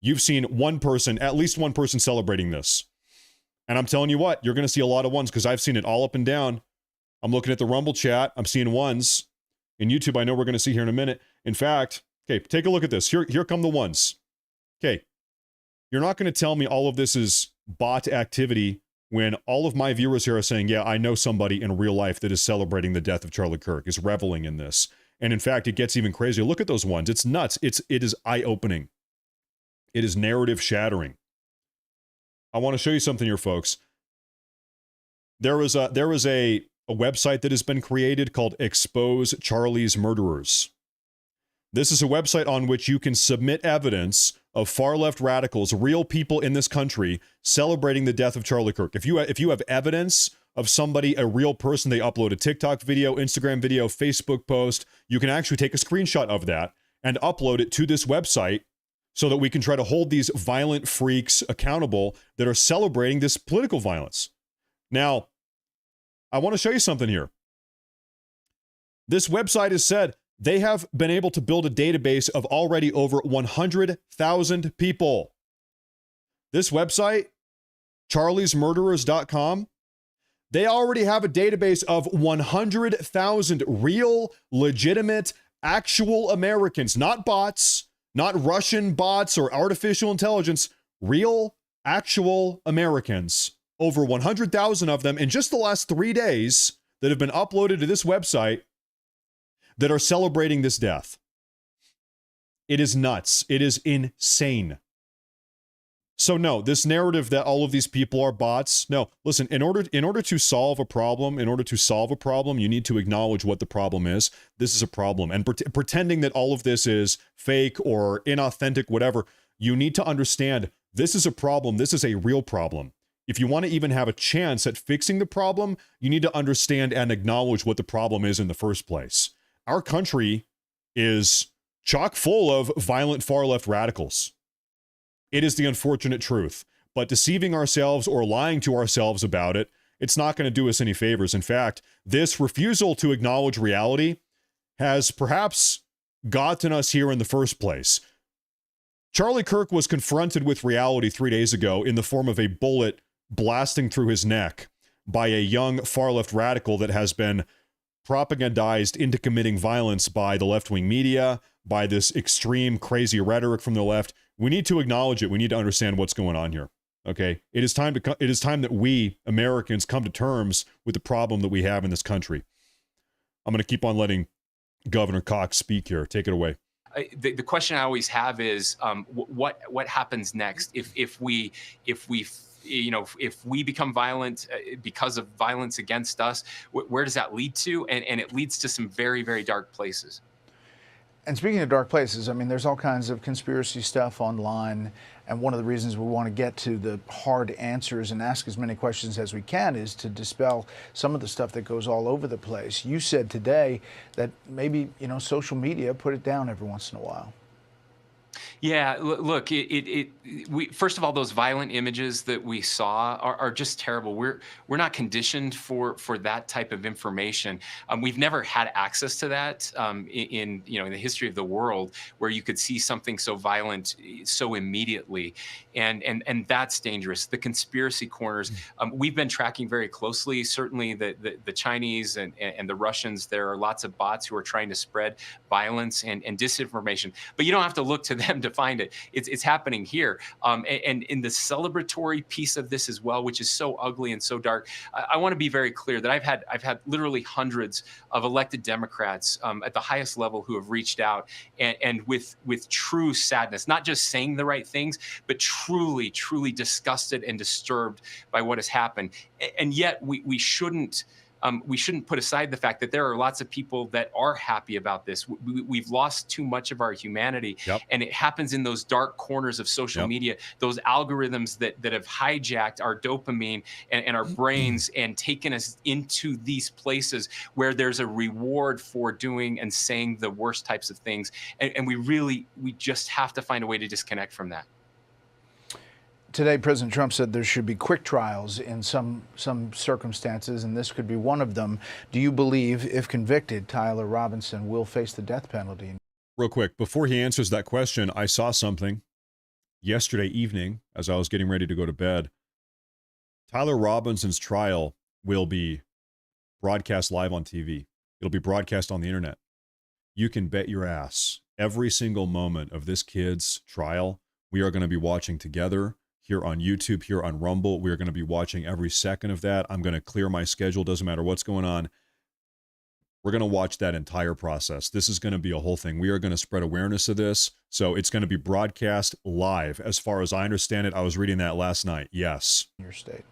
you've seen one person, at least one person celebrating this. And I'm telling you what, you're going to see a lot of ones because I've seen it all up and down. I'm looking at the Rumble chat. I'm seeing ones. In YouTube, I know we're going to see here in a minute. In fact, Okay, take a look at this. Here come the ones. Okay, you're not going to tell me all of this is bot activity when all of my viewers here are saying, yeah, I know somebody in real life that is celebrating the death of Charlie Kirk, is reveling in this. And in fact, it gets even crazier. Look at those ones. It's nuts. It is eye-opening. It is narrative shattering. I want to show you something here, folks. There is a website that has been created called Expose Charlie's Murderers. This is a website on which you can submit evidence of far-left radicals, real people in this country, celebrating the death of Charlie Kirk. If you have evidence of somebody, a real person, they upload a TikTok video, Instagram video, Facebook post, you can actually take a screenshot of that and upload it to this website so that we can try to hold these violent freaks accountable that are celebrating this political violence. Now, I want to show you something here. This website has said they have been able to build a database of already over 100,000 people. This website, charliesmurderers.com, they already have a database of 100,000 real, legitimate, actual Americans, not bots, not Russian bots or artificial intelligence, real, actual Americans. Over 100,000 of them in just the last 3 days that have been uploaded to this website that are celebrating this death. It is nuts. It is insane. So no, this narrative that all of these people are bots, no, listen, in order to solve a problem, you need to acknowledge what the problem is. This is a problem. And pretending that all of this is fake or inauthentic, whatever, you need to understand this is a problem. This is a real problem. If you want to even have a chance at fixing the problem, you need to understand and acknowledge what the problem is in the first place. Our country is chock full of violent far-left radicals. It is the unfortunate truth. But deceiving ourselves or lying to ourselves about it, it's not going to do us any favors. In fact, this refusal to acknowledge reality has perhaps gotten us here in the first place. Charlie Kirk was confronted with reality 3 days ago in the form of a bullet blasting through his neck by a young far-left radical that has been propagandized into committing violence by the left-wing media, by this extreme, crazy rhetoric from the left. We need to acknowledge it. We need to understand what's going on here. Okay? It is time that we, Americans, come to terms with the problem that we have in this country. I'm going to keep on letting Governor Cox speak here. Take it away. The question I always have is what happens next if we become violent because of violence against us? Where does that lead to? And it leads to some very, very dark places. And speaking of dark places, I mean, there's all kinds of conspiracy stuff online. And one of the reasons we want to get to the hard answers and ask as many questions as we can is to dispel some of the stuff that goes all over the place. You said today that maybe, social media, put it down every once in a while. Yeah, look, we first of all, those violent images that we saw are just terrible. We're not conditioned for that type of information. We've never had access to that in the history of the world, where you could see something so violent so immediately, and that's dangerous. The conspiracy corners, we've been tracking very closely. Certainly, the Chinese and the Russians. There are lots of bots who are trying to spread violence and disinformation, but you don't have to look to them to find it. It's happening here. And in the celebratory piece of this as well, which is so ugly and so dark, I want to be very clear that I've had literally hundreds of elected Democrats at the highest level who have reached out and with true sadness, not just saying the right things, but truly disgusted and disturbed by what has happened. And yet we shouldn't put aside the fact that there are lots of people that are happy about this. We've lost too much of our humanity. Yep. And it happens in those dark corners of social media, those algorithms that have hijacked our dopamine and our brains and taken us into these places where there's a reward for doing and saying the worst types of things. And we just have to find a way to disconnect from that. Today, President Trump said there should be quick trials in some circumstances, and this could be one of them. Do you believe, if convicted, Tyler Robinson will face the death penalty? Real quick, before he answers that question, I saw something yesterday evening as I was getting ready to go to bed. Tyler Robinson's trial will be broadcast live on TV. It'll be broadcast on the internet. You can bet your ass every single moment of this kid's trial, we are going to be watching together here on YouTube, here on Rumble. We are going to be watching every second of that. I'm going to clear my schedule. Doesn't matter what's going on. We're going to watch that entire process. This is going to be a whole thing. We are going to spread awareness of this. So it's going to be broadcast live. As far as I understand it, I was reading that last night. Yes. Your state.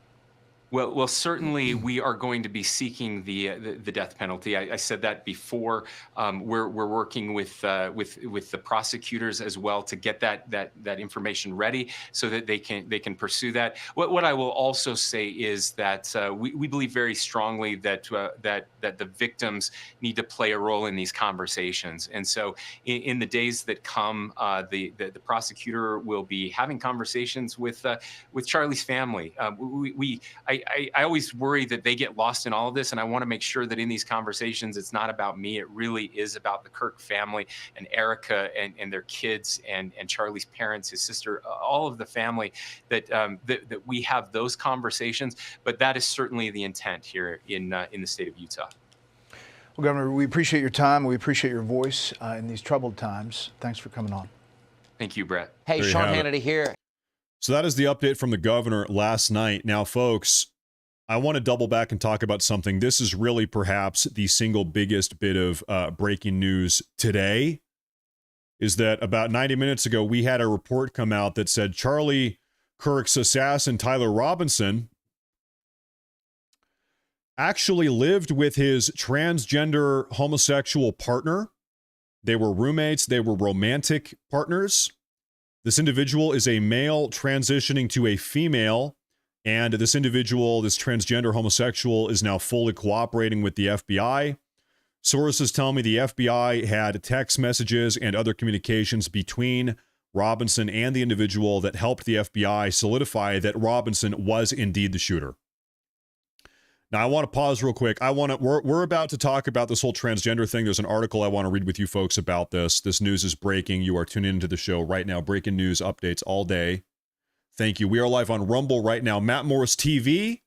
Well, certainly we are going to be seeking the death penalty. I said that before. We're working with the prosecutors as well to get that information ready so that they can pursue that. What I will also say is that we believe very strongly that that the victims need to play a role in these conversations. And so in the days that come, the prosecutor will be having conversations with Charlie's family. I always worry that they get lost in all of this, and I want to make sure that in these conversations, it's not about me. It really is about the Kirk family and Erica and their kids and Charlie's parents, his sister, all of the family, that we have those conversations. But that is certainly the intent here in the state of Utah. Well, Governor, we appreciate your time. We appreciate your voice in these troubled times. Thanks for coming on. Thank you, Brett. Hey, Sean Hannity here. So that is the update from the governor last night. Now, folks, I want to double back and talk about something. This is really perhaps the single biggest bit of breaking news today, is that about 90 minutes ago, we had a report come out that said Charlie Kirk's assassin, Tyler Robinson, actually lived with his transgender homosexual partner. They were roommates. They were romantic partners. This individual is a male transitioning to a female. And this individual, this transgender homosexual, is now fully cooperating with the FBI. Sources tell me the FBI had text messages and other communications between Robinson and the individual that helped the FBI solidify that Robinson was indeed the shooter. Now, I want to pause real quick. We're about to talk about this whole transgender thing. There's an article I want to read with you folks about this. This news is breaking. You are tuning into the show right now. Breaking news updates all day. Thank you. We are live on Rumble right now. Matt Morris TV.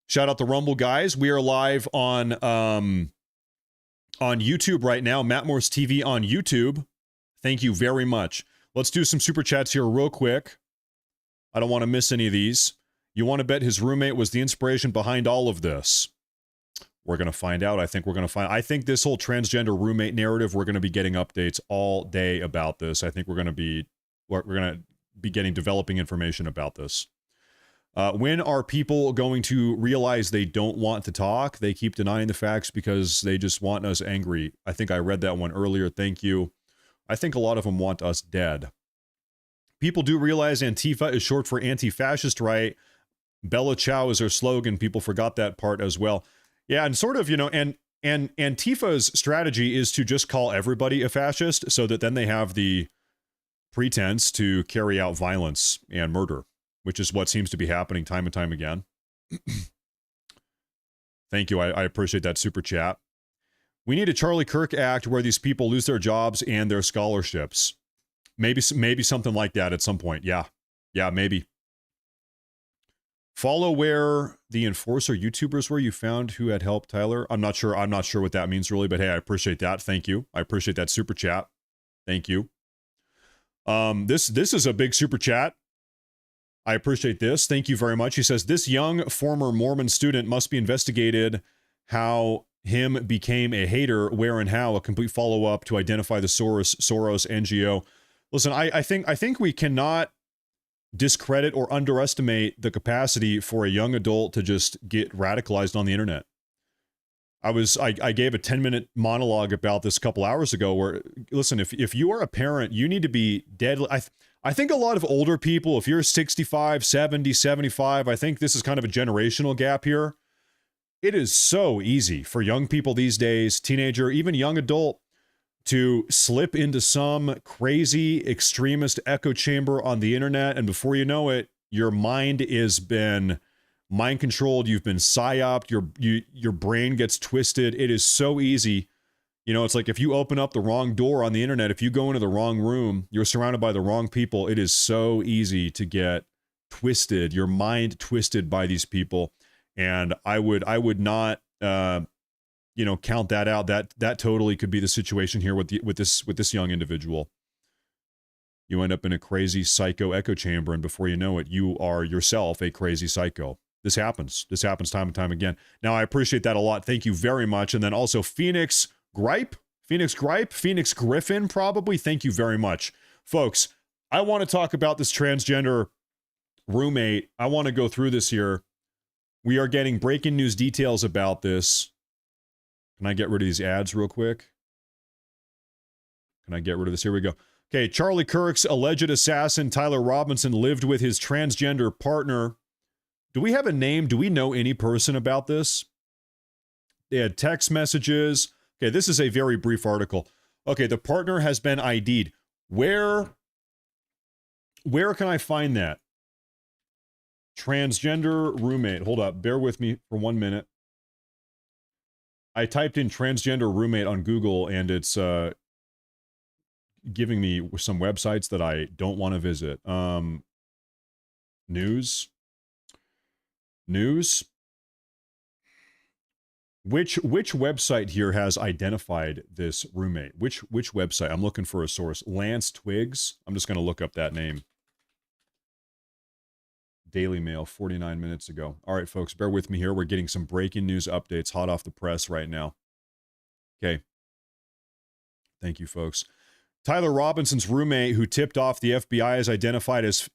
Shout out the Rumble guys. We are live on YouTube right now. Matt Morris TV on YouTube. Thank you very much. Let's do some super chats here real quick. I don't want to miss any of these. You want to bet his roommate was the inspiration behind all of this? We're going to find out. I think this whole transgender roommate narrative, we're going to be getting updates all day about this. I think we're going to be getting developing information about this. When are people going to realize they don't want to talk? They keep denying the facts because they just want us angry. I think I read that one earlier. Thank you. I think a lot of them want us dead. People do realize Antifa is short for anti-fascist, right? Bella Ciao is her slogan. People forgot that part as well. Yeah, and sort of, and Antifa's strategy is to just call everybody a fascist so that then they have the pretense to carry out violence and murder, which is what seems to be happening time and time again. Thank you. I appreciate that super chat. We need a Charlie Kirk Act where these people lose their jobs and their scholarships. Maybe something like that at some point. Yeah, maybe. Follow where the enforcer YouTubers were you found who had helped Tyler. I'm not sure what that means really, but hey, I appreciate that. Thank you. I appreciate that super chat. Thank you. This is a big super chat. I appreciate this. Thank you very much. He says, this young former Mormon student must be investigated how him became a hater, where and how, a complete follow-up to identify the Soros NGO. Listen, I think we cannot discredit or underestimate the capacity for a young adult to just get radicalized on the internet. I gave a 10-minute monologue about this a couple hours ago where, listen, if you are a parent, you need to be deadly. I think a lot of older people, if you're 65, 70, 75, I think this is kind of a generational gap here. It is so easy for young people these days, teenager, even young adult, to slip into some crazy extremist echo chamber on the internet. And before you know it, your mind has been mind controlled. You've been psyoped. Your brain gets twisted. It is so easy. It's like if you open up the wrong door on the internet, if you go into the wrong room, you're surrounded by the wrong people. It is so easy to get twisted, your mind twisted by these people. And I would not count that out. That totally could be the situation here with this young individual. You end up in a crazy psycho echo chamber, and before you know it, you are yourself a crazy psycho. This happens. This happens time and time again. Now, I appreciate that a lot. Thank you very much. And then also Phoenix Griffin, probably. Thank you very much. Folks, I want to talk about this transgender roommate. I want to go through this here. We are getting breaking news details about this. Can I get rid of these ads real quick? Can I get rid of this? Here we go. Okay, Charlie Kirk's alleged assassin, Tyler Robinson, lived with his transgender partner. Do we have a name? Do we know any person about this? They had text messages. Okay, this is a very brief article. Okay, the partner has been ID'd. Where can I find that? Transgender roommate. Hold up. Bear with me for 1 minute. I typed in transgender roommate on Google, and it's giving me some websites that I don't want to visit. News. Which website here has identified this roommate? Which website? I'm looking for a source. Lance Twiggs. I'm just going to look up that name. Daily Mail, 49 minutes ago. All right, folks, bear with me here. We're getting some breaking news updates hot off the press right now. Okay. Thank you, folks. Tyler Robinson's roommate, who tipped off the FBI, is identified as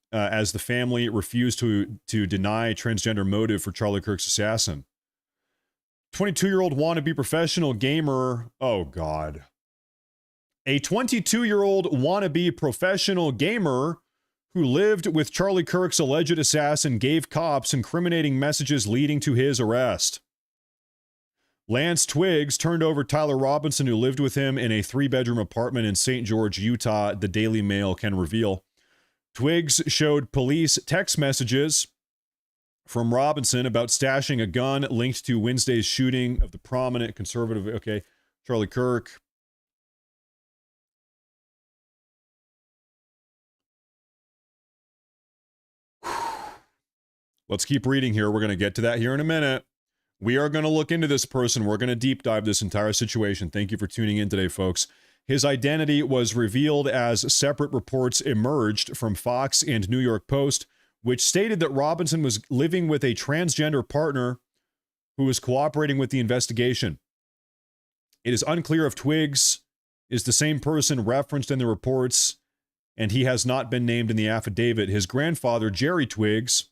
the family refused to deny transgender motive for Charlie Kirk's assassin. 22-year-old wannabe professional gamer. Oh, God. A 22-year-old wannabe professional gamer who lived with Charlie Kirk's alleged assassin gave cops incriminating messages leading to his arrest. Lance Twiggs turned over Tyler Robinson, who lived with him in a 3-bedroom apartment in St. George, Utah, the Daily Mail can reveal. Twiggs showed police text messages from Robinson about stashing a gun linked to Wednesday's shooting of the prominent conservative, Charlie Kirk. Let's keep reading here. We're going to get to that here in a minute. We are going to look into this person. We're going to deep dive this entire situation. Thank you for tuning in today, folks. His identity was revealed as separate reports emerged from Fox and New York Post, which stated that Robinson was living with a transgender partner who was cooperating with the investigation. It is unclear if Twiggs is the same person referenced in the reports, and he has not been named in the affidavit. His grandfather, Jerry Twiggs,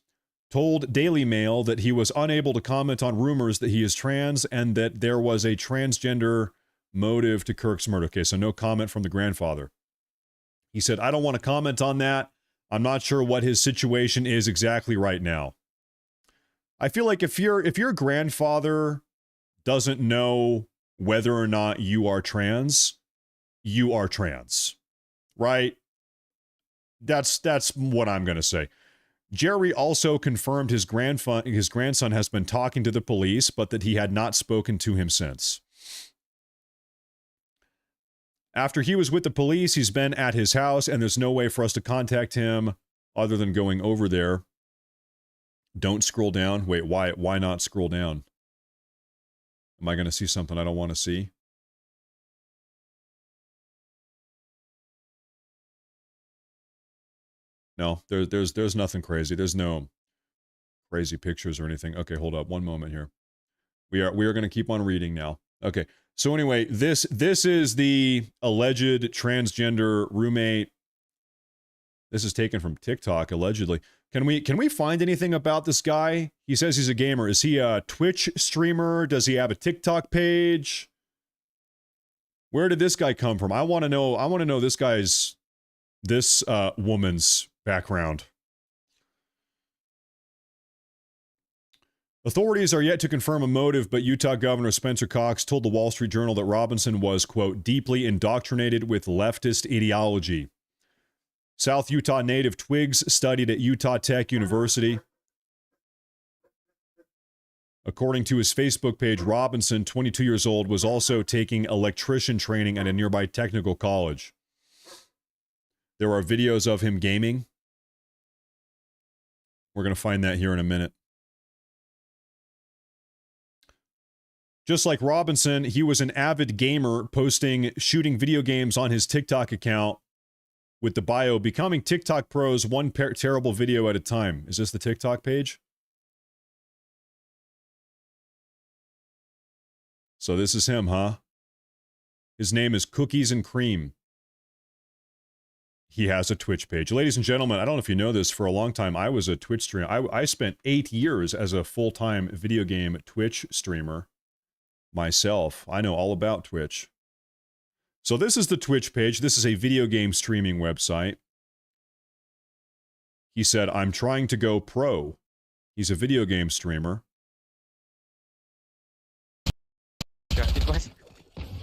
told Daily Mail that he was unable to comment on rumors that he is trans and that there was a transgender motive to Kirk's murder. Okay, so no comment from the grandfather. He said, I don't want to comment on that. I'm not sure what his situation is exactly right now. I feel like if your grandfather doesn't know whether or not you are trans, right? That's what I'm going to say. Jerry also confirmed his grandson has been talking to the police, but that he had not spoken to him since. After he was with the police, he's been at his house, and there's no way for us to contact him other than going over there. Don't scroll down. Wait, why not scroll down? Am I going to see something I don't want to see? No, there's nothing crazy. There's no crazy pictures or anything. Okay, hold up. One moment here. We are going to keep on reading now. Okay. So anyway, this is the alleged transgender roommate. This is taken from TikTok, allegedly. Can we find anything about this guy? He says he's a gamer. Is he a Twitch streamer? Does he have a TikTok page? Where did this guy come from? I want to know this woman's background. Authorities are yet to confirm a motive, but Utah Governor Spencer Cox told the Wall Street Journal that Robinson was, quote, deeply indoctrinated with leftist ideology. South Utah native Twiggs studied at Utah Tech University. According to his Facebook page, Robinson, 22 years old, was also taking electrician training at a nearby technical college. There are videos of him gaming. We're going to find that here in a minute. Just like Robinson, he was an avid gamer posting shooting video games on his TikTok account with the bio, becoming TikTok pros one terrible video at a time. Is this the TikTok page? So this is him, huh? His name is Cookies and Cream. He has a Twitch page. Ladies and gentlemen, I don't know if you know this, for a long time, I was a Twitch streamer. I spent 8 years as a full-time video game Twitch streamer myself. I know all about Twitch. So this is the Twitch page. This is a video game streaming website. He said, I'm trying to go pro. He's a video game streamer.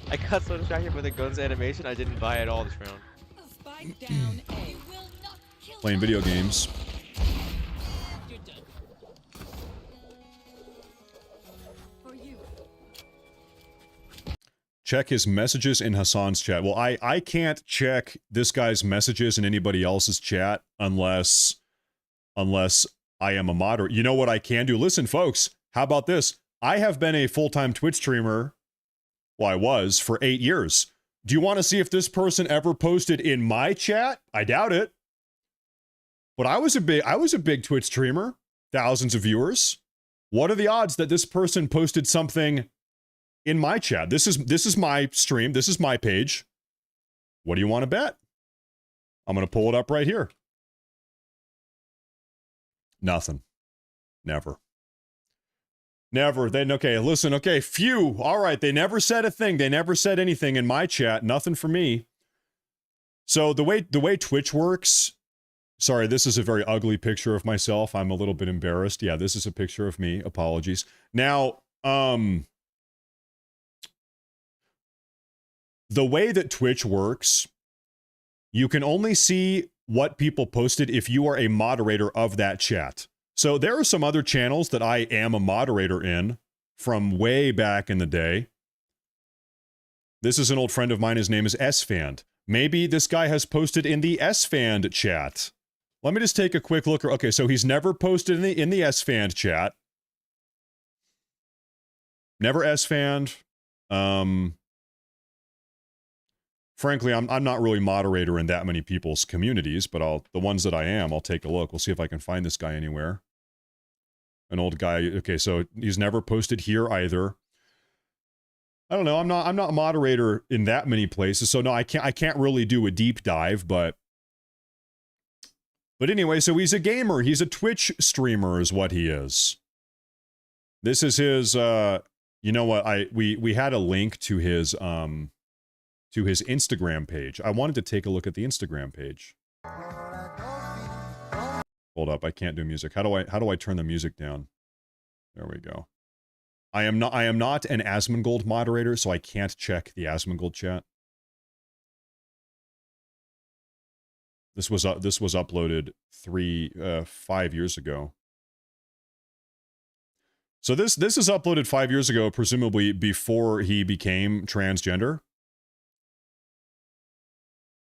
I got so distracted by the guns animation, I didn't buy it all this round. Playing video games. Check his messages in Hassan's chat. Well, I can't check this guy's messages in anybody else's chat unless I am a moderator. You know what I can do? Listen, folks, how about this? I have been a full-time Twitch streamer, well, I was, for 8 years. Do you want to see if this person ever posted in my chat? I doubt it. But I was a big Twitch streamer, thousands of viewers. What are the odds that this person posted something in my chat? This is my stream. This is my page. What do you want to bet? I'm going to pull it up right here. Nothing. Never. Never. Then, okay, listen, okay, phew. All right, they never said a thing. They never said anything in my chat. Nothing for me. So the way Twitch works, sorry, this is a very ugly picture of myself. I'm a little bit embarrassed. Yeah, this is a picture of me. Apologies. Now, the way that Twitch works, you can only see what people posted if you are a moderator of that chat. So there are some other channels that I am a moderator in from way back in the day. This is an old friend of mine. His name is SFand. Maybe this guy has posted in the SFand chat. Let me just take a quick look. Okay, so he's never posted in the SFand chat. Never SFand. Frankly, I'm not really moderator in that many people's communities, but the ones that I am, I'll take a look. We'll see if I can find this guy anywhere. An old guy. Okay, so he's never posted here either. I don't know. I'm not a moderator in that many places, so no, I can't really do a deep dive, but anyway, so he's a gamer. He's a Twitch streamer is what he is. This is his you know what? We had a link to his Instagram page. I wanted to take a look at the Instagram page. Hold up, I can't do music. How do I turn the music down? There we go. I am not an Asmongold moderator, so I can't check the Asmongold chat. This was uploaded 5 years ago. So this is uploaded 5 years ago, presumably before he became transgender.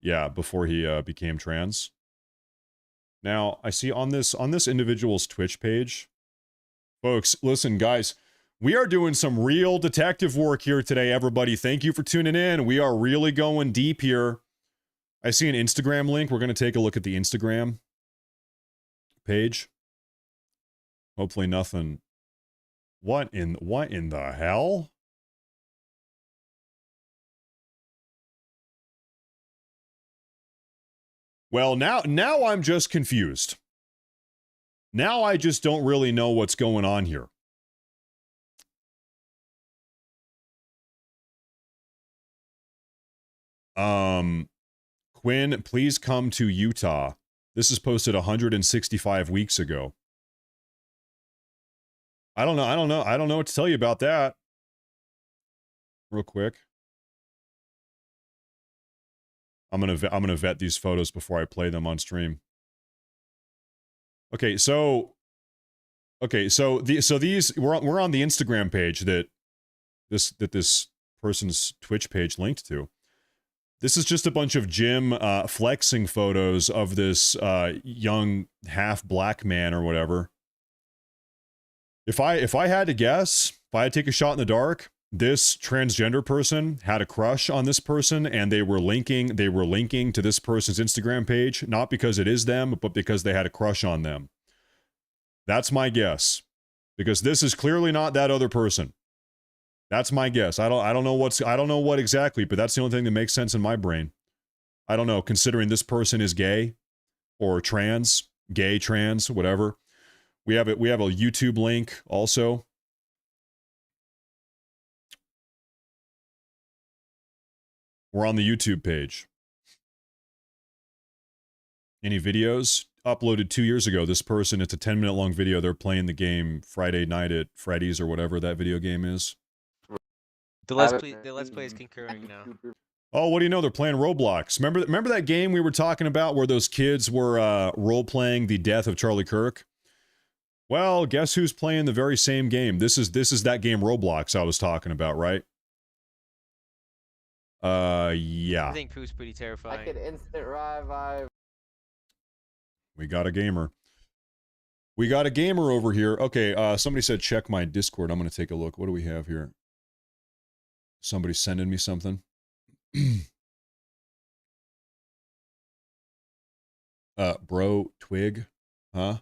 Yeah, before he became trans. Now, I see on this individual's Twitch page, folks, listen, guys, we are doing some real detective work here today, everybody. Thank you for tuning in. We are really going deep here. I see an Instagram link. We're going to take a look at the Instagram page. Hopefully nothing. What in the hell? Well, now I'm just confused. Now I just don't really know what's going on here. Quinn, please come to Utah. This is posted 165 weeks ago. I don't know what to tell you about that. Real quick. I'm gonna vet these photos before I play them on stream. Okay, so these we're on the Instagram page that this person's Twitch page linked to. This is just a bunch of Jim flexing photos of this young half black man or whatever. If I had to guess, if I had to take a shot in the dark, this transgender person had a crush on this person, and they were linking to this person's Instagram page, not because it is them, but because they had a crush on them. That's my guess, because this is clearly not that other person. That's my guess. I don't know what exactly, but that's the only thing that makes sense in my brain. I don't know, considering this person is gay or trans, gay, trans, whatever. We have a YouTube link also. We're on the YouTube page. Any videos? Uploaded 2 years ago. This person, it's a 10-minute long video. They're playing the game Friday Night at Freddy's or whatever that video game is. The Let's Play is concurring now. Oh, what do you know? They're playing Roblox. Remember that game we were talking about where those kids were role-playing the death of Charlie Kirk? Well, guess who's playing the very same game? This is that game Roblox I was talking about, right? Yeah. I think Pooh's pretty terrifying. I could instant revive. We got a gamer. We got a gamer over here. Okay, somebody said check my Discord. I'm going to take a look. What do we have here? Somebody sending me something. Bro, Twig? Huh?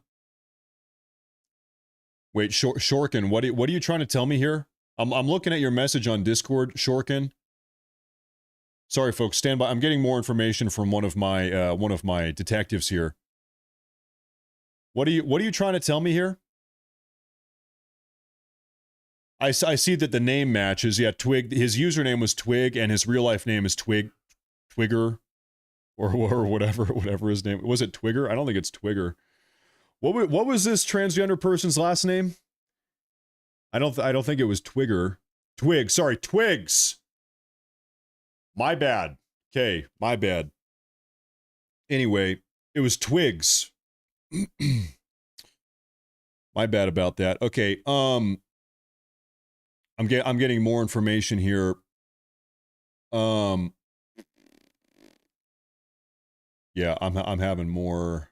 Wait, Shorkin, what are you trying to tell me here? I'm looking at your message on Discord, Shorkin. Sorry, folks, stand by. I'm getting more information from one of my detectives here. What are you trying to tell me here? I see that the name matches. Yeah, Twig. His username was Twig, and his real life name is Twigger, or whatever his name was. It Twigger? I don't think it's Twigger. What was this transgender person's last name? I don't think it was Twigger. Twig. Sorry, Twigs. My bad. Okay, my bad. Anyway, it was Twigs. My bad about that. Okay, I'm getting more information here. Yeah, I'm having more.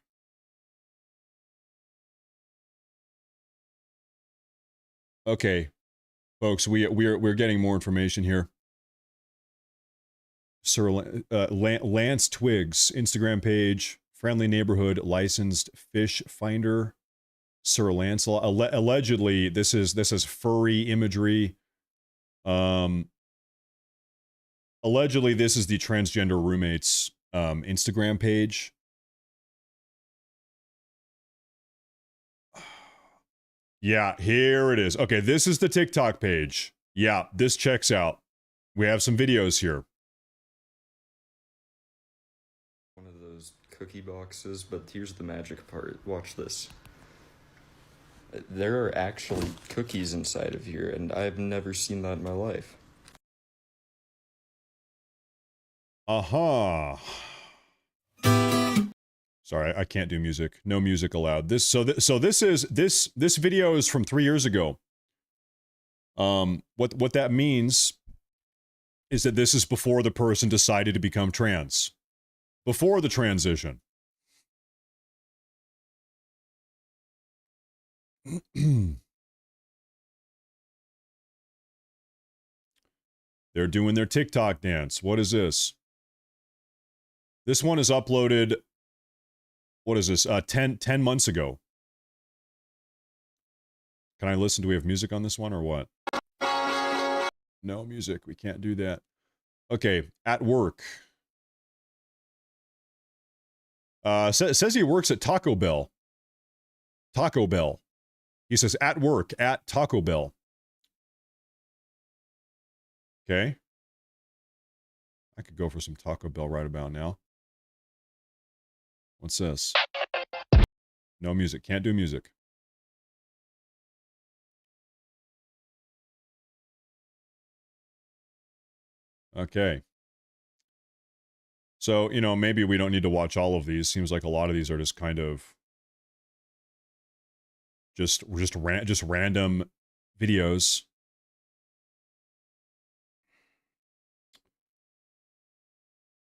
Okay, folks, we're getting more information here. Sir Lance Twigs Instagram page, friendly neighborhood licensed fish finder. Sir Lancelot. Allegedly, this is furry imagery. Allegedly, this is the transgender roommate's Instagram page. Yeah, here it is. Okay, this is the TikTok page. Yeah, this checks out. We have some videos here. One of those cookie boxes, but here's the magic part. Watch this. There are actually cookies inside of here, and I've never seen that in my life. Uh-huh. Sorry, I can't do music. No music allowed. This video is from 3 years ago. What that means is that this is before the person decided to become trans. Before the transition. They're doing their TikTok dance. What is this? This one is uploaded, what is this, 10 months ago. Can I listen? Do we have music on this one or what? No music. We can't do that. Okay, at work. Says he works at Taco Bell. Taco Bell. He says at work at Taco Bell. Okay. I could go for some Taco Bell right about now. What's this? No music. Can't do music. Okay. So, you know, maybe we don't need to watch all of these. Seems like a lot of these are just kind of just random videos.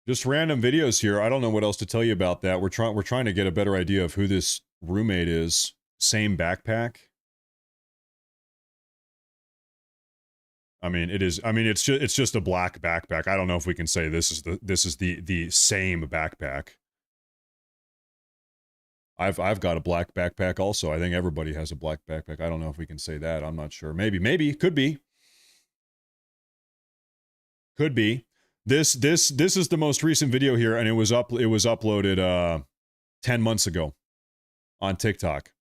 Just random videos here. I don't know what else to tell you about that. We're trying to get a better idea of who this roommate is. Same backpack. I mean, it is. I mean, it's just a black backpack. I don't know if we can say this is the same backpack. I've got a black backpack also. I think everybody has a black backpack. I don't know if we can say that. I'm not sure. Maybe could be. Could be. This is the most recent video here, and it was uploaded 10 months ago on TikTok.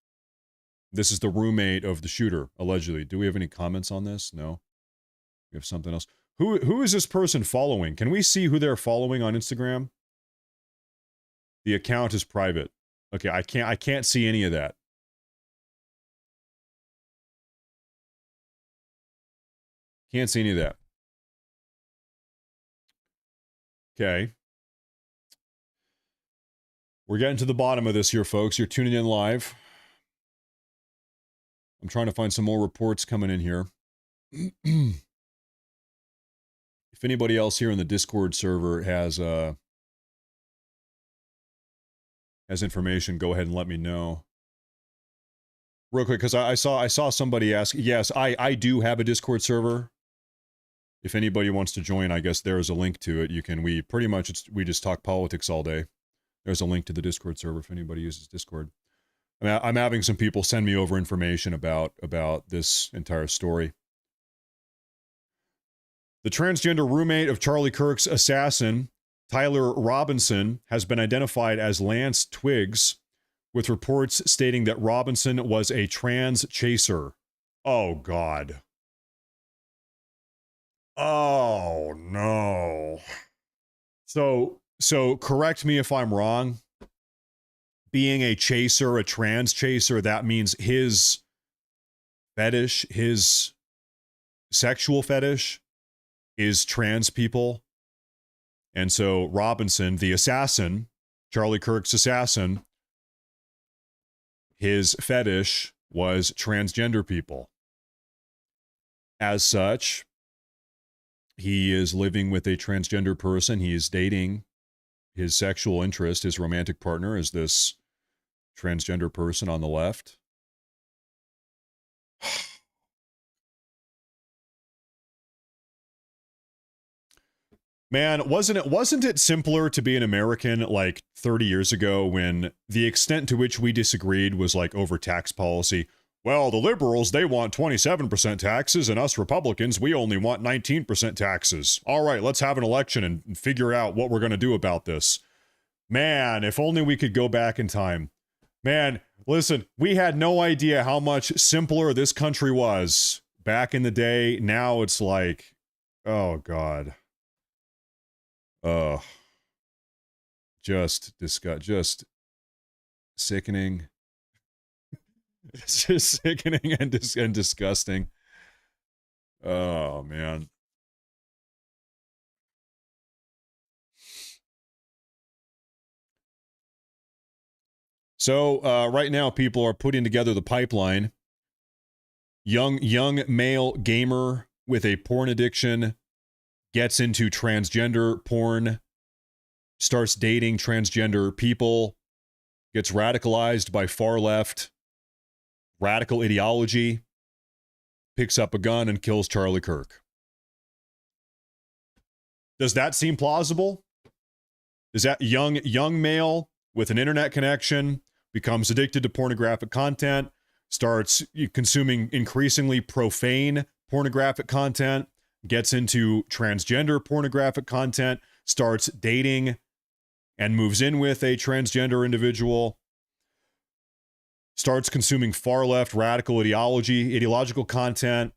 This is the roommate of the shooter, allegedly. Do we have any comments on this? No. We have something else. Who is this person following? Can we see who they're following on Instagram? The account is private. Okay, I can't see any of that. Can't see any of that. Okay. We're getting to the bottom of this here, folks. You're tuning in live. I'm trying to find some more reports coming in here. If anybody else here in the Discord server has information, go ahead and let me know. Real quick, because I saw somebody ask. Yes, I do have a Discord server. If anybody wants to join, I guess there is a link to it. You can. We just talk politics all day. There's a link to the Discord server if anybody uses Discord. I'm having some people send me over information about this entire story. The transgender roommate of Charlie Kirk's assassin, Tyler Robinson, has been identified as Lance Twiggs, with reports stating that Robinson was a trans chaser. Oh, God. Oh, no. So correct me if I'm wrong. Being a chaser, a trans chaser, that means his fetish, his sexual fetish is trans people. And so Robinson, the assassin, Charlie Kirk's assassin, his fetish was transgender people. As such, he is living with a transgender person. He is dating. His sexual interest, his romantic partner, is this transgender person on the left. Man, wasn't it simpler to be an American like 30 years ago when the extent to which we disagreed was like over tax policy? Well, the liberals, they want 27% taxes, and us Republicans, we only want 19% taxes. All right, let's have an election and figure out what we're going to do about this. Man, if only we could go back in time. Man, listen, we had no idea how much simpler this country was back in the day. Now it's like, oh, God. Just sickening. It's just sickening and disgusting. Oh, man. So right now, people are putting together the pipeline. Young male gamer with a porn addiction gets into transgender porn, starts dating transgender people, gets radicalized by far left radical ideology, picks up a gun and kills Charlie Kirk. Does that seem plausible? Is that young male with an internet connection becomes addicted to pornographic content, starts consuming increasingly profane pornographic content, gets into transgender pornographic content, starts dating and moves in with a transgender individual, starts consuming far left radical ideological content,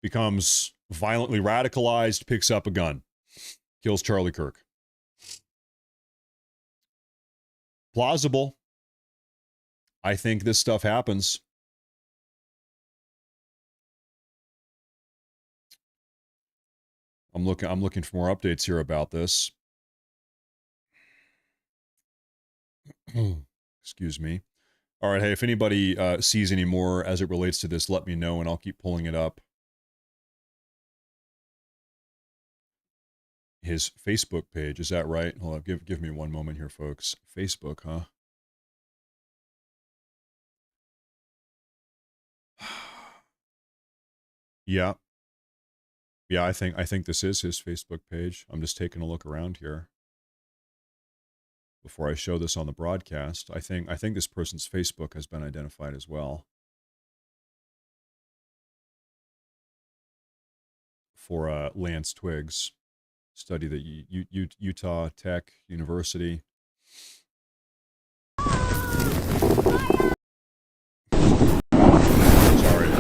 becomes violently radicalized, picks up a gun, kills Charlie Kirk. Plausible. I think this stuff happens. I'm looking for more updates here about this. Excuse me. All right, hey, if anybody sees any more as it relates to this, let me know and I'll keep pulling it up. His Facebook page, is that right? Hold on, give me one moment here, folks. Facebook, huh? Yeah. Yeah, I think this is his Facebook page. I'm just taking a look around here before I show this on the broadcast. I think this person's Facebook has been identified as well. For Lance Twiggs, studied at Utah Tech University.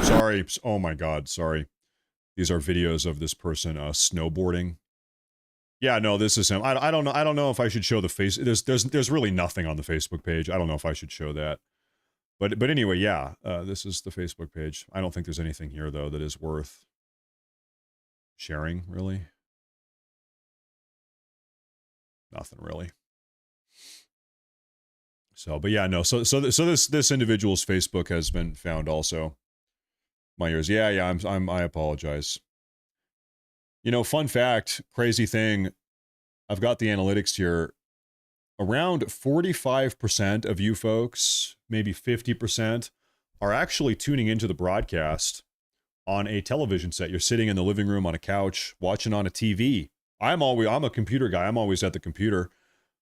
Sorry. Oh my God, sorry. These are videos of this person snowboarding. Yeah, no, this is him. I don't know. I don't know if I should show the face. There's really nothing on the Facebook page. I don't know if I should show that. But anyway, yeah, this is the Facebook page. I don't think there's anything here though that is worth sharing, really. Nothing really. So, but yeah, no. So this individual's Facebook has been found also. My ears. Yeah. I apologize. You know, fun fact, crazy thing. I've got the analytics here. Around 45% of you folks, maybe 50%, are actually tuning into the broadcast on a television set. You're sitting in the living room on a couch, watching on a TV. I'm a computer guy. I'm always at the computer.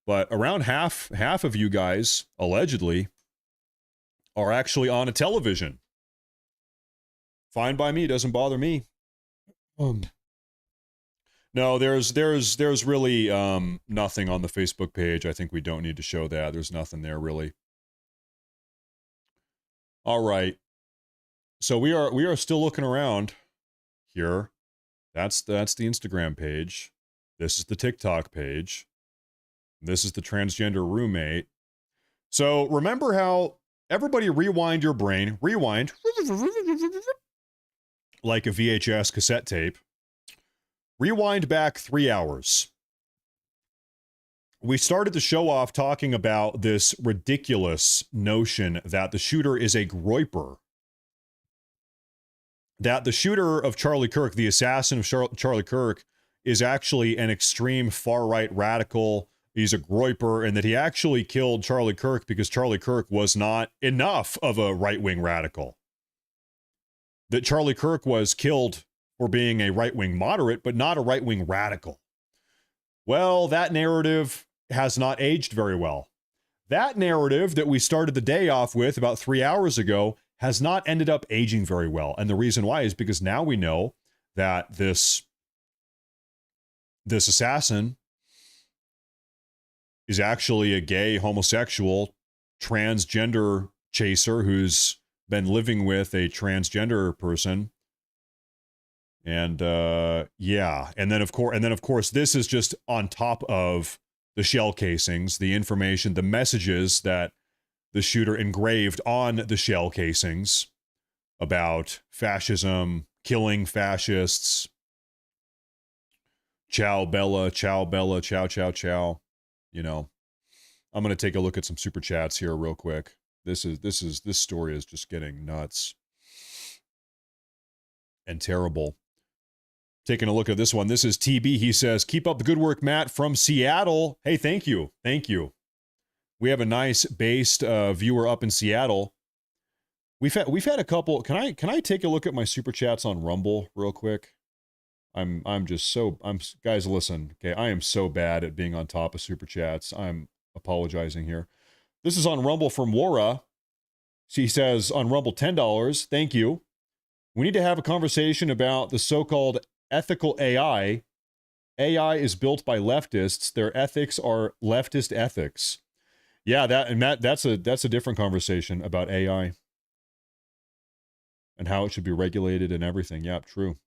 But around half of you guys, allegedly, are actually on a television. Fine by me, doesn't bother me. No, there's really nothing on the Facebook page. I think we don't need to show that. There's nothing there really. All right. So we are still looking around here. That's the Instagram page. This is the TikTok page. This is the transgender roommate. So remember how everybody rewind your brain, rewind like a VHS cassette tape. Rewind back 3 hours. We started the show off talking about this ridiculous notion that the shooter is a Groyper. That the shooter of Charlie Kirk, the assassin of Charlie Kirk, is actually an extreme far-right radical. He's a Groyper, and that he actually killed Charlie Kirk because Charlie Kirk was not enough of a right-wing radical. That Charlie Kirk was killed for being a right-wing moderate, but not a right-wing radical. Well, that narrative has not aged very well. That narrative that we started the day off with about 3 hours ago has not ended up aging very well. And the reason why is because now we know that this assassin is actually a gay, homosexual, transgender chaser who's been living with a transgender person. And yeah, and then of course, this is just on top of the shell casings, the information, the messages that the shooter engraved on the shell casings about fascism, killing fascists, ciao Bella, ciao Bella, ciao ciao ciao. You know, I'm gonna take a look at some super chats here real quick. This story is just getting nuts and terrible. Taking a look at this one. This is TB. He says, keep up the good work, Matt, from Seattle. Hey, thank you. Thank you. We have a nice based viewer up in Seattle. We've had a couple. Can I take a look at my super chats on Rumble real quick? Guys, listen. Okay, I am so bad at being on top of super chats. I'm apologizing here. This is on Rumble from Laura. She says on Rumble, $10. Thank you. We need to have a conversation about the so-called ethical AI. AI is built by leftists. Their ethics are leftist ethics. Yeah, that's a different conversation about AI and how it should be regulated and everything. Yeah, true.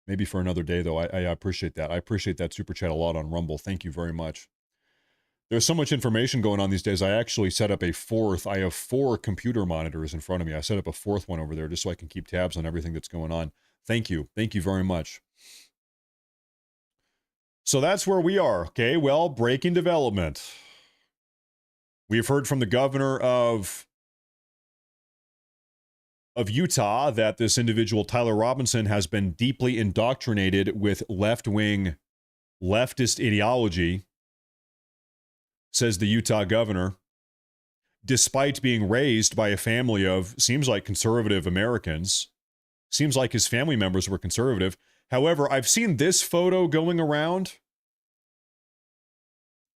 Maybe for another day, though. I appreciate that. I appreciate that super chat a lot on Rumble. Thank you very much. There's so much information going on these days. I actually set up I have 4 computer monitors in front of me. I set up a 4th one over there just so I can keep tabs on everything that's going on. Thank you. Thank you very much. So that's where we are. Okay, well, breaking development. We've heard from the governor of Utah that this individual, Tyler Robinson, has been deeply indoctrinated with left-wing leftist ideology, says the Utah governor, despite being raised by a family of, seems like, conservative Americans. Seems like his family members were conservative. However, I've seen this photo going around.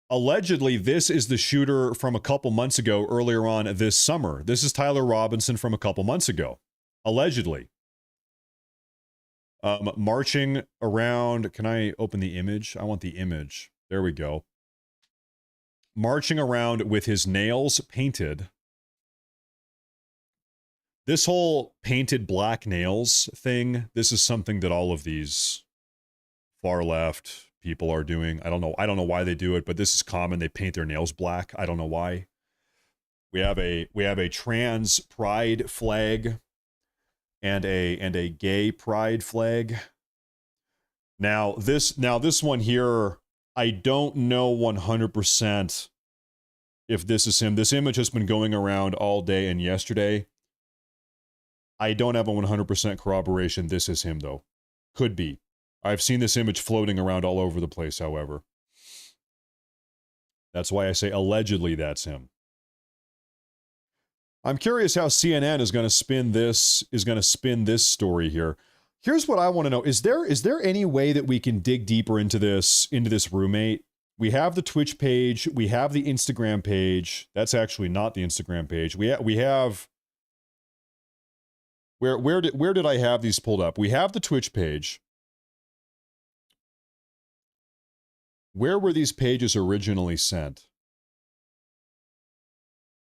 Allegedly, this is the shooter from a couple months ago, earlier on this summer. This is Tyler Robinson from a couple months ago. Allegedly. Marching around. Can I open the image? I want the image. There we go. Marching around with his nails painted. This whole painted black nails thing, this is something that all of these far left people are doing. I don't know why they do it, but this is common. They paint their nails black. I don't know why. We have a trans pride flag and a gay pride flag. Now this one here, I don't know 100% if this is him. This image has been going around all day and yesterday. I don't have a 100% corroboration. This is him, though. Could be. I've seen this image floating around all over the place, however. That's why I say allegedly that's him. I'm curious how CNN is going to spin this story here. Here's what I want to know. Is there any way that we can dig deeper into this roommate? We have the Twitch page, we have the Instagram page. That's actually not the Instagram page. We have Where did I have these pulled up? We have the Twitch page. Where were these pages originally sent?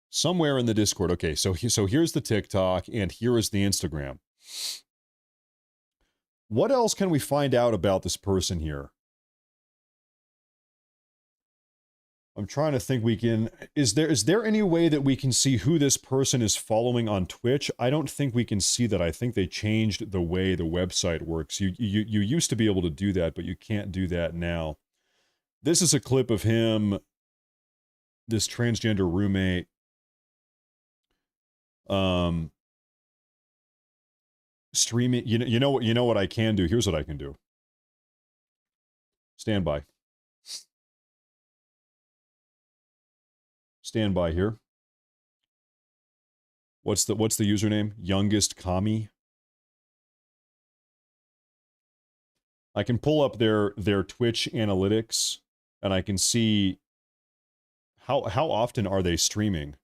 Somewhere in the Discord. Okay, so here's the TikTok and here is the Instagram. What else can we find out about this person here? I'm trying to think we can... Is there any way that we can see who this person is following on Twitch? I don't think we can see that. I think they changed the way the website works. You used to be able to do that, but you can't do that now. This is a clip of him, this transgender roommate. Streaming. You know what I can do? Here's what I can do. Stand by. Stand by here. What's the username? Youngest Kami. I can pull up their Twitch analytics and I can see how often are they streaming.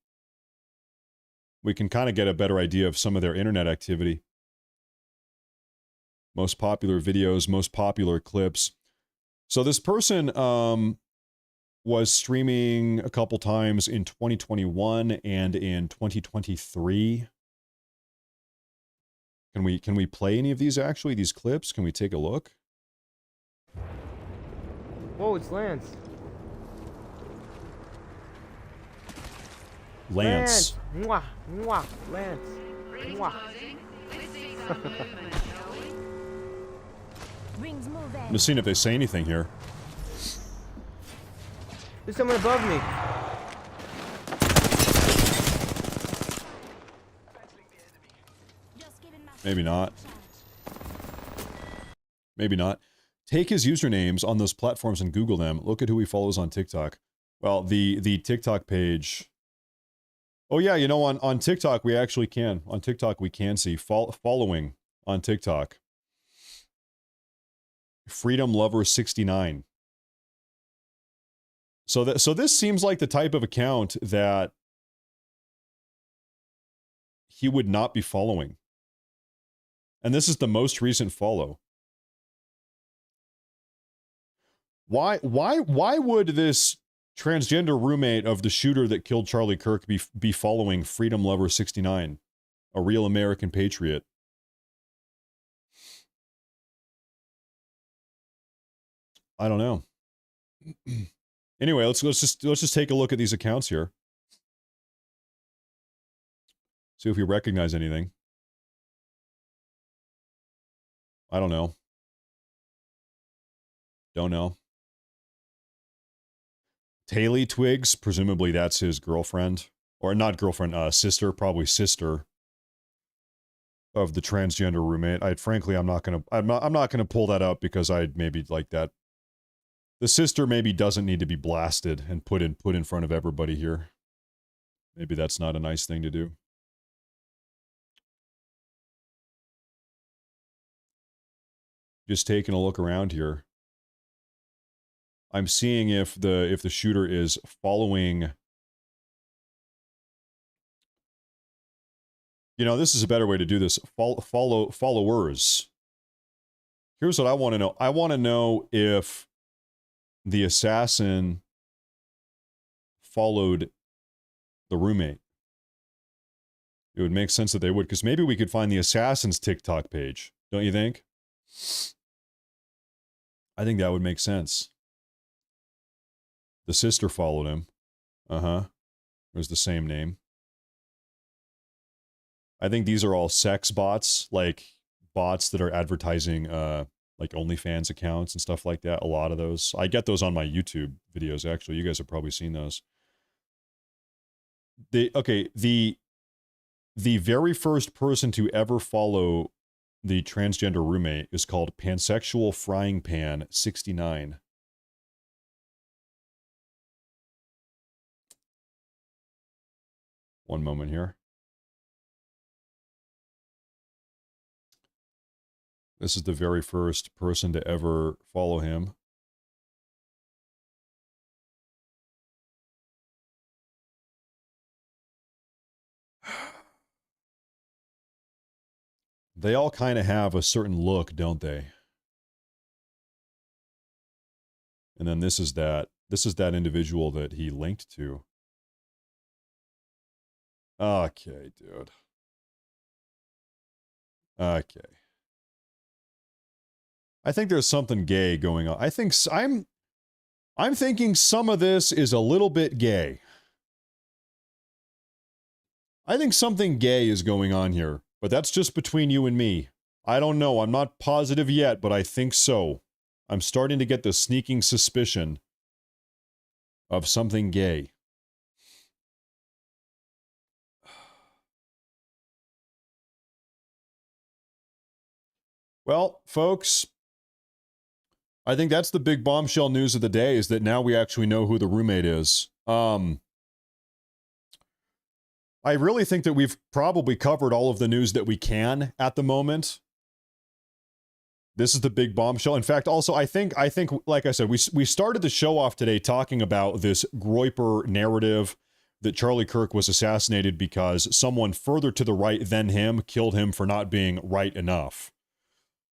We can kind of get a better idea of some of their internet activity. Most popular videos, most popular clips. So this person was streaming a couple times in 2021 and in 2023. Can we play any of these actually, these clips? Can we take a look? Whoa, it's Lance. Lance. Mwah, mwah, Lance. Mwah. I'm just seeing if they say anything here. There's someone above me. Maybe not. Maybe not. Take his usernames on those platforms and Google them. Look at who he follows on TikTok. Well, the TikTok page. Oh yeah, you know, on TikTok we actually can. On TikTok we can see following on TikTok. Freedom Lover 69. So this seems like the type of account that he would not be following. And this is the most recent follow. Why would this transgender roommate of the shooter that killed Charlie Kirk be following Freedom Lover 69, a real American patriot? I don't know. Anyway, let's just take a look at these accounts here. See if we recognize anything. I don't know. Don't know. Taylor Twigs, presumably that's his girlfriend, or not girlfriend, sister, probably sister of the transgender roommate. Frankly, I'm not gonna pull that up because I'd maybe like that. The sister maybe doesn't need to be blasted and put in front of everybody here. Maybe that's not a nice thing to do. Just taking a look around here. I'm seeing if the shooter is following. You know, this is a better way to do this. Follow followers. Here's what I want to know. I want to know if the assassin followed the roommate. It would make sense that they would, because maybe we could find the assassin's TikTok page. Don't you think? I think that would make sense. The sister followed him. Uh-huh. It was the same name. I think these are all sex bots, like bots that are advertising like OnlyFans accounts and stuff like that. A lot of those. I get those on my YouTube videos, actually. You guys have probably seen those. The very first person to ever follow the transgender roommate is called Pansexual Frying Pan 69. One moment here. This is the very first person to ever follow him. They all kind of have a certain look, don't they? And then this is that individual that he linked to. Okay, dude. Okay. I think there's something gay going on. I'm thinking some of this is a little bit gay. I think something gay is going on here, but that's just between you and me. I don't know. I'm not positive yet, but I think so. I'm starting to get the sneaking suspicion of something gay. Well, folks, I think that's the big bombshell news of the day, is that now we actually know who the roommate is. I really think that we've probably covered all of the news that we can at the moment. This is the big bombshell. In fact, also, I think, like I said, we started the show off today talking about this Groyper narrative that Charlie Kirk was assassinated because someone further to the right than him killed him for not being right enough.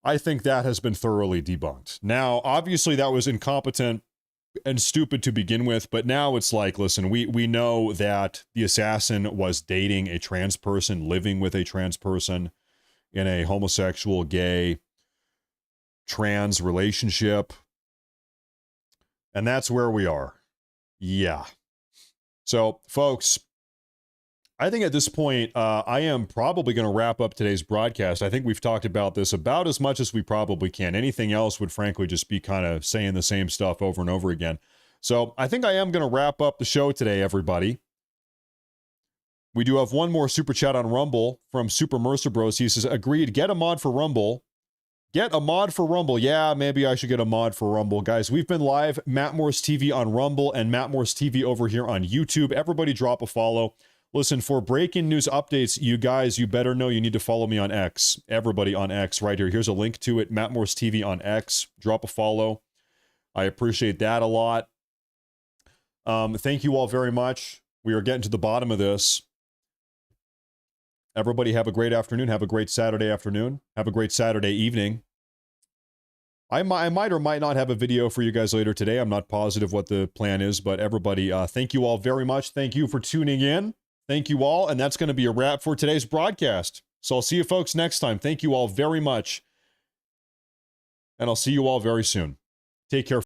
I think that has been thoroughly debunked. Now, obviously, that was incompetent and stupid to begin with, but now it's like, listen, we know that the assassin was dating a trans person, living with a trans person in a homosexual, gay, trans relationship. And that's where we are. Yeah. So, folks, I think at this point, I am probably going to wrap up today's broadcast. I think we've talked about this about as much as we probably can. Anything else would frankly just be kind of saying the same stuff over and over again. So I think I am going to wrap up the show today, everybody. We do have one more super chat on Rumble from Super Mercer Bros. He says, agreed, get a mod for Rumble. Get a mod for Rumble. Yeah, maybe I should get a mod for Rumble. Guys, we've been live, Matt Morse TV on Rumble and Matt Morse TV over here on YouTube. Everybody drop a follow. Listen, for breaking news updates, you guys, you better know you need to follow me on X. Everybody on X right here. Here's a link to it, Matt Morse TV on X. Drop a follow. I appreciate that a lot. Thank you all very much. We are getting to the bottom of this. Everybody have a great afternoon. Have a great Saturday afternoon. Have a great Saturday evening. I might or might not have a video for you guys later today. I'm not positive what the plan is, but everybody, thank you all very much. Thank you for tuning in. Thank you all, and that's going to be a wrap for today's broadcast. So I'll see you folks next time. Thank you all very much, and I'll see you all very soon. Take care.